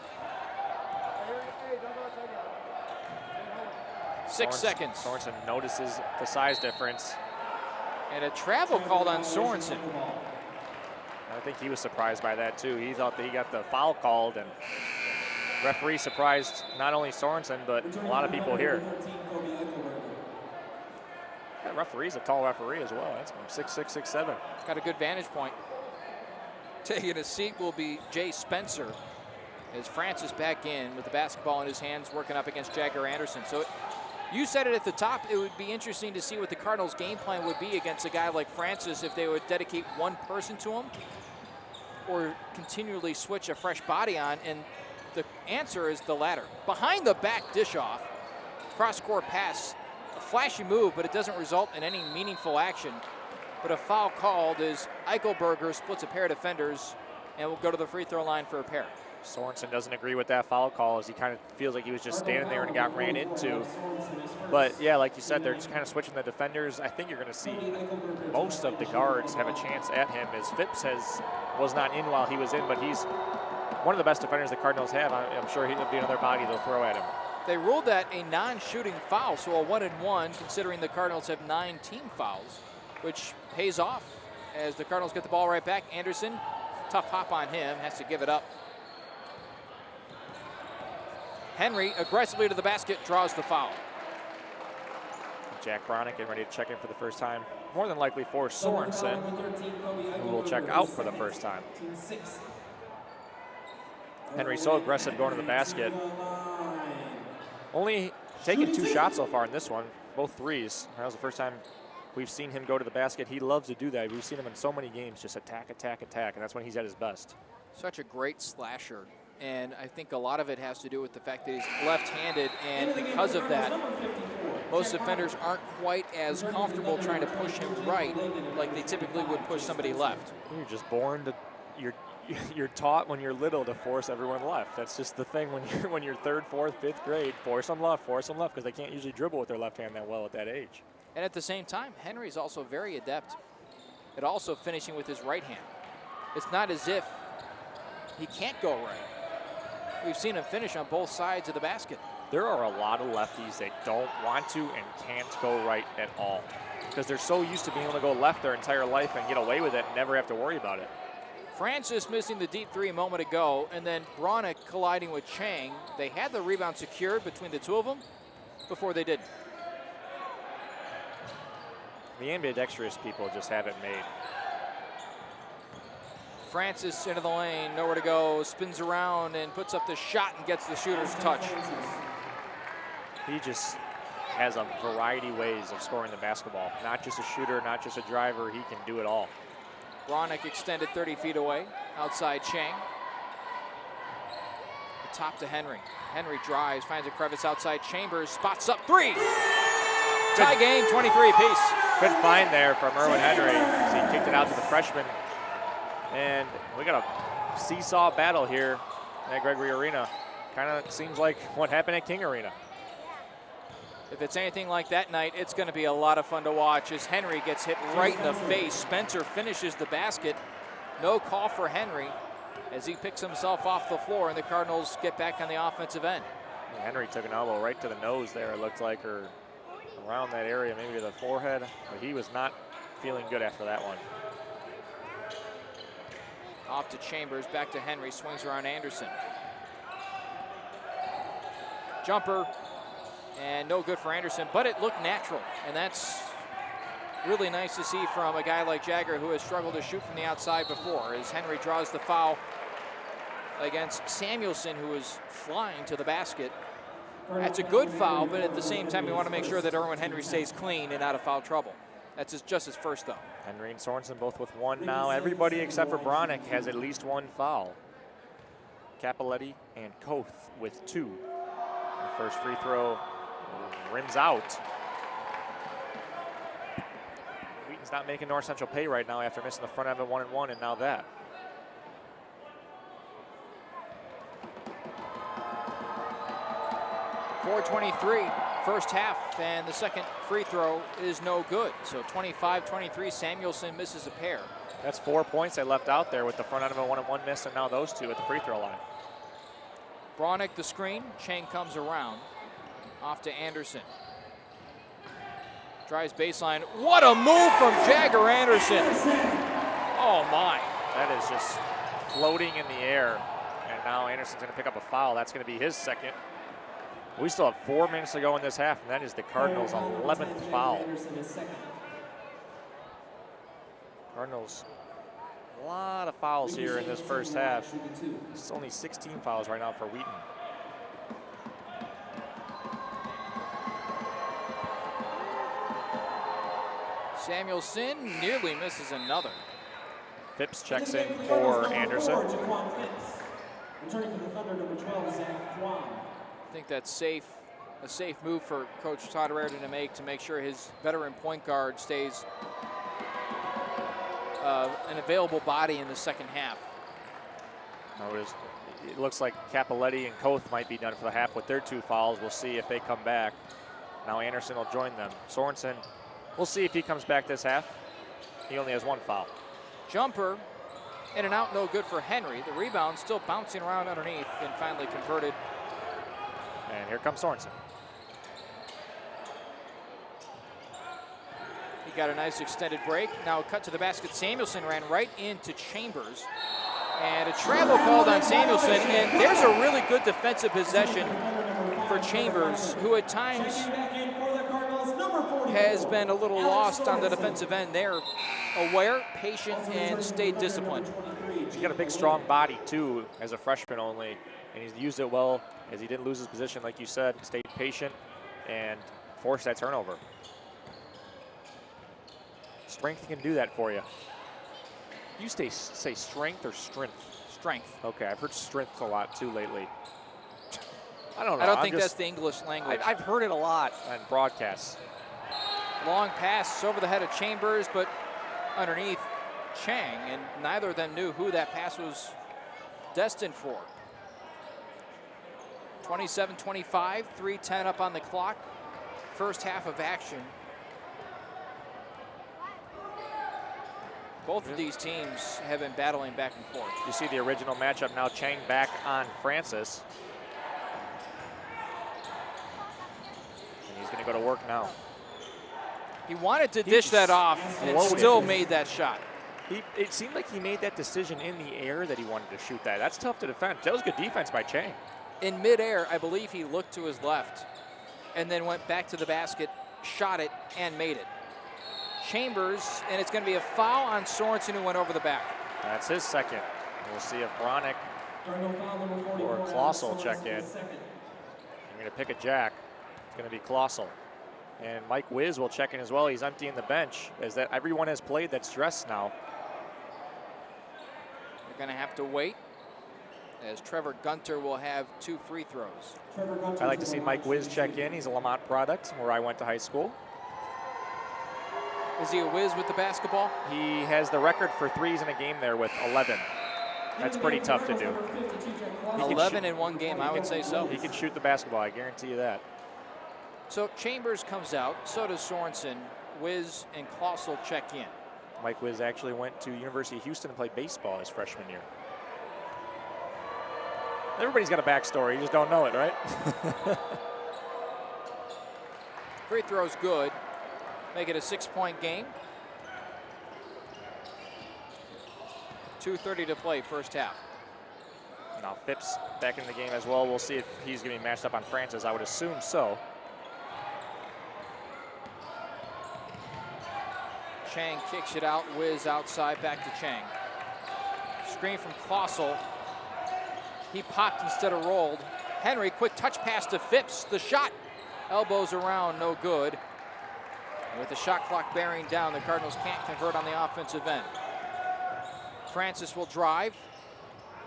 6 seconds. Sorensen notices the size difference. And a travel called on Sorensen. I think he was surprised by that too. He thought that he got the foul called, and referee surprised not only Sorensen, but a lot of people here. That referee's a tall referee as well. That's 6'6", 6'7". Got a good vantage point. Taking a seat will be Jay Spencer as Francis back in with the basketball in his hands, working up against Jagger Anderson. So you said it at the top, it would be interesting to see what the Cardinals' game plan would be against a guy like Francis, if they would dedicate one person to him or continually switch a fresh body on, and the answer is the latter. Behind the back dish off, cross-court pass, a flashy move, but it doesn't result in any meaningful action. But a foul called as Eichelberger splits a pair of defenders and will go to the free throw line for a pair. Sorensen doesn't agree with that foul call, as he kind of feels like he was just standing there and got ran into. But yeah, like you said, they're just kind of switching the defenders. I think you're going to see most of the guards have a chance at him, as Phipps was not in while he was in, but he's one of the best defenders the Cardinals have. I'm sure he'll be another body they'll throw at him. They ruled that a non-shooting foul, so a 1-and-1, considering the Cardinals have 9 team fouls, which pays off as the Cardinals get the ball right back. Anderson, tough hop on him, has to give it up. Henry aggressively to the basket, draws the foul. Jack Bronick getting ready to check in for the first time, more than likely for Sorensen, who will check out for the first time. Henry so aggressive going to the basket. Only taken 2 shots so far in this one, both threes. That was the first time we've seen him go to the basket. He loves to do that. We've seen him in so many games, just attack, attack, attack, and that's when he's at his best. Such a great slasher, and I think a lot of it has to do with the fact that he's left-handed, and because of that, most defenders aren't quite as comfortable trying to push him right like they typically would push somebody left. You're just born to, you're taught when you're little to force everyone left. That's just the thing when you're 3rd, 4th, 5th grade, force them left, because they can't usually dribble with their left hand that well at that age. And at the same time, Henry's also very adept at also finishing with his right hand. It's not as if he can't go right. We've seen him finish on both sides of the basket. There are a lot of lefties that don't want to and can't go right at all, because they're so used to being able to go left their entire life and get away with it and never have to worry about it. Francis missing the deep 3 a moment ago, and then Bronick colliding with Chang. They had the rebound secured between the two of them before they didn't. The ambidextrous people just have it made. Francis into the lane, nowhere to go, spins around and puts up the shot and gets the shooter's touch. He just has a variety of ways of scoring the basketball. Not just a shooter, not just a driver, he can do it all. Bronick extended 30 feet away, outside Chang. The top to Henry. Henry drives, finds a crevice outside Chambers, spots up 3. Tie game, 23 apiece. Good find there from Erwin Henry as he kicked it out to the freshman. And we got a seesaw battle here at Gregory Arena. Kind of seems like what happened at King Arena. If it's anything like that night, it's going to be a lot of fun to watch as Henry gets hit right in the face. Spencer finishes the basket. No call for Henry as he picks himself off the floor, and the Cardinals get back on the offensive end. Henry took an elbow right to the nose there, it looked like, or around that area, maybe to the forehead. But he was not feeling good after that one. Off to Chambers, back to Henry, swings around Anderson. Jumper, and no good for Anderson, but it looked natural, and that's really nice to see from a guy like Jagger, who has struggled to shoot from the outside before, as Henry draws the foul against Samuelson, who is flying to the basket. That's a good foul, but at the same time, we want to make sure that Erwin Henry stays clean and out of foul trouble. That's just his first, though. Henry and Sorensen both with 1 now. Everybody except for Bronick has at least 1 foul. Capoletti and Koth with 2. The first free throw rims out. Wheaton's not making North Central pay right now after missing the front end of 1-and-1, and now that. .423 first half, and the second free throw is no good. So 25-23, Samuelson misses a pair. That's 4 points they left out there with the front end of a 1-and-1 miss, and now those 2 at the free throw line. Bronick the screen, Chang comes around. Off to Anderson. Drives baseline. What a move from Jagger Anderson. Oh my. That is just floating in the air. And now Anderson's gonna pick up a foul. That's gonna be his second. We still have 4 minutes to go in this half, and that is the Cardinals' 11th foul. Cardinals, a lot of fouls here in this first half. It's only 16 fouls right now for Wheaton. Samuelson nearly misses another. Phipps checks in for Anderson. I think that's a safe move for Coach Todd Raritan to make sure his veteran point guard stays an available body in the second half. it looks like Capoletti and Koth might be done for the half with their 2 fouls. We'll see if they come back. Now Anderson will join them. Sorensen, we'll see if he comes back this half. He only has 1 foul. Jumper, in and out, no good for Henry. The rebound still bouncing around underneath and finally converted. And here comes Sorensen. He got a nice extended break. Now cut to the basket. Samuelson ran right into Chambers. And a travel called on Samuelson. And there's a really good defensive possession for Chambers, who at times has been a little lost on the defensive end there. Aware, patient, and stayed disciplined. He's got a big, strong body, too, as a freshman only. And he's used it well, as he didn't lose his position, like you said. Stayed patient and forced that turnover. Strength can do that for you. You say strength or strength? Strength. Okay, I've heard strength a lot too lately. I don't know. I don't think that's the English language. I've heard it a lot on broadcasts. Long pass over the head of Chambers, but underneath Chang, and neither of them knew who that pass was destined for. 27-25, 3:10 up on the clock. First half of action. Both of these teams have been battling back and forth. You see the original matchup now, Chang back on Francis. And he's going to go to work now. He wanted to dish that off and still made that shot. It seemed like he made that decision in the air that he wanted to shoot that. That's tough to defend. That was good defense by Chang. In midair, I believe he looked to his left and then went back to the basket, shot it, and made it. Chambers, and it's going to be a foul on Sorensen, who went over the back. That's his second. We'll see if Bronick or Klossel check in. I'm going to pick a jack. It's going to be Klossel. And Mike Wiz will check in as well. He's emptying the bench, as that everyone has played that's dressed now. They're going to have to wait, as Trevor Gunter will have 2 free throws. I like to see Mike Wiz check in. He's a Lamont product, where I went to high school. Is he a whiz with the basketball? He has the record for threes in a game there with 11. That's pretty tough to do. 11 in one game, I would say so. He can shoot the basketball, I guarantee you that. So Chambers comes out, so does Sorensen. Wiz and Klossel check in. Mike Wiz actually went to University of Houston and played baseball his freshman year. Everybody's got a backstory, you just don't know it, right? Free throw's good. Make it a 6-point game. 2:30 to play, first half. Now Phipps back in the game as well. We'll see if he's going to be matched up on Francis. I would assume so. Chang kicks it out. Wiz outside, back to Chang. Screen from Klossel. He popped instead of rolled. Henry, quick touch pass to Phipps. The shot, elbows around, no good. With the shot clock bearing down, the Cardinals can't convert on the offensive end. Francis will drive.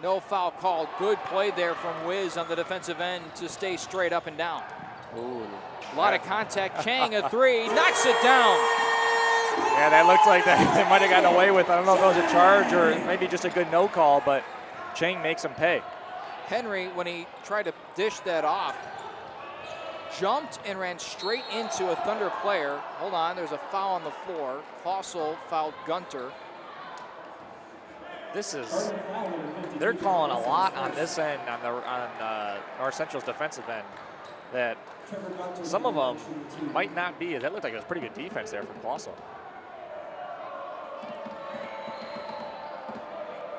No foul called. Good play there from Wiz on the defensive end to stay straight up and down. Ooh. A lot of contact. Chang, a 3, knocks it down. Yeah, that looked like that they might have gotten away with. I don't know if it was a charge or maybe just a good no call, but Chang makes him pay. Henry, when he tried to dish that off, jumped and ran straight into a Thunder player. Hold on, there's a foul on the floor. Klossel fouled Gunter. They're calling a lot on this end, on North Central's defensive end, that some of them might not be. That looked like it was pretty good defense there from Klossel.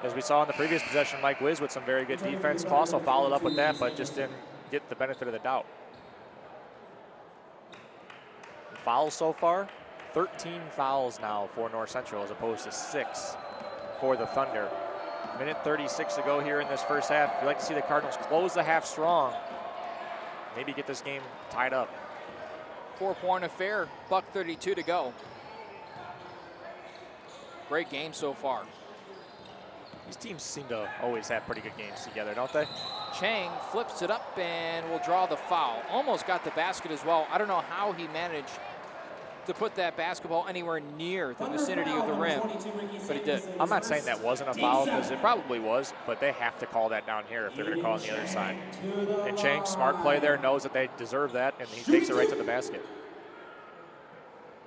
As we saw in the previous possession, Mike Wiz with some very good defense. Klossel followed up with that, but just didn't get the benefit of the doubt. Fouls so far, 13 fouls now for North Central as opposed to 6 for the Thunder. Minute 36 to go here in this first half. You'd like to see the Cardinals close the half strong. Maybe get this game tied up. 4-point affair, $1:32 to go. Great game so far. These teams seem to always have pretty good games together, don't they? Chang flips it up and will draw the foul. Almost got the basket as well. I don't know how he managed to put that basketball anywhere near the vicinity of the rim, but he did. I'm not saying that wasn't a foul, because it probably was, but they have to call that down here if they're going to call on the other side. And Chang, smart play there, knows that they deserve that, and he takes it right to the basket.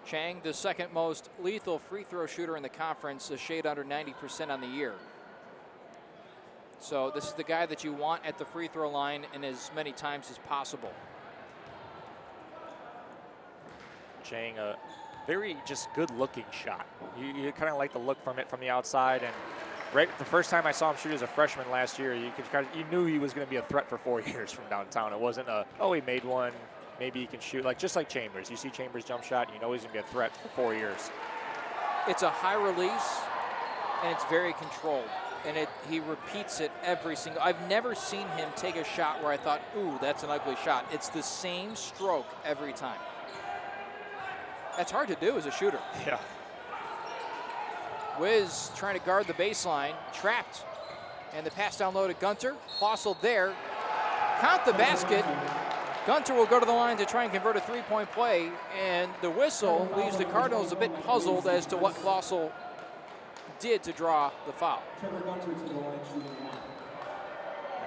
Chang, the second most lethal free throw shooter in the conference, a shade under 90% on the year. So this is the guy that you want at the free throw line and as many times as possible. Chang, a very just good-looking shot. You kind of like the look from it from the outside, and right the first time I saw him shoot as a freshman last year, you knew he was going to be a threat for 4 years from downtown. It wasn't he made one, maybe he can shoot, just like Chambers. You see Chambers' jump shot, and you know he's going to be a threat for 4 years. It's a high release, and it's very controlled, and he repeats it every single. I've never seen him take a shot where I thought, ooh, that's an ugly shot. It's the same stroke every time. That's hard to do as a shooter. Yeah. Wiz trying to guard the baseline, trapped. And the pass down low to Gunter. Klossel there. Count the basket. Gunter will go to the line to try and convert a three-point play. And the whistle leaves the Cardinals a bit puzzled as to what Klossel did to draw the foul. And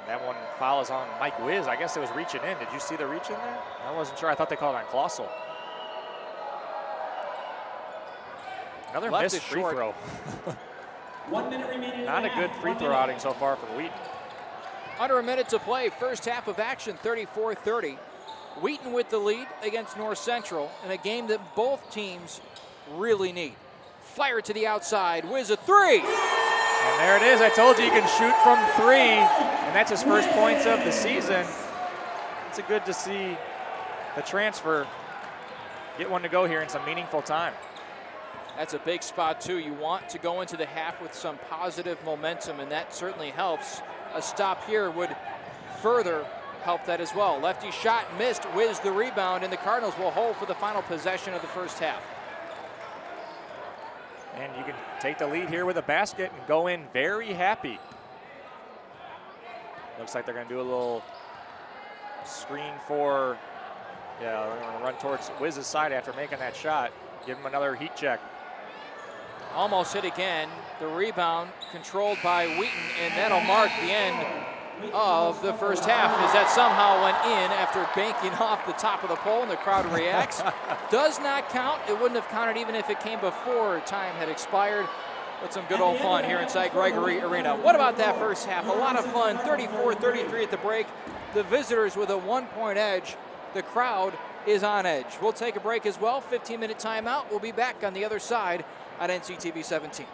that one foul is on Mike Wiz. I guess it was reaching in. Did you see the reach in there? I wasn't sure. I thought they called it on Klossel. Another missed free throw. 1 minute remaining. Not a good free throw outing so far for Wheaton. Under a minute to play, first half of action, 34-30. Wheaton with the lead against North Central in a game that both teams really need. Fire to the outside, Wiz a three. And there it is. I told you can shoot from 3, and that's his first points of the season. It's good to see the transfer get one to go here in some meaningful time. That's a big spot, too. You want to go into the half with some positive momentum, and that certainly helps. A stop here would further help that as well. Lefty shot missed, Wiz the rebound, and the Cardinals will hold for the final possession of the first half. And you can take the lead here with a basket and go in very happy. Looks like they're going to do a little screen for, they're going to run towards Wiz's side after making that shot. Give him another heat check. Almost hit again. The rebound controlled by Wheaton, and that'll mark the end of the first half, as that somehow went in after banking off the top of the pole, and the crowd reacts. Does not count. It wouldn't have counted even if it came before time had expired. But some good old fun here inside Gregory Arena. What about that first half? A lot of fun. 34-33 at the break. The visitors with a 1-point edge. The crowd is on edge. We'll take a break as well. 15-minute timeout. We'll be back on the other side on NCTV 17.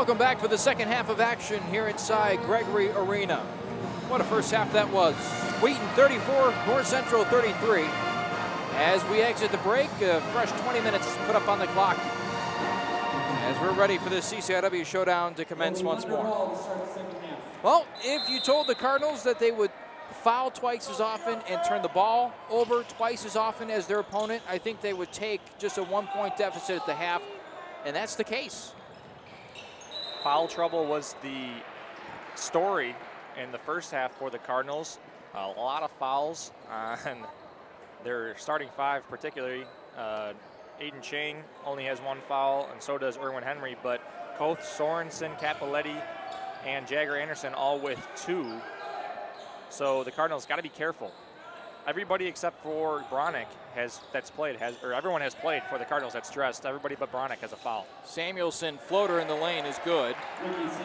Welcome back for the second half of action here inside Gregory Arena. What a first half that was. Wheaton 34, North Central 33. As we exit the break, a fresh 20 minutes put up on the clock as we're ready for this CCIW showdown to commence once more. Well, if you told the Cardinals that they would foul twice as often and turn the ball over twice as often as their opponent, I think they would take just a 1-point deficit at the half, and that's the case. Foul trouble was the story in the first half for the Cardinals. A lot of fouls on their starting five, particularly. Aiden Chang only has 1 foul, and so does Erwin Henry, but Koth, Sorensen, Capoletti, and Jagger Anderson all with 2. So the Cardinals got to be careful. Everybody except for Bronick everyone has played for the Cardinals that's dressed. Everybody but Bronick has a foul. Samuelson, floater in the lane is good.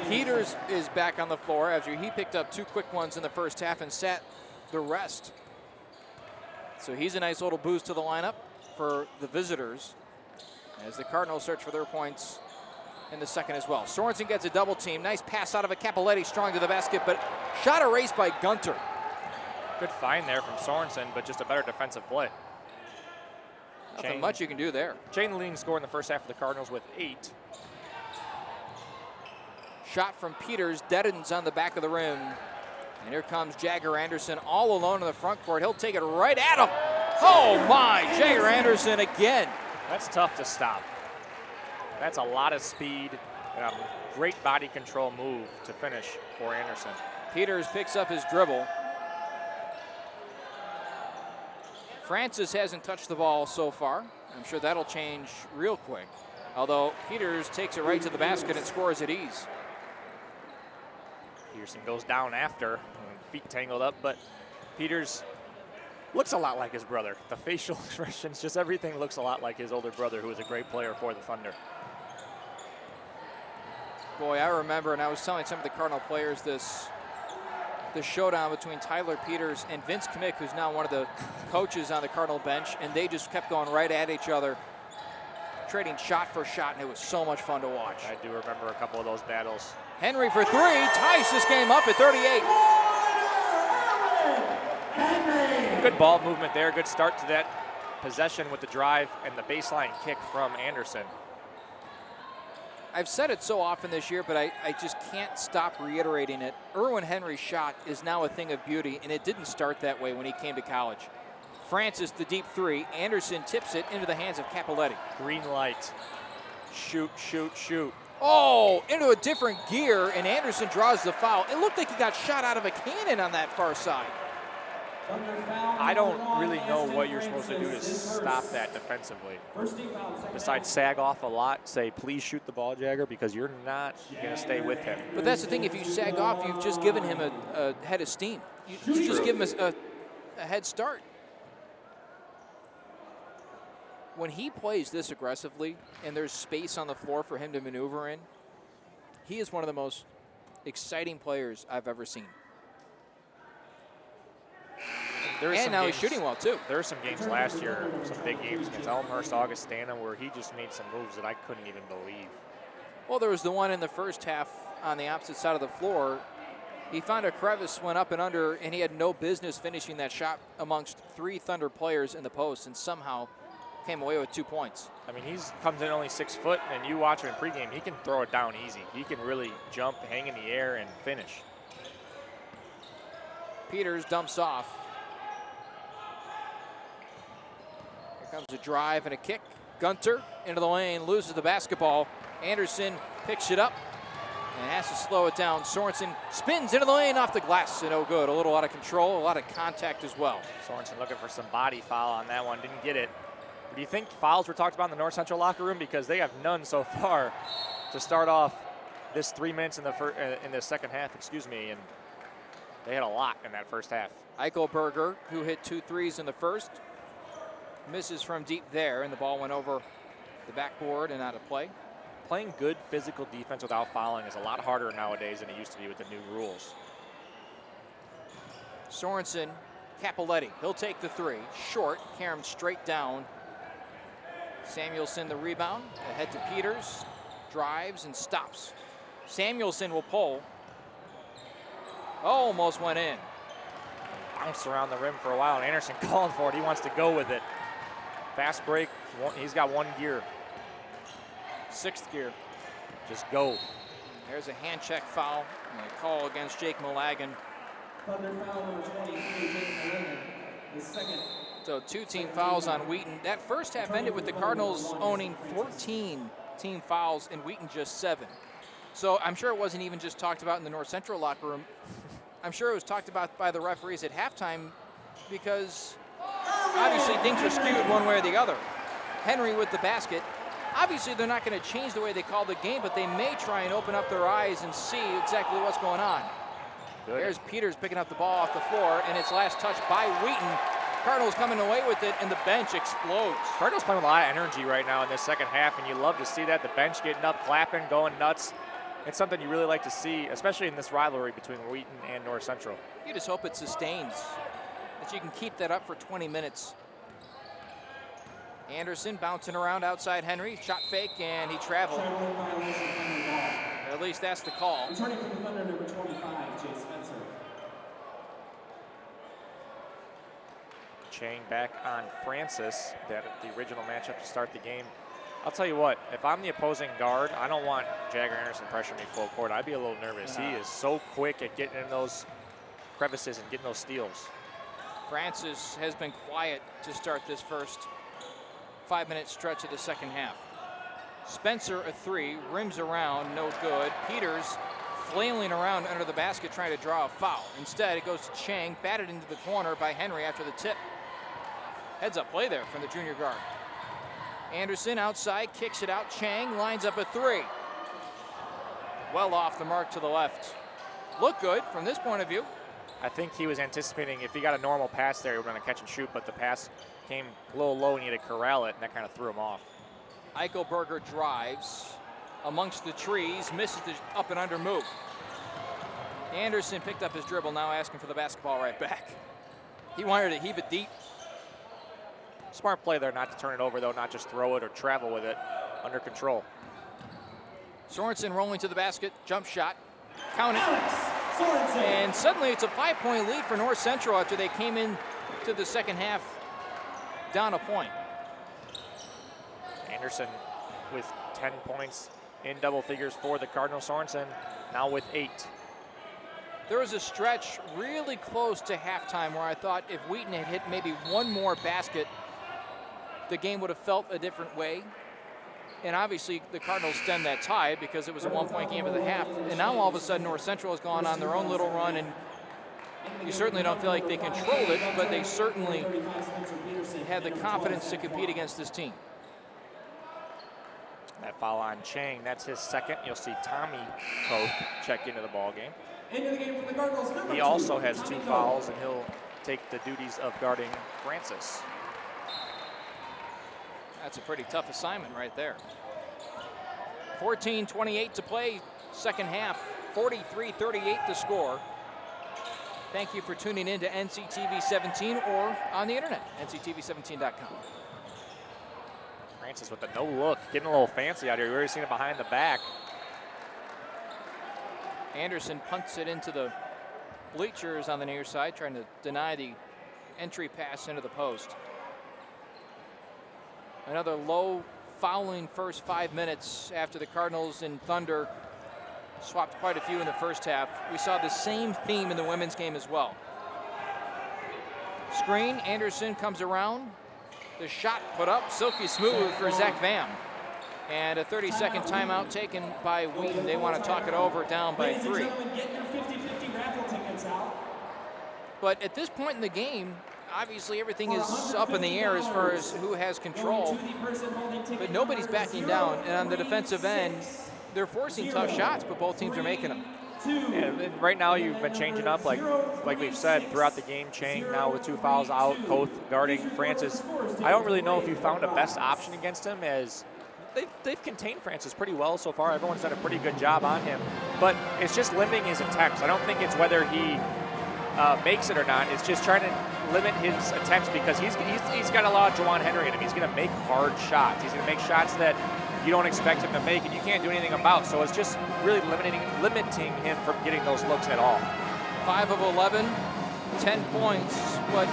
Peters is back on the floor after he picked up 2 quick ones in the first half and sat the rest. So he's a nice little boost to the lineup for the visitors as the Cardinals search for their points in the second as well. Sorensen gets a double team. Nice pass out of it. Capoletti strong to the basket, but shot erased by Gunter. Good find there from Sorensen, but just a better defensive play. Nothing much you can do there. Chang, the leading scorer in the first half of the Cardinals with 8. Shot from Peters, deadens on the back of the rim. And here comes Jagger Anderson all alone in the front court. He'll take it right at him. Oh my, Jagger Anderson again. That's tough to stop. That's a lot of speed and a great body control move to finish for Anderson. Peters picks up his dribble. Francis hasn't touched the ball so far. I'm sure that'll change real quick. Although Peters takes it right to the basket and scores at ease. Peterson goes down after, feet tangled up, but Peters looks a lot like his brother. The facial expressions, just everything looks a lot like his older brother, who was a great player for the Thunder. Boy, I remember, and I was telling some of the Cardinal players this showdown between Tyler Peters and Vince Kmick, who's now one of the coaches on the Cardinal bench, and they just kept going right at each other, trading shot for shot, and it was so much fun to watch. I do remember a couple of those battles. Henry for 3, ties this game up at 38. Good ball movement there, good start to that possession with the drive and the baseline kick from Anderson. I've said it so often this year, but I just can't stop reiterating it. Erwin Henry's shot is now a thing of beauty, and it didn't start that way when he came to college. Francis, the deep 3. Anderson tips it into the hands of Capoletti. Green light. Shoot, shoot, shoot. Oh, into a different gear, and Anderson draws the foul. It looked like he got shot out of a cannon on that far side. I don't really know what you're supposed to do to stop that defensively. Besides sag off a lot, say, please shoot the ball, Jagger, because you're not going to stay with him. But that's the thing. If you sag off, you've just given him a head of steam. You just give him a head start. When he plays this aggressively and there's space on the floor for him to maneuver in, he is one of the most exciting players I've ever seen. And now he's shooting well, too. There were some games last year, some big games against Elmhurst, Augustana, where he just made some moves that I couldn't even believe. Well, there was the one in the first half on the opposite side of the floor. He found a crevice, went up and under, and he had no business finishing that shot amongst 3 Thunder players in the post, and somehow came away with 2 points. I mean, he comes in only 6 foot, and you watch him in pregame, he can throw it down easy. He can really jump, hang in the air, and finish. Peters dumps off. Here comes a drive and a kick. Gunter into the lane, loses the basketball. Anderson picks it up and has to slow it down. Sorensen spins into the lane off the glass, and no good. A little out of control, a lot of contact as well. Sorensen looking for some body foul on that one, didn't get it. Do you think fouls were talked about in the North Central locker room? Because they have none so far to start off this 3 minutes in the second half, and they had a lot in that first half. Eichelberger, who hit 2 threes in the first, misses from deep there, and the ball went over the backboard and out of play. Playing good physical defense without fouling is a lot harder nowadays than it used to be with the new rules. Sorensen, Capoletti, he'll take the 3. Short, caromed straight down. Samuelson the rebound, ahead to Peters, drives and stops. Samuelson will pull. Oh, almost went in. Bounced around the rim for a while, and Anderson calling for it. He wants to go with it. Fast break. He's got 1 gear. 6th gear. Just go. There's a hand check foul. And a call against Jake Malagan. Thunder foul number 23, Jake Malagan, his second. So 2 team fouls on Wheaton. That first half ended with the Cardinals owning 14 team fouls and Wheaton just 7. So I'm sure it wasn't even just talked about in the North Central locker room. I'm sure it was talked about by the referees at halftime because obviously things are skewed one way or the other. Henry with the basket. Obviously they're not going to change the way they call the game, but they may try and open up their eyes and see exactly what's going on. Good. There's Peters picking up the ball off the floor, and it's last touch by Wheaton. Cardinals coming away with it, and the bench explodes. Cardinals playing with a lot of energy right now in this second half, and you love to see that. The bench getting up, clapping, going nuts. It's something you really like to see, especially in this rivalry between Wheaton and North Central. You just hope it sustains, that you can keep that up for 20 minutes. Anderson bouncing around outside Henry, shot fake, and he traveled. At least that's the call. Returning from the Thunder, number 25, Jay Spencer. Chang back on Francis, the original matchup to start the game. I'll tell you what, if I'm the opposing guard, I don't want Jagger Anderson pressuring me full court. I'd be a little nervous. He is so quick at getting in those crevices and getting those steals. Francis has been quiet to start this first 5-minute stretch of the second half. Spencer a 3, rims around, no good. Peters flailing around under the basket trying to draw a foul. Instead, it goes to Chang, batted into the corner by Henry after the tip. Heads up play there from the junior guard. Anderson outside, kicks it out. Chang lines up a 3. Well off the mark to the left. Look good from this point of view. I think he was anticipating if he got a normal pass there, he would run a catch and shoot, but the pass came a little low and he had to corral it, and that kind of threw him off. Eichelberger drives amongst the trees, misses the up and under move. Anderson picked up his dribble, now asking for the basketball right back. He wanted to heave it deep. Smart play there not to turn it over, though, not just throw it or travel with it. Under control. Sorensen rolling to the basket, jump shot, count it. And suddenly it's a 5-point lead for North Central after they came in to the second half down a point. Anderson with 10 points in double figures for the Cardinals. Sorensen now with 8. There was a stretch really close to halftime where I thought if Wheaton had hit maybe one more basket, the game would have felt a different way. And obviously the Cardinals stemmed that tide because it was a 1-point game at the half. And now all of a sudden North Central has gone on their own little run, and you certainly don't feel like they controlled it, but they certainly had the confidence to compete against this team. That foul on Chang, that's his second. You'll see Tommy Koth check into the ball game. Into the game for the Cardinals. He also has 2 fouls, and he'll take the duties of guarding Francis. That's a pretty tough assignment right there. 14:28 to play, second half. 43-38 to score. Thank you for tuning in to NCTV 17 or on the internet, nctv17.com. Francis with the no look, getting a little fancy out here. We've already seen it behind the back. Anderson punts it into the bleachers on the near side, trying to deny the entry pass into the post. Another low fouling first 5 minutes after the Cardinals and Thunder swapped quite a few in the first half. We saw the same theme in the women's game as well. Screen, Anderson comes around. The shot put up, silky smooth for Zach Vam. And a 30-second timeout taken by Wheaton. They want to talk it over, down by 3. Get your 50-50 raffle tickets out. But at this point in the game, obviously everything is up in the air as far as who has control. But nobody's backing down. And on the defensive end, they're forcing tough shots, but both teams are making them. And right now you've been changing up, like we've said, throughout the game. Chang now with 2 fouls out, Koth guarding Francis. I don't really know if you found a best option against him, as they've contained Francis pretty well so far. Everyone's done a pretty good job on him. But it's just limiting his attempts. I don't think it's whether he makes it or not. It's just trying to limit his attempts because he's got a lot of Juwan Henry in him. He's going to make hard shots. He's going to make shots that you don't expect him to make and you can't do anything about. So it's just really limiting him from getting those looks at all. 5 of 11, 10 points, but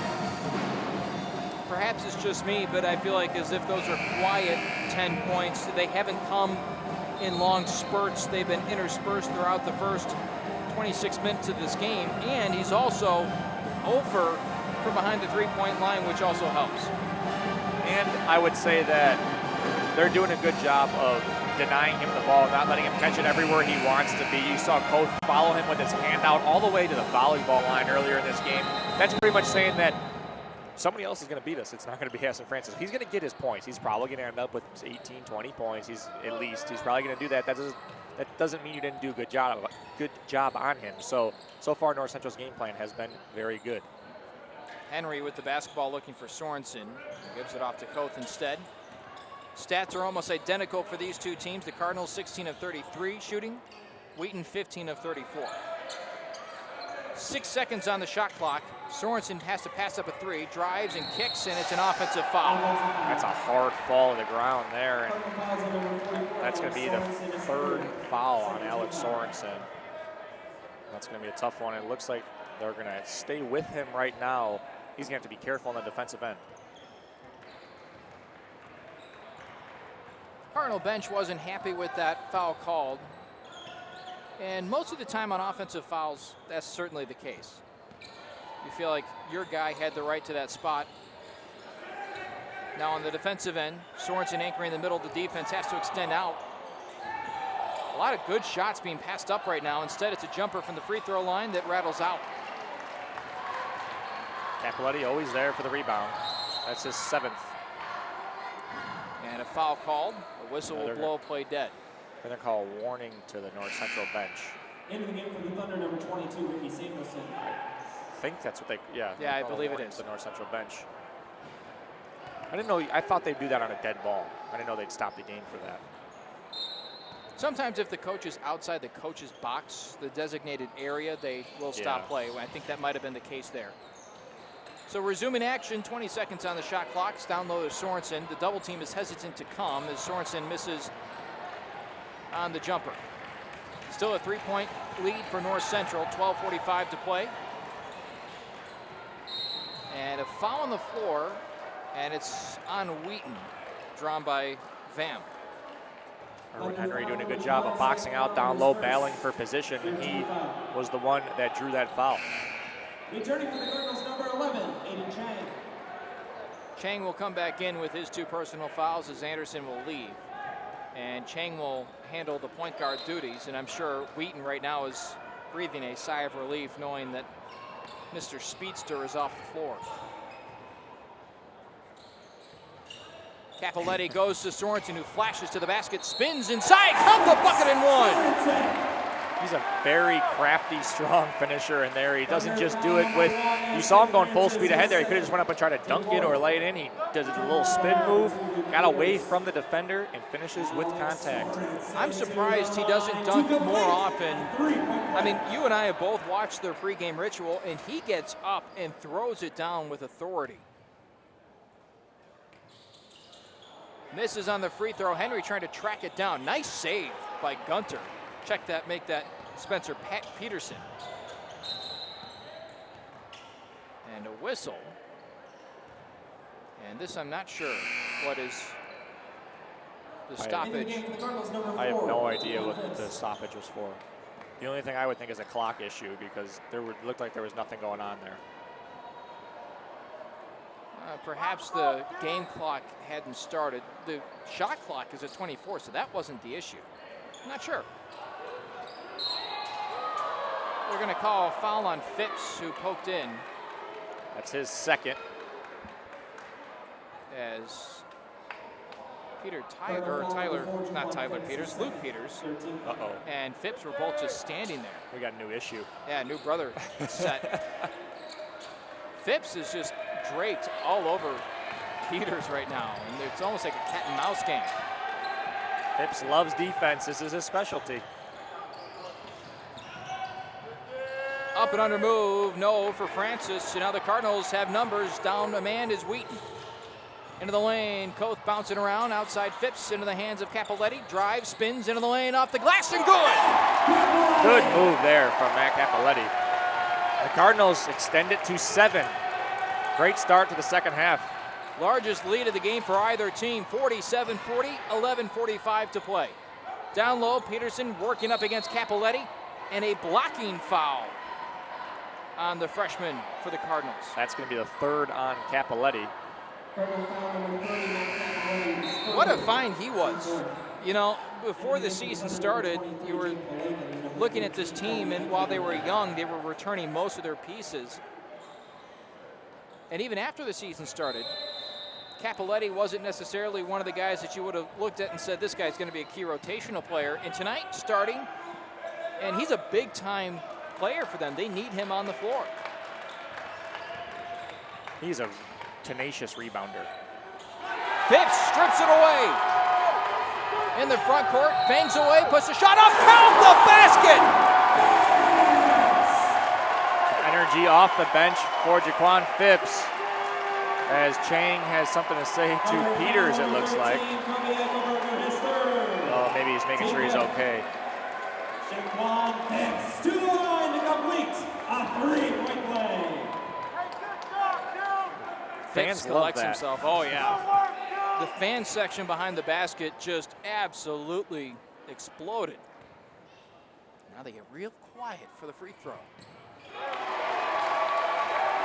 perhaps it's just me, but I feel like as if those are quiet 10 points. They haven't come in long spurts. They've been interspersed throughout the first 26 minutes of this game, and he's also over from behind the three-point line, which also helps. And I would say that they're doing a good job of denying him the ball, not letting him catch it everywhere he wants to be. You saw Coach follow him with his hand out all the way to the volleyball line earlier in this game. That's pretty much saying that somebody else is going to beat us. It's not going to be Hassan Francis. He's going to get his points. He's probably going to end up with 18, 20 points. He's probably going to do that. That doesn't mean you didn't do a good job on him. So far North Central's game plan has been very good. Henry with the basketball looking for Sorensen. Gives it off to Koth instead. Stats are almost identical for these two teams. The Cardinals 16 of 33 shooting. Wheaton 15 of 34. 6 seconds on the shot clock. Sorensen has to pass up a three, drives and kicks, and it's an offensive foul. That's a hard fall to the ground there, and that's going to be the third foul on Alex Sorensen. That's going to be a tough one. It looks like they're going to stay with him right now. He's going to have to be careful on the defensive end. Cardinal bench wasn't happy with that foul called. And most of the time on offensive fouls, that's certainly the case. You feel like your guy had the right to that spot. Now on the defensive end, Sorensen anchoring in the middle of the defense, has to extend out. A lot of good shots being passed up right now. Instead, it's a jumper from the free throw line that rattles out. Capoletti always there for the rebound. That's his 7th. And a foul called. A whistle will blow play dead. They're going to call a warning to the North Central bench. Into the game for the Thunder, number 22, Ricky Samuelson. I think that's what they, yeah, I believe it is. The North Central bench. I didn't know, I thought they'd do that on a dead ball. I didn't know they'd stop the game for that. Sometimes if the coach is outside the coach's box, the designated area, they will stop play. I think that might have been the case there. So resuming action, 20 seconds on the shot clock. It's down low to Sorensen. The double team is hesitant to come as Sorensen misses on the jumper. Still a 3-point lead for North Central, 12:45 to play. And a foul on the floor, and it's on Wheaton, drawn by Vam. Erwin Henry doing a good job of boxing out down low, battling for position, and he was the one that drew that foul. Returning for the Cardinals, number 11, Aiden Chang. Chang will come back in with his 2 personal fouls as Anderson will leave. And Chang will handle the point guard duties, and I'm sure Wheaton right now is breathing a sigh of relief knowing that Mr. Speedster is off the floor. Capoletti goes to Sorensen, who flashes to the basket, spins inside, count the bucket and one. He's a very crafty, strong finisher in there. He doesn't just do it with, you saw him going full speed ahead there. He could have just went up and tried to dunk it or lay it in. He does a little spin move, got away from the defender, and finishes with contact. I'm surprised he doesn't dunk more often. I mean, you and I have both watched their pregame ritual, and he gets up and throws it down with authority. Misses on the free throw. Henry trying to track it down. Nice save by Gunter. Check that, make that Spencer Peterson. And a whistle. And this I'm not sure what is the stoppage. I have no idea what the stoppage was for. The only thing I would think is a clock issue because looked like there was nothing going on there. Perhaps the game clock hadn't started. The shot clock is at 24, so that wasn't the issue. I'm not sure. They're going to call a foul on Phipps, who poked in. That's his 2nd. As Luke Peters and Phipps were both just standing there. We got a new issue. Yeah, new brother set. Phipps is just draped all over Peters right now, and it's almost like a cat and mouse game. Phipps loves defense. This is his specialty. Up and under move, no for Francis. So now the Cardinals have numbers. Down a man is Wheaton. Into the lane, Koth bouncing around, outside Phipps into the hands of Capoletti, drives, spins into the lane, off the glass, and good! Good move there from Matt Capoletti. The Cardinals extend it to 7. Great start to the second half. Largest lead of the game for either team, 47-40, 11:45 to play. Down low, Peterson working up against Capoletti, and a blocking foul on the freshman for the Cardinals. That's going to be the third on Capoletti. What a find he was. You know, before the season started, you were looking at this team, and while they were young, they were returning most of their pieces. And even after the season started, Capoletti wasn't necessarily one of the guys that you would have looked at and said, this guy's going to be a key rotational player. And tonight, starting, and he's a big-time player for them. They need him on the floor. He's a tenacious rebounder. Phipps strips it away. In the front court, bangs away, puts the shot up, count the basket! Energy off the bench for Jaquan Phipps, as Chang has something to say to Peters, it looks like. Oh, maybe he's making sure he's okay. Jaquan Phipps to the line to complete a 3-point play. Phipps collects himself. Oh, yeah. The fan section behind the basket just absolutely exploded. Now they get real quiet for the free throw.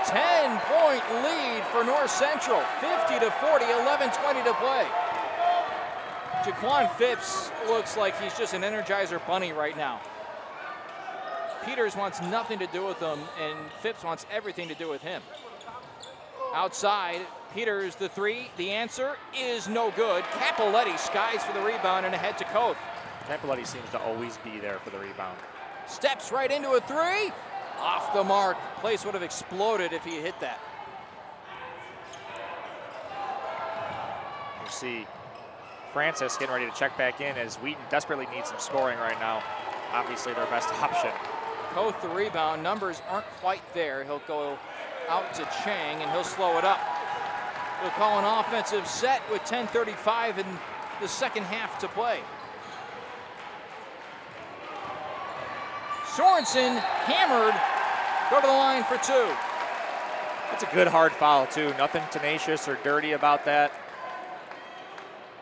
10-point lead for North Central, 50-40, 11:20 to play. Jaquan Phipps looks like he's just an Energizer bunny right now. Peters wants nothing to do with him, and Phipps wants everything to do with him. Outside, Peters the three. The answer is no good. Capoletti skies for the rebound and ahead to Koth. Capoletti seems to always be there for the rebound. Steps right into a three. Off the mark. Place would have exploded if he hit that. You see Francis getting ready to check back in as Wheaton desperately needs some scoring right now. Obviously their best option. Koth the rebound. Numbers aren't quite there. He'll go out to Chang and he'll slow it up. He'll call an offensive set with 10:35 in the second half to play. Sorensen hammered, go to the line for two. That's a good hard foul too. Nothing tenacious or dirty about that.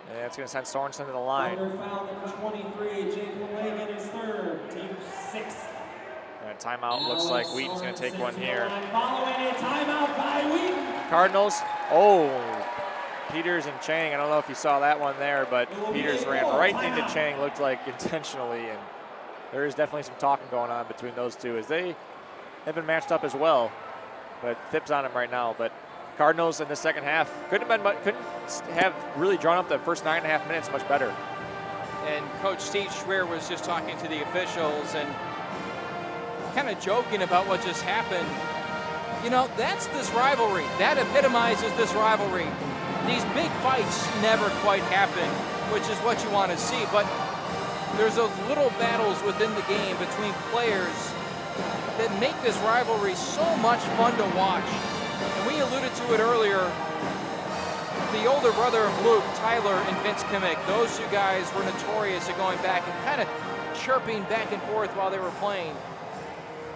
And that's going to send Sorensen to the line. Foul number 23, Jake Lagan is third, team sixth. And timeout looks like Wheaton's going to take one here. Following a timeout by Wheaton. Cardinals, oh, Peters and Chang. I don't know if you saw that one there, but Peters ran right into Chang, looked like intentionally, and there is definitely some talking going on between those two as they have been matched up as well. But Phipps on him right now. But Cardinals in the second half couldn't have really drawn up the first 9.5 minutes much better. And Coach Steve Schwer was just talking to the officials and kind of joking about what just happened. You know, that's this rivalry. That epitomizes this rivalry. These big fights never quite happen, which is what you want to see. But there's those little battles within the game between players that make this rivalry so much fun to watch. And we alluded to it earlier. The older brother of Luke, Tyler, and Vince Kimmick, those two guys were notorious at going back and kind of chirping back and forth while they were playing.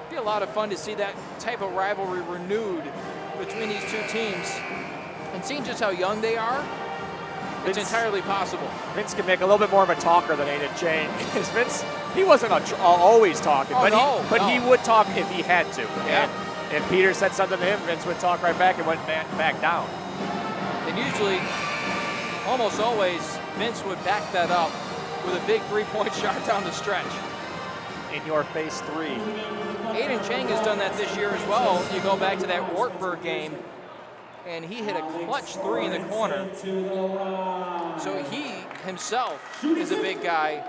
It'd be a lot of fun to see that type of rivalry renewed between these two teams. And seeing just how young they are, it's entirely possible. Vince can make a little bit more of a talker than Aiden Chang. Vince, he wasn't always talking, but he would talk if he had to. Yeah. And if Peter said something to him, Vince would talk right back and went back down. And usually, almost always, Vince would back that up with a big three-point shot down the stretch. In your face three. Aiden Chang has done that this year as well. You go back to that Wartburg game, and he hit a clutch three in the corner. So he himself is a big guy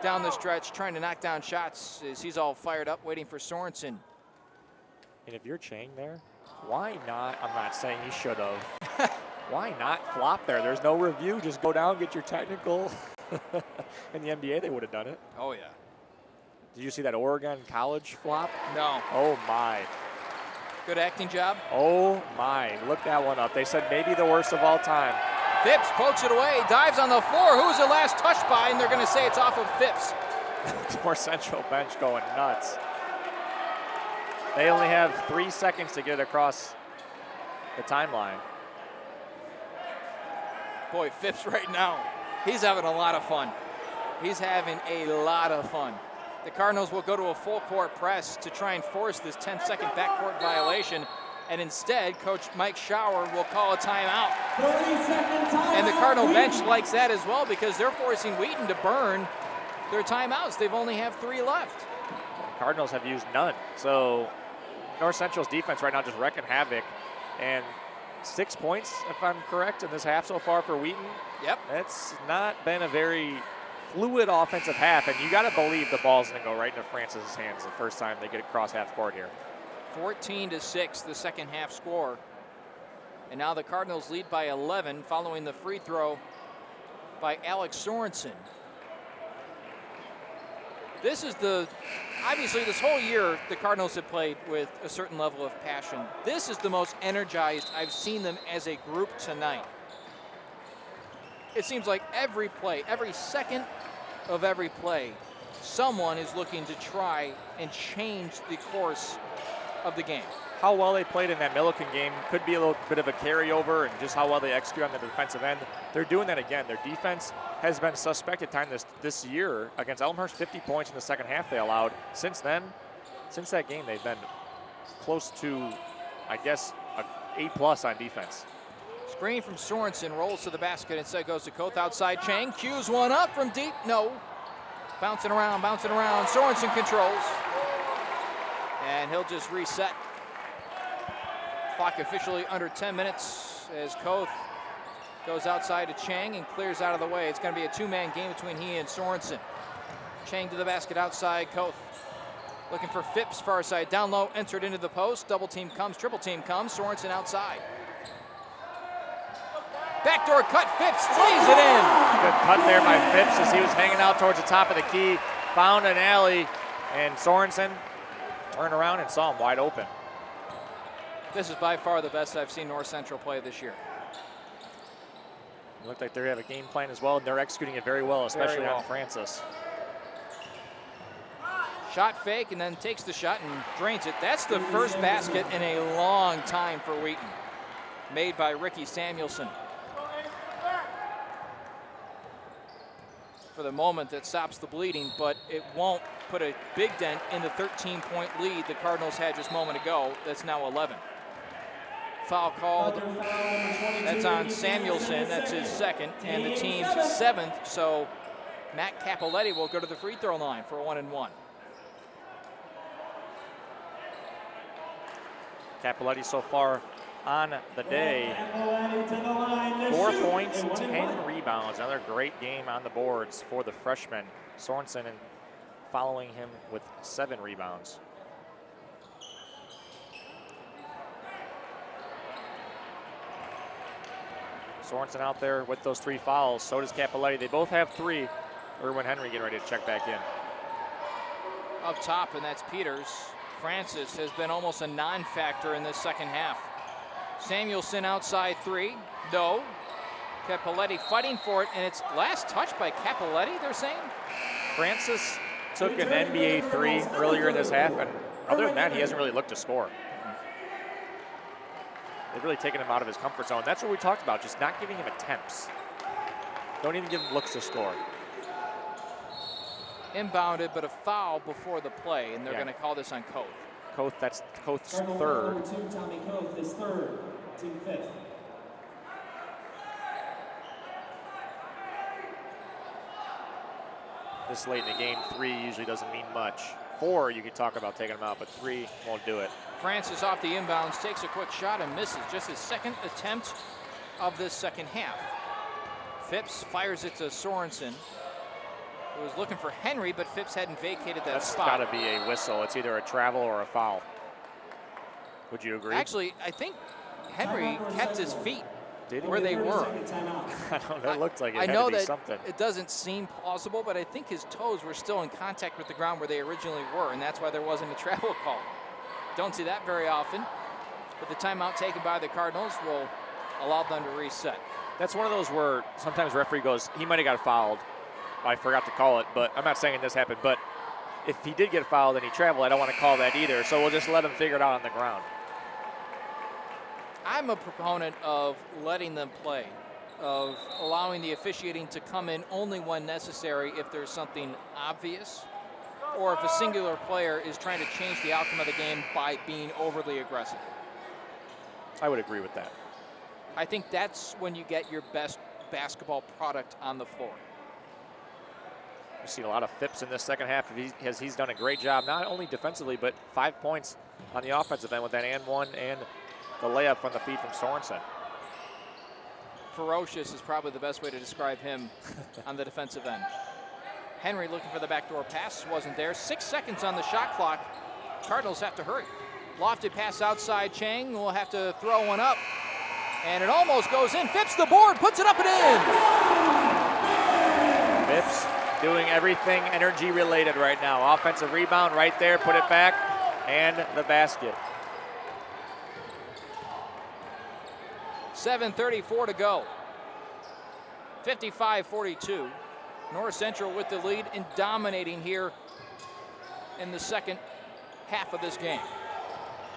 down the stretch trying to knock down shots as he's all fired up waiting for Sorensen. And if you're Chang there, why not? I'm not saying you should have. Why not flop there? There's no review. Just go down, get your technical. In the NBA, they would have done it. Oh, yeah. Did you see that Oregon College flop? No. Oh, my. Good acting job. Oh my, look that one up. They said maybe the worst of all time. Phipps pokes it away, dives on the floor. Who was the last touch by? And they're going to say it's off of Phipps. North Central bench going nuts. They only have 3 seconds to get it across the timeline. Boy, Phipps right now, he's having a lot of fun. He's having a lot of fun. The Cardinals will go to a full court press to try and force this 10-second backcourt violation. And instead, Coach Mike Schauer will call a timeout. 30-second timeout. And the Cardinal bench likes that as well because they're forcing Wheaton to burn their timeouts. They've only have 3 left. Cardinals have used none. So North Central's defense right now just wrecking havoc. And 6 points, if I'm correct, in this half so far for Wheaton. Yep. It's not been a very fluid offensive half, and you got to believe the ball's going to go right into Francis' hands the first time they get across half court here. 14-6, the second half score. And now the Cardinals lead by 11 following the free throw by Alex Sorensen. Obviously this whole year the Cardinals have played with a certain level of passion. This is the most energized I've seen them as a group tonight. It seems like every play, every second of every play, someone is looking to try and change the course of the game. How well they played in that Milliken game could be a little bit of a carryover, and just how well they execute on the defensive end. They're doing that again. Their defense has been suspect at times this year. Against Elmhurst, 50 points in the second half they allowed. Since then, since that game, they've been close to, I guess, a A+ on defense. Screen from Sorensen, rolls to the basket, instead goes to Koth outside. Chang cues one up from deep, no. Bouncing around, Sorensen controls. And he'll just reset. Clock officially under 10 minutes as Koth goes outside to Chang and clears out of the way. It's going to be a 2-man game between he and Sorensen. Chang to the basket outside, Koth looking for Phipps, far side, down low, entered into the post. Double team comes, triple team comes, Sorensen outside. Backdoor cut, Phipps lays it in. Good cut there by Phipps as he was hanging out towards the top of the key. Found an alley, and Sorensen turned around and saw him wide open. This is by far the best I've seen North Central play this year. It looked like they have a game plan as well, and they're executing it very well, especially Very well. on Francis. Shot fake and then takes the shot and drains it. That's the first basket in a long time for Wheaton, made by Ricky Samuelson. For the moment, that stops the bleeding, but it won't put a big dent in the 13-point lead the Cardinals had just a moment ago. That's now 11. Foul called. That's on Samuelson. That's his second, and the team's 7th. So Matt Capoletti will go to the free throw line for a 1-and-1. Capoletti so far on the day, 4 points, 10 rebounds. Another great game on the boards for the freshman. Sorensen and following him with 7 rebounds. Sorensen out there with those 3 fouls. So does Capoletti. They both have 3. Erwin Henry getting ready to check back in. Up top, and that's Peters. Francis has been almost a non-factor in this second half. Samuelson outside 3, no. Capoletti fighting for it, and it's last touch by Capoletti, they're saying? Francis took an NBA 3 earlier in this half, and other than that, he hasn't really looked to score. They've really taken him out of his comfort zone. That's what we talked about, just not giving him attempts. Don't even give him looks to score. Inbounded, but a foul before the play, and they're going to call this on Koth. Koth, that's Koth's Cardinal 3rd. number 2, Tommy Koth, is 3rd, team 5th. This late in the game, 3 usually doesn't mean much. 4, you could talk about taking him out, but 3 won't do it. Francis off the inbounds, takes a quick shot and misses. Just his 2nd attempt of this second half. Phipps fires it to Sorensen, who was looking for Henry, but Phipps hadn't vacated that spot. That's got to be a whistle. It's either a travel or a foul. Would you agree? Actually, I think Henry kept his feet Did he? where they were. I don't know. It looked like it I had know to be that something. it doesn't seem plausible, but I think his toes were still in contact with the ground where they originally were, and that's why there wasn't a travel call. Don't see that very often. but the timeout taken by the Cardinals will allow them to reset. That's one of those where sometimes referee goes, he might have got fouled. I forgot to call it, but I'm not saying this happened. But if he did get fouled and he traveled, I don't want to call that either. So we'll just let him figure it out on the ground. I'm a proponent of letting them play, of allowing the officiating to come in only when necessary if there's something obvious, or if a singular player is trying to change the outcome of the game by being overly aggressive. I would agree with that. I think that's when you get your best basketball product on the floor. We've seen a lot of Phipps in this second half. He's done a great job, not only defensively, but 5 points on the offensive end with that and one and the layup from the feed from Sorensen. Ferocious is probably the best way to describe him on the defensive end. Henry looking for the backdoor pass, wasn't there. 6 seconds on the shot clock. Cardinals have to hurry. Lofted pass outside. Chang will have to throw one up. And it almost goes in. Phipps the board, puts it up and in. Phipps doing everything energy related right now. Offensive rebound right there, put it back, and the basket. 7:34 to go. 55-42. North Central with the lead and dominating here in the second half of this game.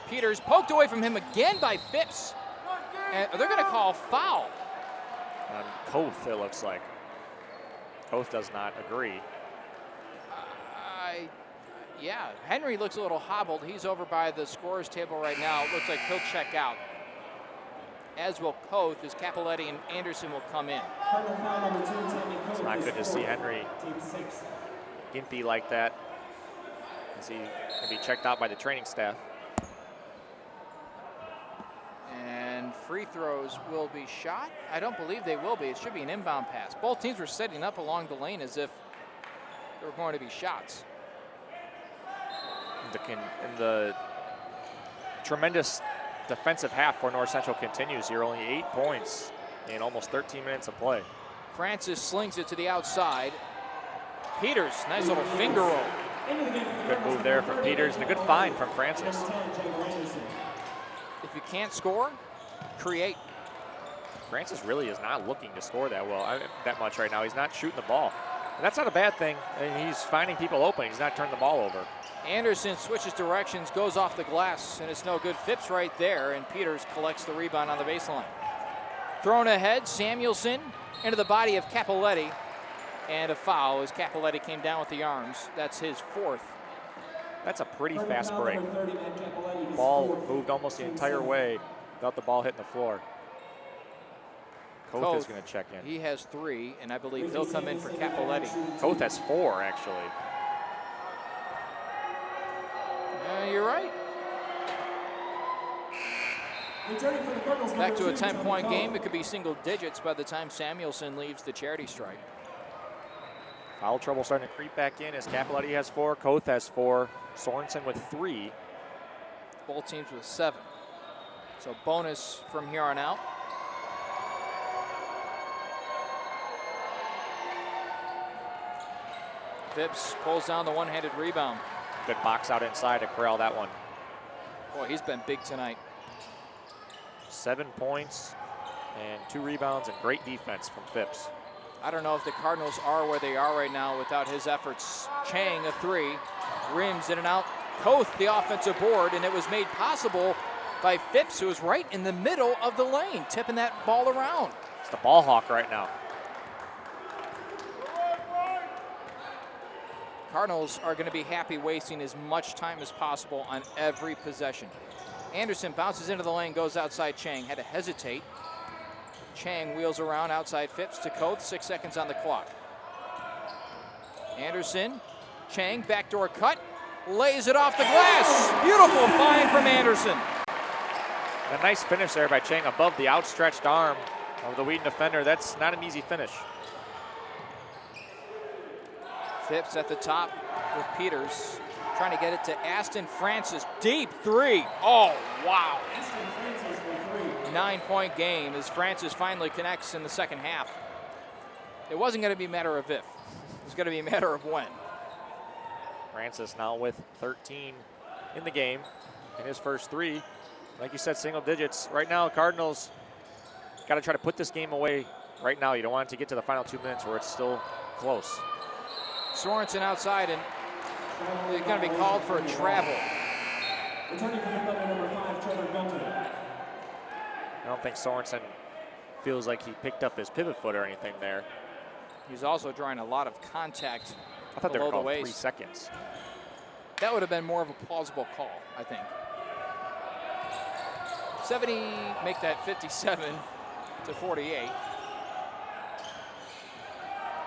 Peters poked away from him again by Phipps. And they're going to call foul. Koth, it looks like. Koth does not agree. Yeah, Henry looks a little hobbled. He's over by the scorer's table right now. It looks like he'll check out. As will Koth, as Capoletti and Anderson will come in. It's not good to see Henry gimpy like that, as he can be checked out by the training staff. And free throws will be shot. I don't believe they will be. It should be an inbound pass. Both teams were setting up along the lane as if there were going to be shots. And the tremendous defensive half for North Central continues here. Only 8 points in almost 13 minutes of play. Francis slings it to the outside. Peters, nice little finger roll. Good move there from Peters and a good find from Francis. If you can't score, create. Francis really is not looking to score that much right now. He's not shooting the ball. And that's not a bad thing. And he's finding people open. He's not turning the ball over. Anderson switches directions, goes off the glass, and it's no good. Phipps right there, and Peters collects the rebound on the baseline. Thrown ahead, Samuelson into the body of Capoletti, and a foul as Capoletti came down with the arms. That's his fourth. That's a pretty fast break. Ball moved almost the entire way without the ball hitting the floor. Koth is going to check in. He has 3, and I believe he'll come in for Capoletti. Koth has 4, actually. You're right. Back to a 10-point game. It could be single digits by the time Samuelson leaves the charity stripe. Foul trouble starting to creep back in as Capoletti has 4, Koth has 4, Sorensen with 3. Both teams with 7. So bonus from here on out. Phipps pulls down the one-handed rebound. Good box out inside to corral that one. Boy, he's been big tonight. 7 points and 2 rebounds and great defense from Phipps. I don't know if the Cardinals are where they are right now without his efforts. Chang, a 3, rims in and out. Koth, the offensive board, and it was made possible by Phipps, who was right in the middle of the lane, tipping that ball around. It's the ball hawk right now. Cardinals are going to be happy wasting as much time as possible on every possession. Anderson bounces into the lane, goes outside Chang. Had to hesitate. Chang wheels around outside Phipps to Koth. 6 seconds on the clock. Anderson, Chang, backdoor cut. Lays it off the glass. Beautiful find from Anderson. A nice finish there by Chang above the outstretched arm of the Wheaton defender. That's not an easy finish. Phipps at the top with Peters, trying to get it to Aston Francis. Deep 3. Oh, wow. 9-point game as Francis finally connects in the second half. It wasn't going to be a matter of if. It was going to be a matter of when. Francis now with 13 in the game. And his first 3 Like you said, single digits. Right now, Cardinals got to try to put this game away right now. You don't want it to get to the final 2 minutes where it's still close. Sorensen outside, and they're going to be called for a travel. Returning from the Thunder, number 5, Trevor Gunter. I don't think Sorensen feels like he picked up his pivot foot or anything there. He's also drawing a lot of contact I thought they were below the called 3 waist. seconds. That would have been more of a plausible call, I think. 70, make that 57 to 48.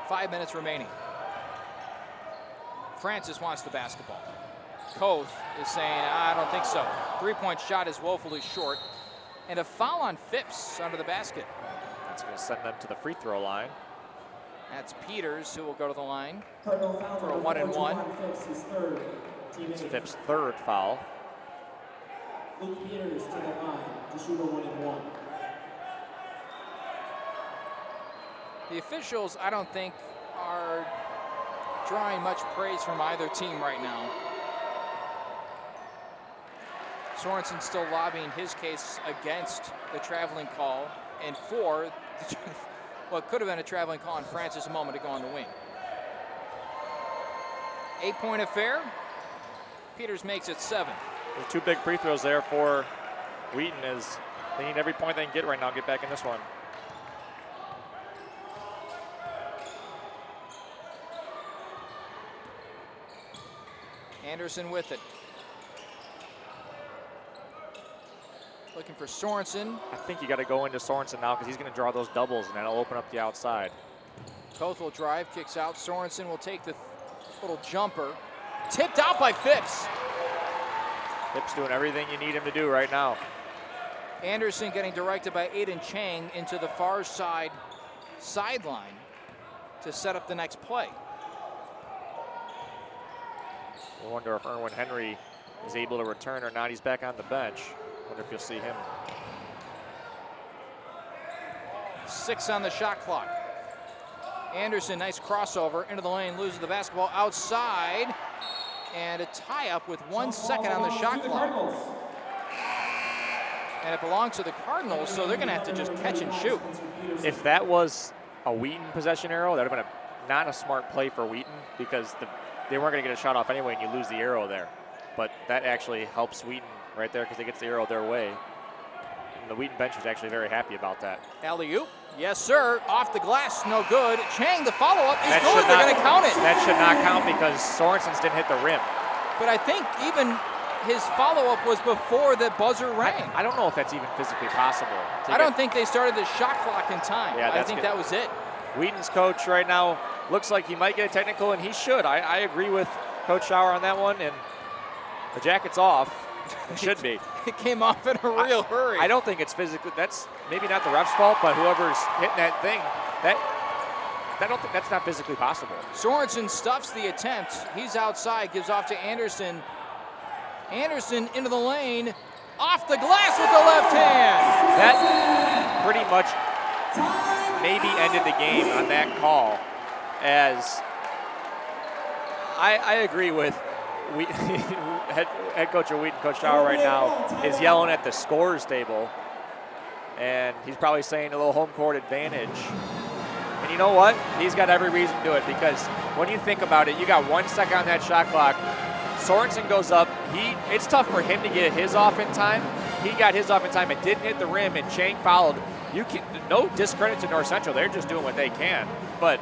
5 minutes remaining. Francis wants the basketball. Koth is saying, I don't think so. 3-point shot is woefully short. And a foul on Phipps under the basket. That's going to send them to the free throw line. That's Peters who will go to the line Cardinal foul for a number 1-and-1. Phipps, his third. It's Phipps' third foul. Luke Peters to the line to shoot a 1-and-1. The officials, I don't think, are drawing much praise from either team right now. Sorensen still lobbying his case against the traveling call and for what could have been a traveling call on Francis a moment ago on the wing. 8-point affair. Peters makes it 7. There's 2 big free throws there for Wheaton as they need every point they can get right now to get back in this one. Anderson with it. Looking for Sorensen. I think you got to go into Sorensen now because he's going to draw those doubles and that'll open up the outside. Koth will drive, kicks out. Sorensen will take the little jumper. Tipped out by Phipps. Phipps doing everything you need him to do right now. Anderson getting directed by Aiden Chang into the far side sideline to set up the next play. I wonder if Erwin Henry is able to return or not. He's back on the bench. Wonder if you'll see him. 6 on the shot clock. Anderson, nice crossover into the lane, loses the basketball outside, and a tie-up with 1 second on the shot clock. And it belongs to the Cardinals, so they're going to have to just catch and shoot. If that was a Wheaton possession arrow, that would have been not a smart play for Wheaton because they weren't going to get a shot off anyway and you lose the arrow there. But that actually helps Wheaton right there because it gets the arrow their way. And the Wheaton bench was actually very happy about that. Alley-oop, yes sir, off the glass, no good. Chang, the follow-up is good, they're going to count it. That should not count because Sorensen's didn't hit the rim. But I think even his follow-up was before the buzzer rang. I don't know if that's even physically possible. I don't think they started the shot clock in time. Yeah, I think that was it. Wheaton's coach right now looks like he might get a technical, and he should. I agree with Coach Schauer on that one, and the jacket's off. It should be. It came off in a real hurry. I don't think it's physically. That's maybe not the ref's fault, but whoever's hitting that thing, I don't think that's not physically possible. Sorensen stuffs the attempt. He's outside, gives off to Anderson. Anderson into the lane, off the glass with the left hand. That pretty much maybe ended the game on that call, as I agree with head coach of Wheaton, Coach Schauer right now, is yelling at the scorers table, and he's probably saying a little home court advantage. And you know what? He's got every reason to do it because when you think about it, you got 1 second on that shot clock. Sorensen goes up. It's tough for him to get his off in time. He got his off in time. It didn't hit the rim, and Chang fouled. No discredit to North Central. They're just doing what they can. But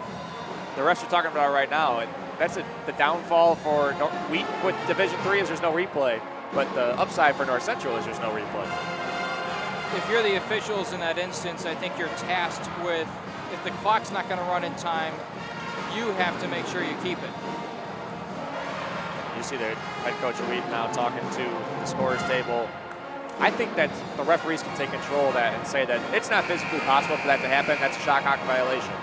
the refs are talking about it right now, and that's the downfall for Wheaton with Division III is there's no replay. But the upside for North Central is there's no replay. If you're the officials in that instance, I think you're tasked with, if the clock's not going to run in time, you have to make sure you keep it. You see the head coach of Wheaton now talking to the scorers table. I think that the referees can take control of that and say that it's not physically possible for that to happen. That's a shot clock violation.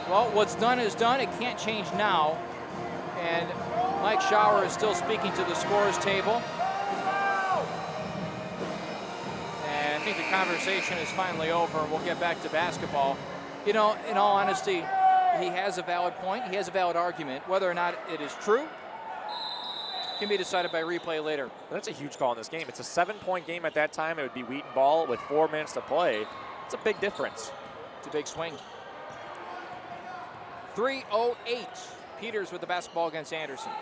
Well, what's done is done. It can't change now. And Mike Schauer is still speaking to the scorers table. And I think the conversation is finally over, and we'll get back to basketball. You know, in all honesty, he has a valid point. He has a valid argument. Whether or not it is true, can be decided by replay later. That's a huge call in this game. It's a 7-point game at that time. It would be Wheaton ball with 4 minutes to play. It's a big difference. It's a big swing. 3:08. Peters with the basketball against Anderson.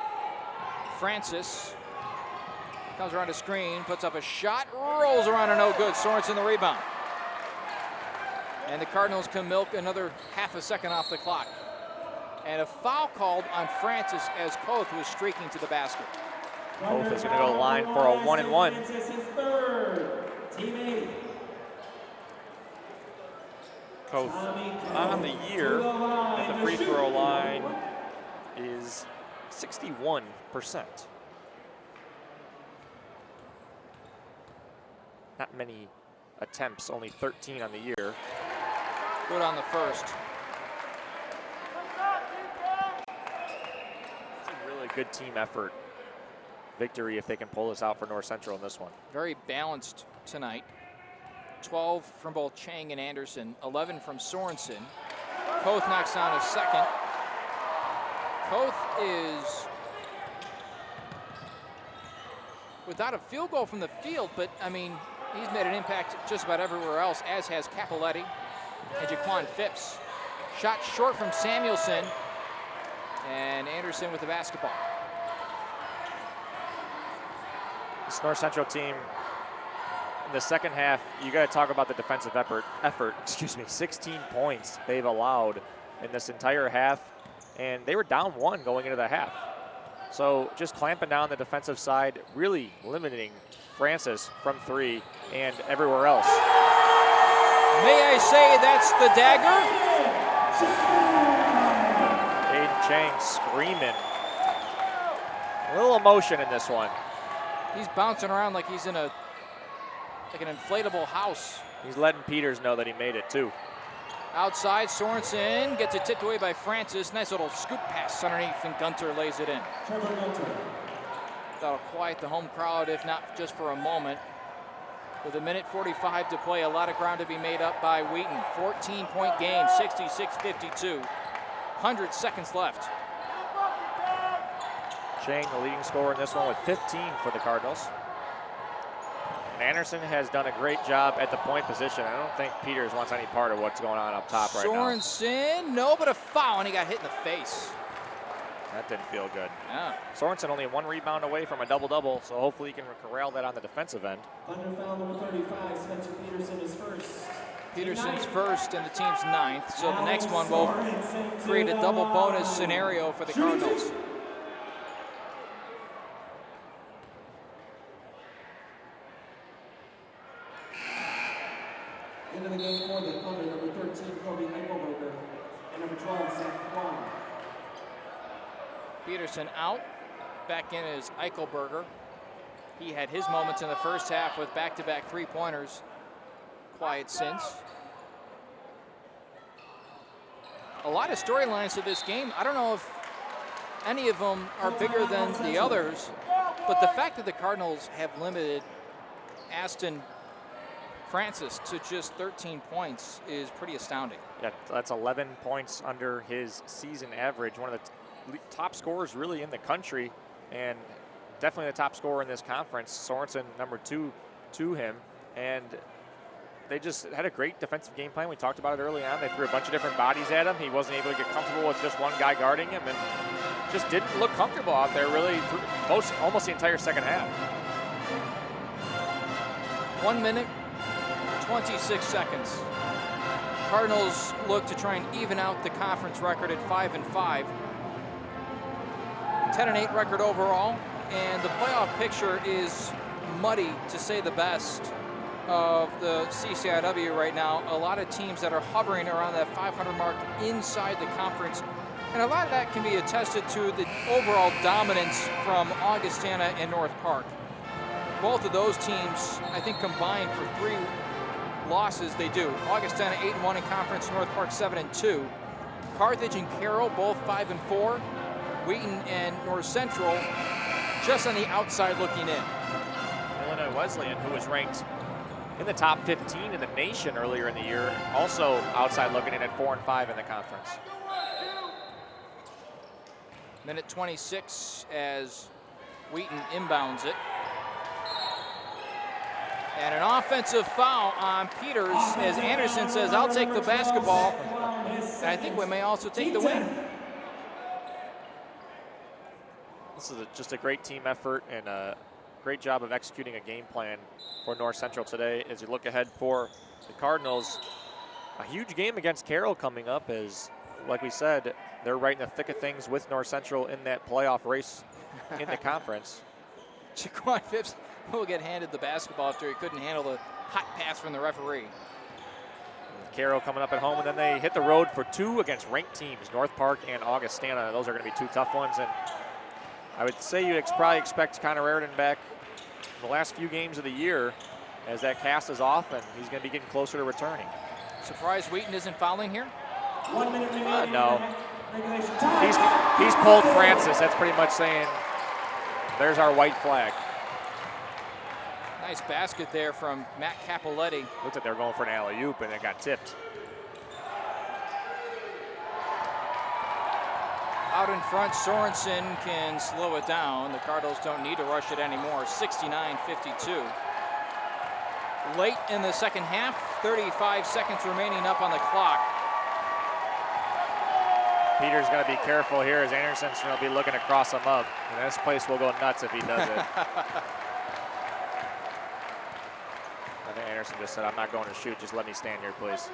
Francis comes around the screen, puts up a shot, rolls around and no good. Sorensen the rebound. And the Cardinals can milk another half a second off the clock. And a foul called on Francis as Koth was streaking to the basket. Koth is going to go line for a 1-and-1. His third, teammate. Koth on the year at the free throw line is 61%. Not many attempts, only 13 on the year. Good on the first. It's a really good team effort victory if they can pull this out for North Central in this one. Very balanced tonight. 12 from both Chang and Anderson, 11 from Sorensen. Koth knocks down a second. Koth is without a field goal from the field, but I mean, he's made an impact just about everywhere else, as has Capoletti and Jaquan Phipps. Shot short from Samuelson, and Anderson with the basketball. This North Central team, in the second half, you got to talk about the defensive effort. 16 points they've allowed in this entire half, and they were down 1 going into the half. So just clamping down the defensive side, really limiting Francis from 3 and everywhere else. May I say that's the dagger? Aiden Chang screaming. A little emotion in this one. He's bouncing around like he's in an inflatable house. He's letting Peters know that he made it too. Outside, Sorensen gets it tipped away by Francis. Nice little scoop pass underneath, and Gunter lays it in. That'll quiet the home crowd, if not just for a moment. With 1:45 to play, a lot of ground to be made up by Wheaton. 14-point game, 66-52. 100 seconds left. Chang, the leading scorer in this one, with 15 for the Cardinals. And Anderson has done a great job at the point position. I don't think Peters wants any part of what's going on up top right now. Sorensen, no, but a foul, and he got hit in the face. That didn't feel good. Yeah. Sorensen only 1 rebound away from a double-double, so hopefully he can corral that on the defensive end. Under foul number 35, Spencer Peterson is first. Peterson's first and the team's 9th, so the next one will create a double bonus scenario for the Cardinals. Into the game for the Thunder, number 13, Kobe Eichelberger, and number 12, Zach Kwon. Peterson out. Back in is Eichelberger. He had his moments in the first half with back-to-back three-pointers. Quiet since. A lot of storylines to this game. I don't know if any of them are bigger than the others, but the fact that the Cardinals have limited Aston Francis to just 13 points is pretty astounding. Yeah, that's 11 points under his season average. One of the top scorers really in the country, and definitely the top scorer in this conference. Sorensen, number 2 to him, and they just had a great defensive game plan. We talked about it early on. They threw a bunch of different bodies at him. He wasn't able to get comfortable with just one guy guarding him, and just didn't look comfortable out there really almost the entire second half. 1 minute, 26 seconds. Cardinals look to try and even out the conference record at 5-5. 10-8 record overall, and the playoff picture is muddy, to say the best, of the CCIW right now. A lot of teams that are hovering around that 500 mark inside the conference, and a lot of that can be attested to the overall dominance from Augustana and North Park. Both of those teams, I think, combined for 3 losses. They do. Augustana 8-1 in conference, North Park 7-2. Carthage and Carroll both 5-4. Wheaton and North Central just on the outside looking in. Illinois Wesleyan, who was ranked in the top 15 in the nation earlier in the year, also outside looking in at 4-5 in the conference. Minute 26 as Wheaton inbounds it. And an offensive foul on Peters as Anderson says, I'll take the basketball. And I think we may also take the win. This is just a great team effort and a great job of executing a game plan for North Central today. As you look ahead for the Cardinals, a huge game against Carroll coming up as, like we said, they're right in the thick of things with North Central in that playoff race in the conference. Jaquan Phipps will get handed the basketball after he couldn't handle the hot pass from the referee. Carroll coming up at home, and then they hit the road for 2 against ranked teams, North Park and Augustana. Those are going to be 2 tough ones, and I would say you'd probably expect Connor Raritan back the last few games of the year as that cast is off, and he's going to be getting closer to returning. Surprised Wheaton isn't fouling here? 1 minute remaining. No. He's pulled Francis. That's pretty much saying, there's our white flag. Nice basket there from Matt Capoletti. Looked like they were going for an alley-oop, and it got tipped. Out in front, Sorensen can slow it down. The Cardinals don't need to rush it anymore. 69-52. Late in the second half, 35 seconds remaining up on the clock. Peter's got to be careful here as Anderson's going to be looking to cross him up. And this place will go nuts if he does it. I think Anderson just said, I'm not going to shoot, just let me stand here, please.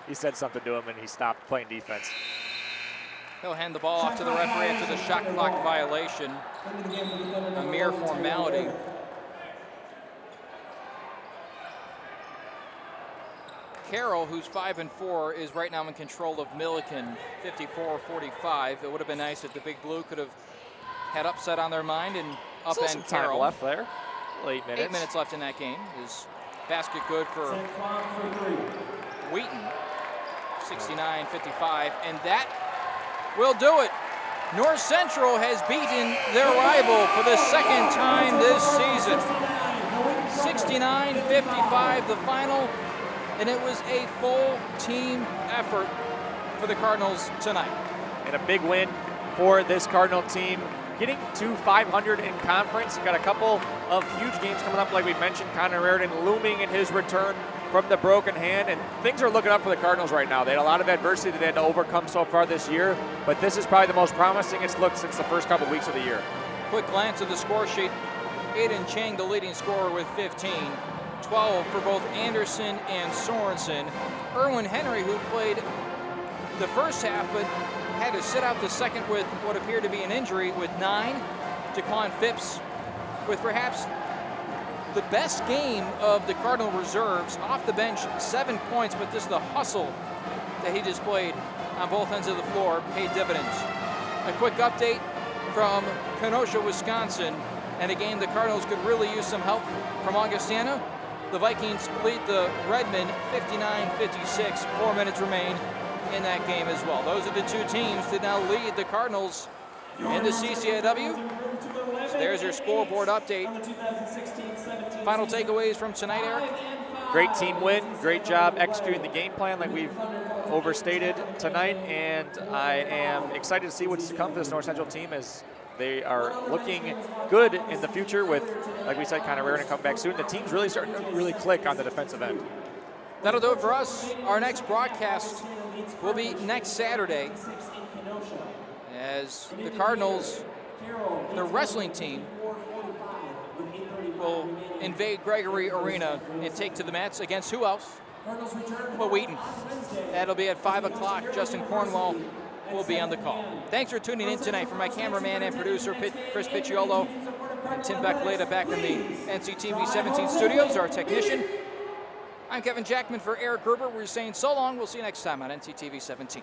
He said something to him and he stopped playing defense. He'll hand the ball off to the referee after the shot clock violation. A mere formality. Carroll, who's 5-4, is right now in control of Milliken, 54-45. It would have been nice if the Big Blue could have had upset on their mind and upend some Carroll. time left there. 8 minutes. 8 minutes left in that game. Is basket good for Wheaton, 69-55, and that will do it. North Central has beaten their rival for the second time this season. 69-55 the final, and it was a full team effort for the Cardinals tonight. And a big win for this Cardinal team. Getting to 500 in conference. Got a couple of huge games coming up, like we mentioned. Connor Raritan looming in his return from the broken hand, and things are looking up for the Cardinals right now. They had a lot of adversity that they had to overcome so far this year, but this is probably the most promising it's looked since the first couple weeks of the year. Quick glance at the score sheet. Aiden Chang, the leading scorer with 15. 12 for both Anderson and Sorensen. Erwin Henry, who played the first half but had to sit out the second with what appeared to be an injury, with 9. Jaquan Phipps with perhaps the best game of the Cardinal reserves. Off the bench, 7 points, but just the hustle that he displayed on both ends of the floor paid dividends. A quick update from Kenosha, Wisconsin, and a game the Cardinals could really use some help from Augustana. The Vikings lead the Redmen 59-56. 4 minutes remain in that game as well. Those are the two teams that now lead the Cardinals in the CCAW. So there's your scoreboard update. Final takeaways from tonight, Eric? Great team win. Great job executing the game plan like we've overstated tonight, and I am excited to see what's to come for this North Central team as they are looking good in the future with, like we said, Connor Raritan come back soon. The team's really starting to really click on the defensive end. That'll do it for us. Our next broadcast will be next Saturday as the Cardinals, the wrestling team, will invade Gregory Arena and take to the mats against who else? Well, Wheaton. That'll be at 5 o'clock. Justin Cornwell will be on the call. Thanks for tuning in tonight. For my cameraman and producer, Chris Picciolo, and Tim Beckleta back in the NCTV 17 studios, our technician. I'm Kevin Jackman for Eric Gerber. We're saying so long. We'll see you next time on NCTV 17.